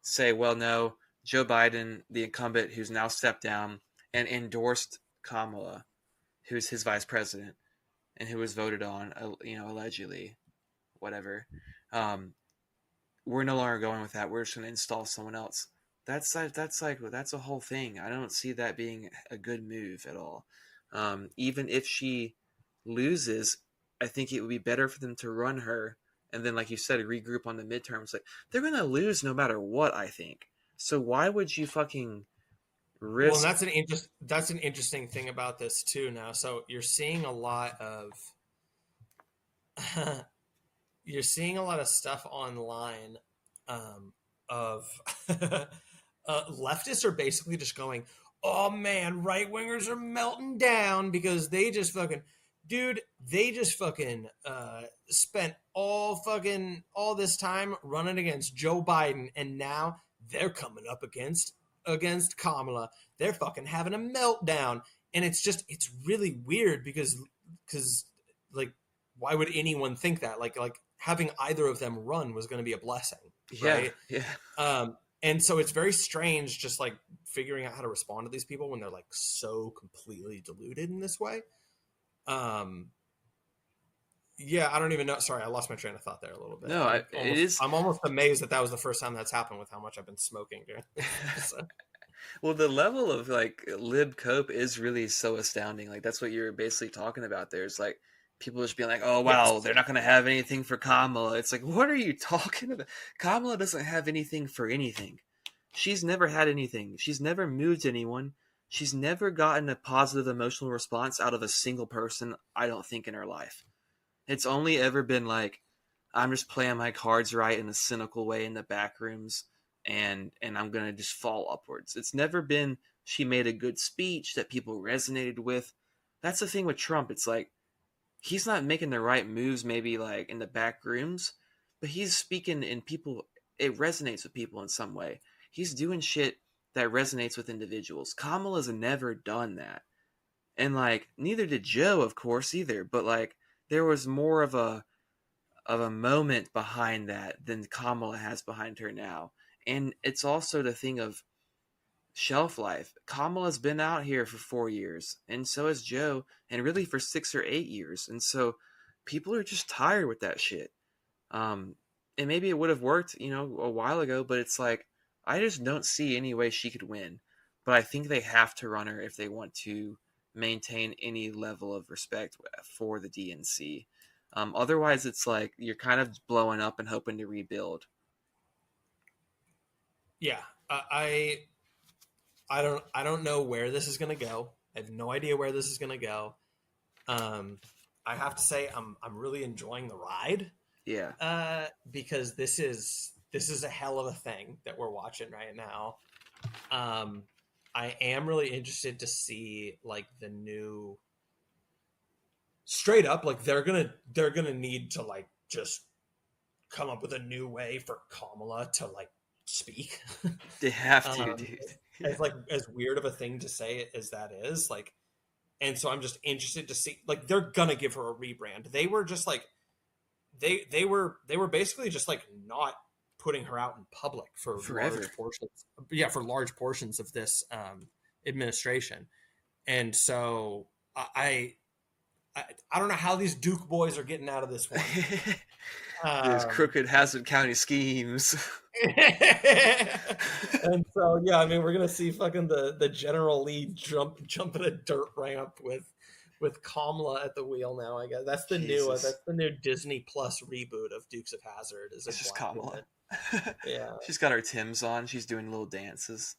say, well, no, Joe Biden, the incumbent who's now stepped down and endorsed Kamala, who's his vice president and who was voted on, allegedly, whatever. We're no longer going with that. We're just going to install someone else. That's a whole thing. I don't see that being a good move at all. Even if she loses, I think it would be better for them to run her and then, like you said, regroup on the midterms. Like, they're going to lose no matter what, I think. So why would you fucking Well, and risk? that's an interesting thing about this too now. So you're seeing a lot of you're seeing a lot of stuff online of leftists are basically just going, "Oh man, right wingers are melting down because they just fucking, dude, they just fucking spent all this time running against Joe Biden, and now they're coming up against Kamala. They're fucking having a meltdown." And it's really weird because like, why would anyone think that? Like having either of them run was going to be a blessing, right? Yeah. And so it's very strange just like figuring out how to respond to these people when they're like so completely deluded in this way. Yeah, I don't even know. Sorry, I lost my train of thought there a little bit. No, it is. I'm almost amazed that was the first time that's happened with how much I've been smoking during this. Well, the level of like lib cope is really so astounding. Like that's what you're basically talking about. There's like people just being like, "Oh wow, Yes. they're not going to have anything for Kamala." It's like, what are you talking about? Kamala doesn't have anything for anything. She's never had anything. She's never moved anyone. She's never gotten a positive emotional response out of a single person, I don't think, in her life. It's only ever been like, I'm just playing my cards right in a cynical way in the back rooms, and I'm gonna just fall upwards. It's never been she made a good speech that people resonated with. That's the thing with Trump. It's like he's not making the right moves, maybe like in the back rooms, but he's speaking in people. It resonates with people in some way. He's doing shit that resonates with individuals. Kamala's never done that, and like neither did Joe, of course, either. But like there was more of a moment behind that than Kamala has behind her now. And it's also the thing of shelf life. Kamala's been out here for 4 years, and so has Joe, and really for 6 or 8 years. And so people are just tired with that shit. And maybe it would have worked, a while ago, but it's like I just don't see any way she could win. But I think they have to run her if they want to maintain any level of respect for the DNC. Otherwise, it's like you're kind of blowing up and hoping to rebuild. Yeah, I don't know where this is going to go. I have no idea where this is going to go. I have to say I'm really enjoying the ride. Yeah. Because this is a hell of a thing that we're watching right now. I am really interested to see like the new straight up, like they're gonna need to like just come up with a new way for Kamala to like speak. They have to, dude. As like as weird of a thing to say as that is, like, and so I'm just interested to see, like, they're gonna give her a rebrand. They were just like they were basically just like not putting her out in public for Forever. large portions. Yeah, for large portions of this administration. And so I don't know how these Duke boys are getting out of this one. These crooked Hazard County schemes. And so yeah, I mean, we're gonna see fucking the General Lee jump in a dirt ramp with Kamala at the wheel now. I guess that's the new Disney Plus reboot of Dukes of Hazzard. Is It's just Kamala. Yeah, She's got her Timbs on. She's doing little dances.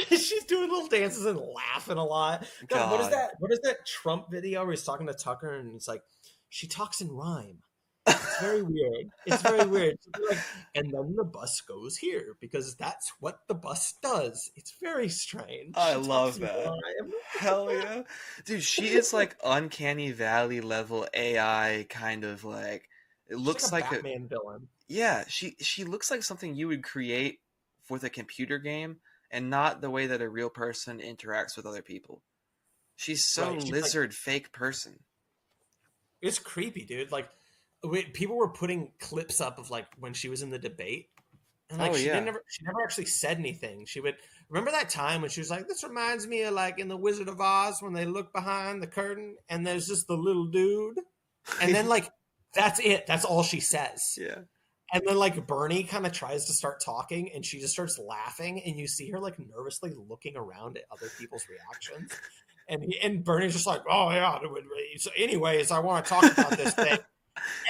she's doing little dances and laughing a lot. God, what is God. that? What is that Trump video where he's talking to Tucker and it's like she talks in rhyme? It's very weird. It's very weird. Like, and then the bus goes here because that's what the bus does. It's very strange. I She love talks in that. rhyme. Hell yeah. Dude, she is like uncanny valley level AI kind of like it She's looks like like a Batman villain. yeah, she looks like something you would create with a computer game and not the way that a real person interacts with other people. She's so Right, she's lizard fake person. It's creepy, dude. Like, people were putting clips up of like when she was in the debate, And like Oh yeah. she never actually said anything. She would remember that time when she was like, "This reminds me of like in the Wizard of Oz when they look behind the curtain and there's just the little dude." And then like that's it. That's all she says. Yeah. And then like Bernie kind of tries to start talking and she just starts laughing and you see her like nervously looking around at other people's reactions. And Bernie's just like, "Oh yeah, so anyways, I want to talk about this thing."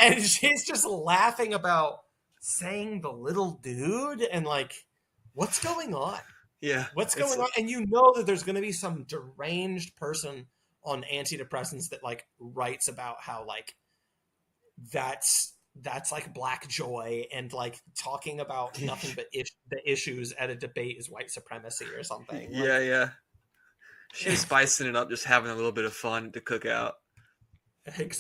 And she's just laughing about saying the little dude and like what's going on? Yeah. What's It's going on? And you know that there's going to be some deranged person on antidepressants that like writes about how like that's like black joy and like talking about nothing but the issues at a debate is white supremacy or something. yeah, Like yeah. She's spicing it up, just having a little bit of fun to cook out.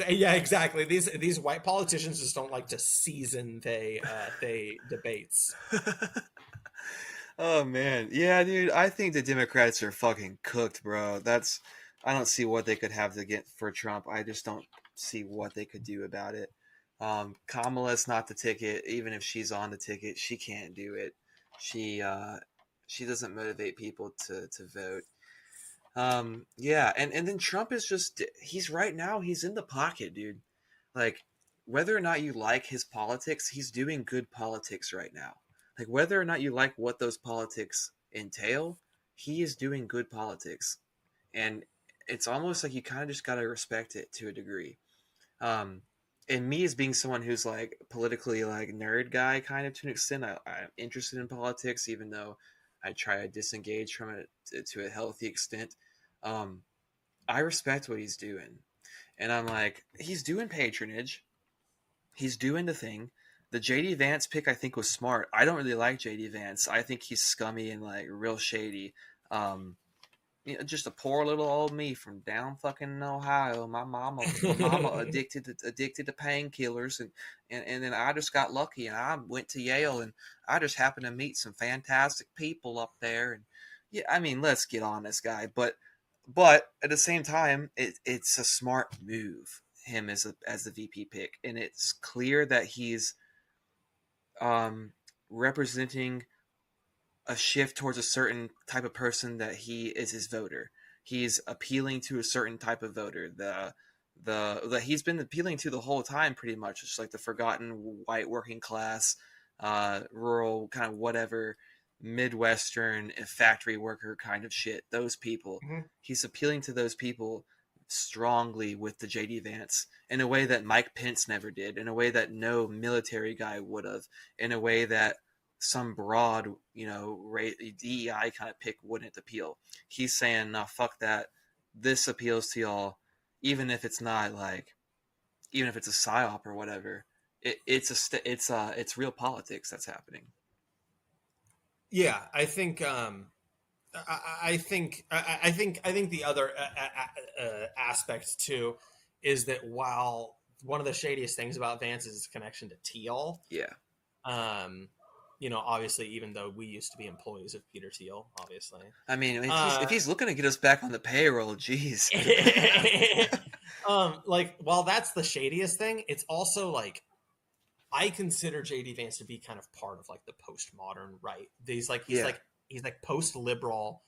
yeah, exactly. These white politicians just don't like to season they debates. Oh man, yeah, dude. I think the Democrats are fucking cooked, bro. I don't see what they could have to get for Trump. I just don't see what they could do about it. Kamala's not the ticket. Even if she's on the ticket, she can't do it. She she doesn't motivate people to vote. Yeah, and then Trump is just he's right now he's in the pocket, dude. Like whether or not you like his politics, he's doing good politics right now. Like whether or not you like what those politics entail, he is doing good politics. And it's almost like you kind of just got to respect it to a degree. Um and me as being someone who's like politically like nerd guy kind of to an extent, I'm interested in politics even though I try to disengage from it to a healthy extent. Um, I respect what he's doing. And I'm like, he's doing patronage. He's doing the thing. The JD Vance pick I think was smart. I don't really like JD Vance. I think he's scummy and like real shady. Um, just a poor little old me from down fucking Ohio. My mama addicted to painkillers, and then I just got lucky, and I went to Yale, and I just happened to meet some fantastic people up there, and yeah, I mean, let's get on this guy, but at the same time, it's a smart move him as the VP pick, and it's clear that he's representing a shift towards a certain type of person that he is his voter. He's appealing to a certain type of voter. The he's been appealing to the whole time, pretty much. It's like the forgotten white working class, rural kind of whatever, midwestern factory worker kind of shit. Those people. Mm-hmm. He's appealing to those people strongly with the JD Vance in a way that Mike Pence never did, in a way that no military guy would have, in a way that some broad, DEI kind of pick wouldn't appeal. He's saying, "No, fuck that. This appeals to y'all, even if it's not like, even if it's a psyop or whatever. It's real politics that's happening." Yeah, I think I think the other aspect too is that while one of the shadiest things about Vance is his connection to Teal. Yeah. Obviously, even though we used to be employees of Peter Thiel, obviously. I mean, if he's looking to get us back on the payroll, jeez. Like, while that's the shadiest thing, it's also like I consider JD Vance to be kind of part of like the postmodern right. He's like post-liberal.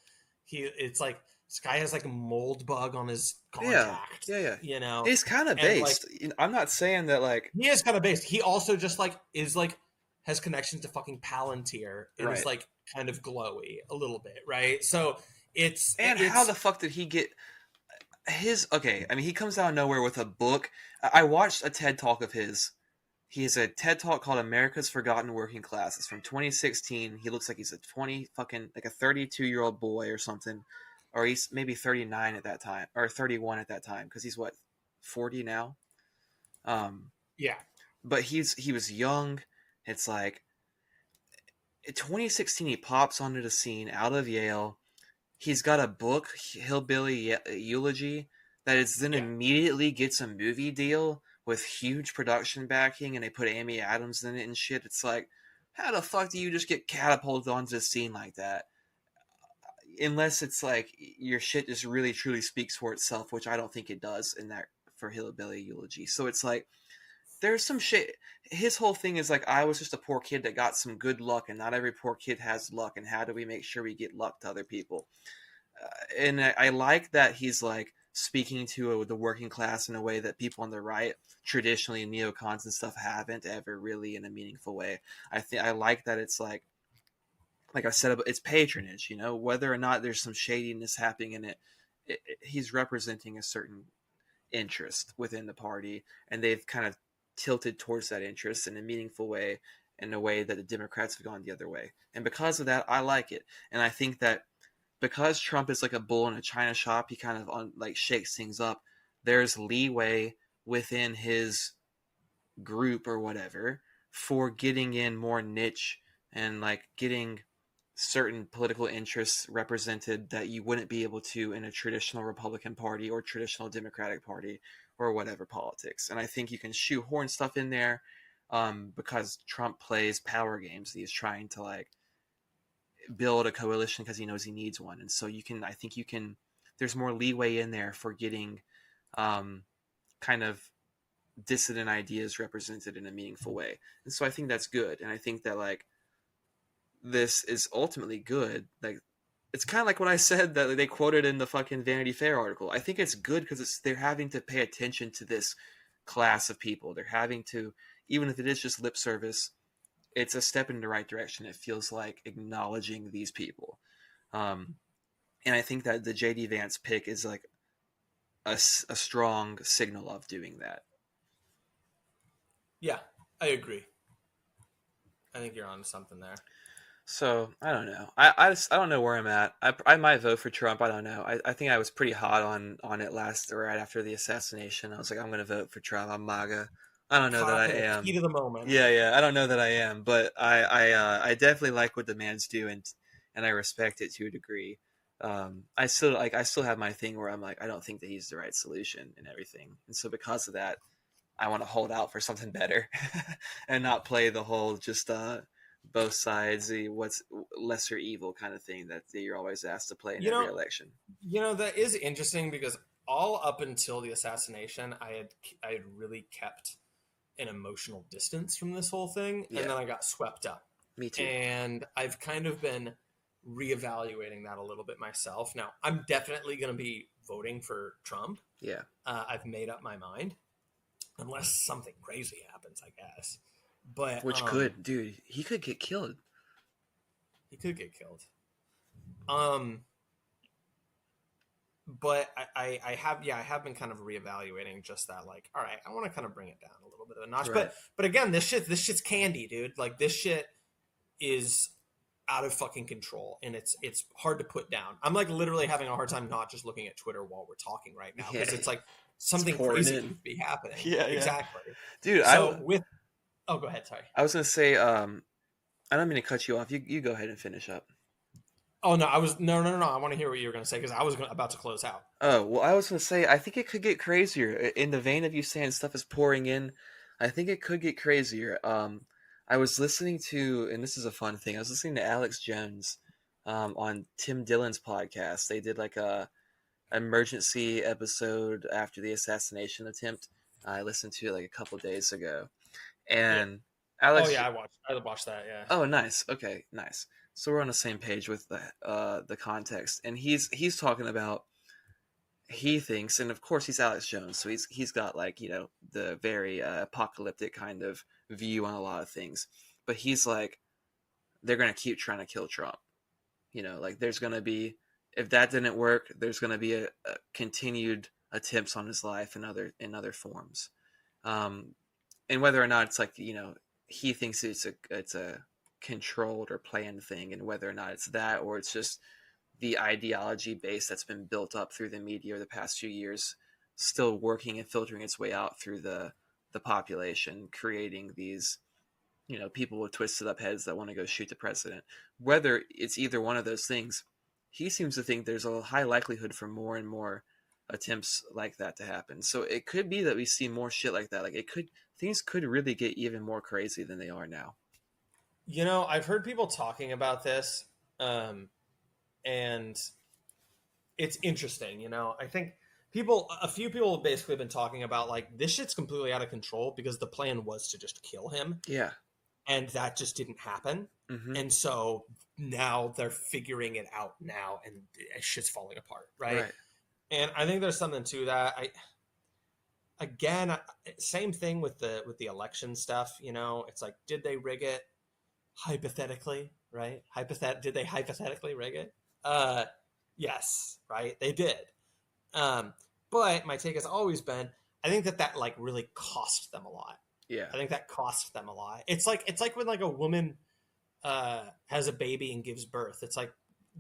It's like this guy has like a mold bug on his contact. Yeah. You know, He's kind of based. Like, I'm not saying that like he is kind of based. He also just like is like has connection to fucking Palantir and is like kind of glowy a little bit, right? So it's how the fuck did he get his? Okay, I mean he comes out of nowhere with a book. I watched a TED talk of his. He has a TED talk called America's Forgotten Working Class. It's from 2016. He looks like he's a 32-year-old boy or something, or he's maybe 39 at that time or 31 at that time because he's what 40 now. Yeah, but he was young. It's like in 2016 he pops onto the scene out of Yale. He's got a book, Hillbilly Eulogy, that is then immediately gets a movie deal with huge production backing, and they put Amy Adams in it and shit. It's like, how the fuck do you just get catapulted onto the scene like that? Unless it's like your shit just really truly speaks for itself, which I don't think it does in that for Hillbilly Eulogy. So it's like there's some shit. His whole thing is like, I was just a poor kid that got some good luck, and not every poor kid has luck. And how do we make sure we get luck to other people? And I like that he's like speaking to the working class in a way that people on the right, traditionally neocons and stuff, haven't ever really in a meaningful way. I like that it's like I said, it's patronage. Whether or not there's some shadiness happening in it, he's representing a certain interest within the party, and they've kind of tilted towards that interest in a meaningful way, in a way that the Democrats have gone the other way. And because of that, I like it. And I think that because Trump is like a bull in a china shop, he kind of shakes things up. There's leeway within his group or whatever for getting in more niche and like getting certain political interests represented that you wouldn't be able to in a traditional Republican Party or traditional Democratic Party or whatever politics. And I think you can shoehorn stuff in there because Trump plays power games. He's trying to like build a coalition because he knows he needs one. And so I think there's more leeway in there for getting kind of dissident ideas represented in a meaningful way. And so I think that's good. And I think that like this is ultimately good. Like, it's kind of like what I said that they quoted in the fucking Vanity Fair article. I think it's good because they're having to pay attention to this class of people. They're having to, even if it is just lip service, it's a step in the right direction. It feels like acknowledging these people. And I think that the JD Vance pick is like a strong signal of doing that. Yeah, I agree. I think you're onto something there. So I don't know. I don't know where I'm at. I might vote for Trump. I don't know. I think I was pretty hot on it right after the assassination. I was like, I'm going to vote for Trump. I'm MAGA. I don't know that I am. Heat of the moment. Yeah. I don't know that I am, but I definitely like what the man's doing, and I respect it to a degree. I still have my thing where I'm like, I don't think that he's the right solution and everything, and so because of that, I want to hold out for something better and not play the whole just both sides, what's lesser evil kind of thing that you're always asked to play in every election. That is interesting because all up until the assassination, I had really kept an emotional distance from this whole thing, and then I got swept up. Me too. And I've kind of been reevaluating that a little bit myself. Now, I'm definitely going to be voting for Trump. Yeah. I've made up my mind, unless something crazy happens, I guess. But which he could get killed. He could get killed. But I have been kind of reevaluating just that, like, all right, I want to kind of bring it down a little bit of a notch. Right. But again, this shit's candy, dude. Like, this shit is out of fucking control, and it's hard to put down. I'm like literally having a hard time not just looking at Twitter while we're talking right now, because it's like something crazy could be happening. Yeah, exactly. Dude, oh, go ahead. Sorry. I was gonna say, I don't mean to cut you off. You go ahead and finish up. Oh no, no. I want to hear what you were gonna say, because I was about to close out. Oh well, I was gonna say I think it could get crazier. In the vein of you saying stuff is pouring in, I think it could get crazier. I was listening to, and this is a fun thing, I was listening to Alex Jones on Tim Dillon's podcast. They did like a emergency episode after the assassination attempt. I listened to it like a couple days ago, and Alex. Oh yeah, I watched that. Yeah. Oh, nice. Okay, nice. So we're on the same page with the context, and he's talking about, he thinks, and of course he's Alex Jones, so he's got like, the very apocalyptic kind of view on a lot of things, but he's like, they're gonna keep trying to kill Trump. Like, there's gonna be, if that didn't work, there's gonna be a continued attempts on his life in other forms, and whether or not it's like, he thinks it's a controlled or planned thing, and whether or not it's that, or it's just the ideology base that's been built up through the media the past few years still working and filtering its way out through the population, creating these, people with twisted up heads that want to go shoot the president. Whether it's either one of those things, he seems to think there's a high likelihood for more and more attempts like that to happen. So it could be that we see more shit like that. Like, things could really get even more crazy than they are now. I've heard people talking about this, and it's interesting. I think a few people have basically been talking about like this shit's completely out of control because the plan was to just kill him. Yeah. And that just didn't happen. Mm-hmm. And so now they're figuring it out now and shit's falling apart. Right. And I think there's something to that. Same thing with the election stuff, you know, it's like, did they rig it? Hypothetically, right? Did they hypothetically rig it? Yes, right? They did. But my take has always been, I think that like really cost them a lot. Yeah. I think that cost them a lot. It's like when like a woman has a baby and gives birth. It's like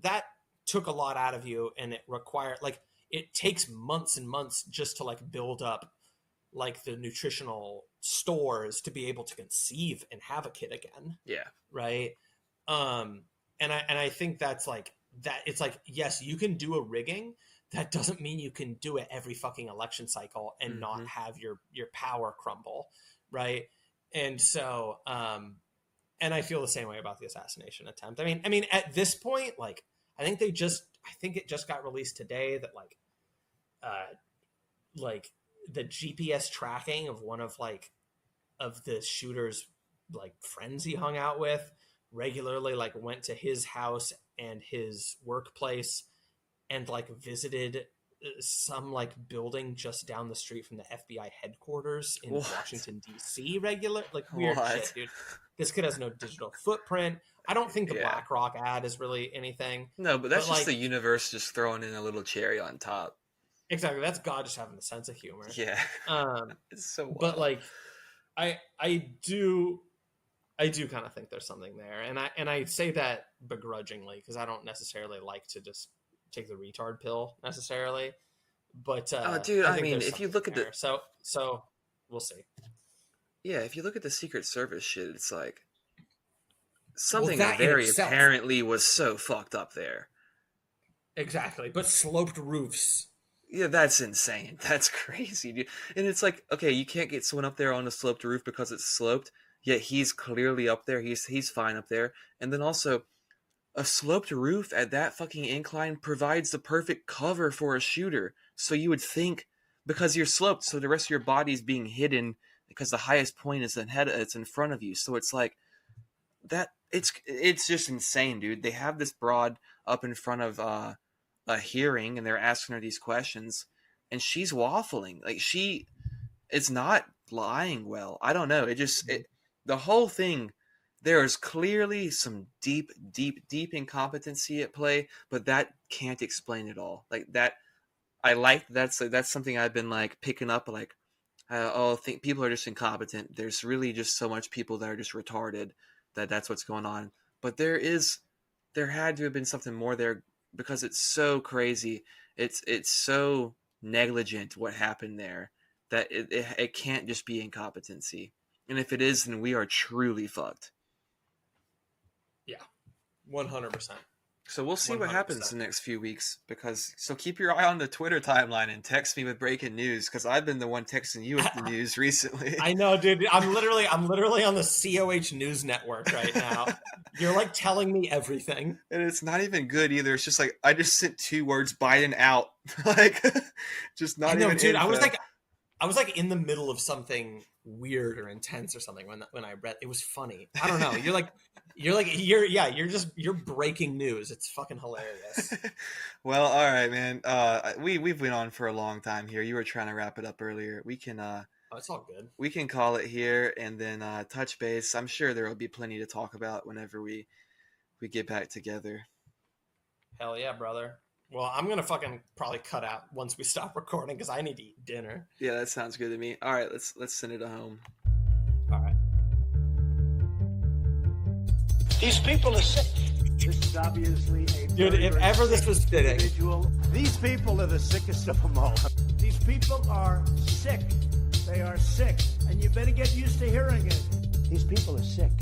that took a lot out of you, and it required like it takes months and months just to like build up like the nutritional stores to be able to conceive and have a kid again. Yeah. Right. And I think that's like that. It's like, yes, you can do a rigging. That doesn't mean you can do it every fucking election cycle and not have your power crumble. Right. And so, and I feel the same way about the assassination attempt. I mean, at this point, like, I think it just got released today that like the GPS tracking of one of the shooter's like friends he hung out with regularly, like went to his house and his workplace and like visited some like building just down the street from the FBI headquarters in Washington DC like weird shit, dude. This kid has no digital footprint. I don't think the BlackRock ad is really anything. No, but that's just like, the universe just throwing in a little cherry on top. Exactly. That's God just having a sense of humor. Yeah. It's so wild. But like I do kind of think there's something there. And I say that begrudgingly because I don't necessarily like to just take the retard pill necessarily. But dude, I mean, if you look at there. So we'll see. Yeah, if you look at the Secret Service shit, it's like something apparently was so fucked up there. Exactly. But sloped roofs. Yeah, that's insane. That's crazy, dude. And it's like, okay, you can't get someone up there on a sloped roof because it's sloped, yet he's clearly up there. He's fine up there. And then also, a sloped roof at that fucking incline provides the perfect cover for a shooter. So you would think, because you're sloped, so the rest of your body is being hidden because the highest point is it's in front of you. So it's like that. It's just insane, dude. They have this broad up in front of a hearing, and they're asking her these questions, and she's waffling. Like it's not lying well. I don't know. The whole thing. There is clearly some deep incompetency at play, but that can't explain it all. Like that, that's something I've been like picking up. Like, think people are just incompetent. There's really just so much people that are just retarded that's what's going on. But there had to have been something more there because it's so crazy. It's so negligent what happened there that it can't just be incompetency. And if it is, then we are truly fucked. Yeah, 100%. So we'll see 100%. What happens the next few weeks. So keep your eye on the Twitter timeline and text me with breaking news because I've been the one texting you with the news recently. I know, dude. I'm literally on the COH News Network right now. You're like telling me everything, and it's not even good either. It's just like I just sent 2 words: Biden out. Like, just not. I know, even dude. Info. I was like in the middle of something weird or intense or something when I read. It was funny. I don't know. You're breaking news. It's fucking hilarious. Well, all right, man. We've been on for a long time here. You were trying to wrap it up earlier. We can it's all good. We can call it here and then touch base. I'm sure there will be plenty to talk about whenever we get back together. Hell yeah, brother. Well, I'm gonna fucking probably cut out once we stop recording because I need to eat dinner. Yeah, that sounds good to me. All right, let's send it home. All right. These people are sick. This is obviously a dude. If ever this was fitting, individual. These people are the sickest of them all. These people are sick. They are sick, and you better get used to hearing it. These people are sick.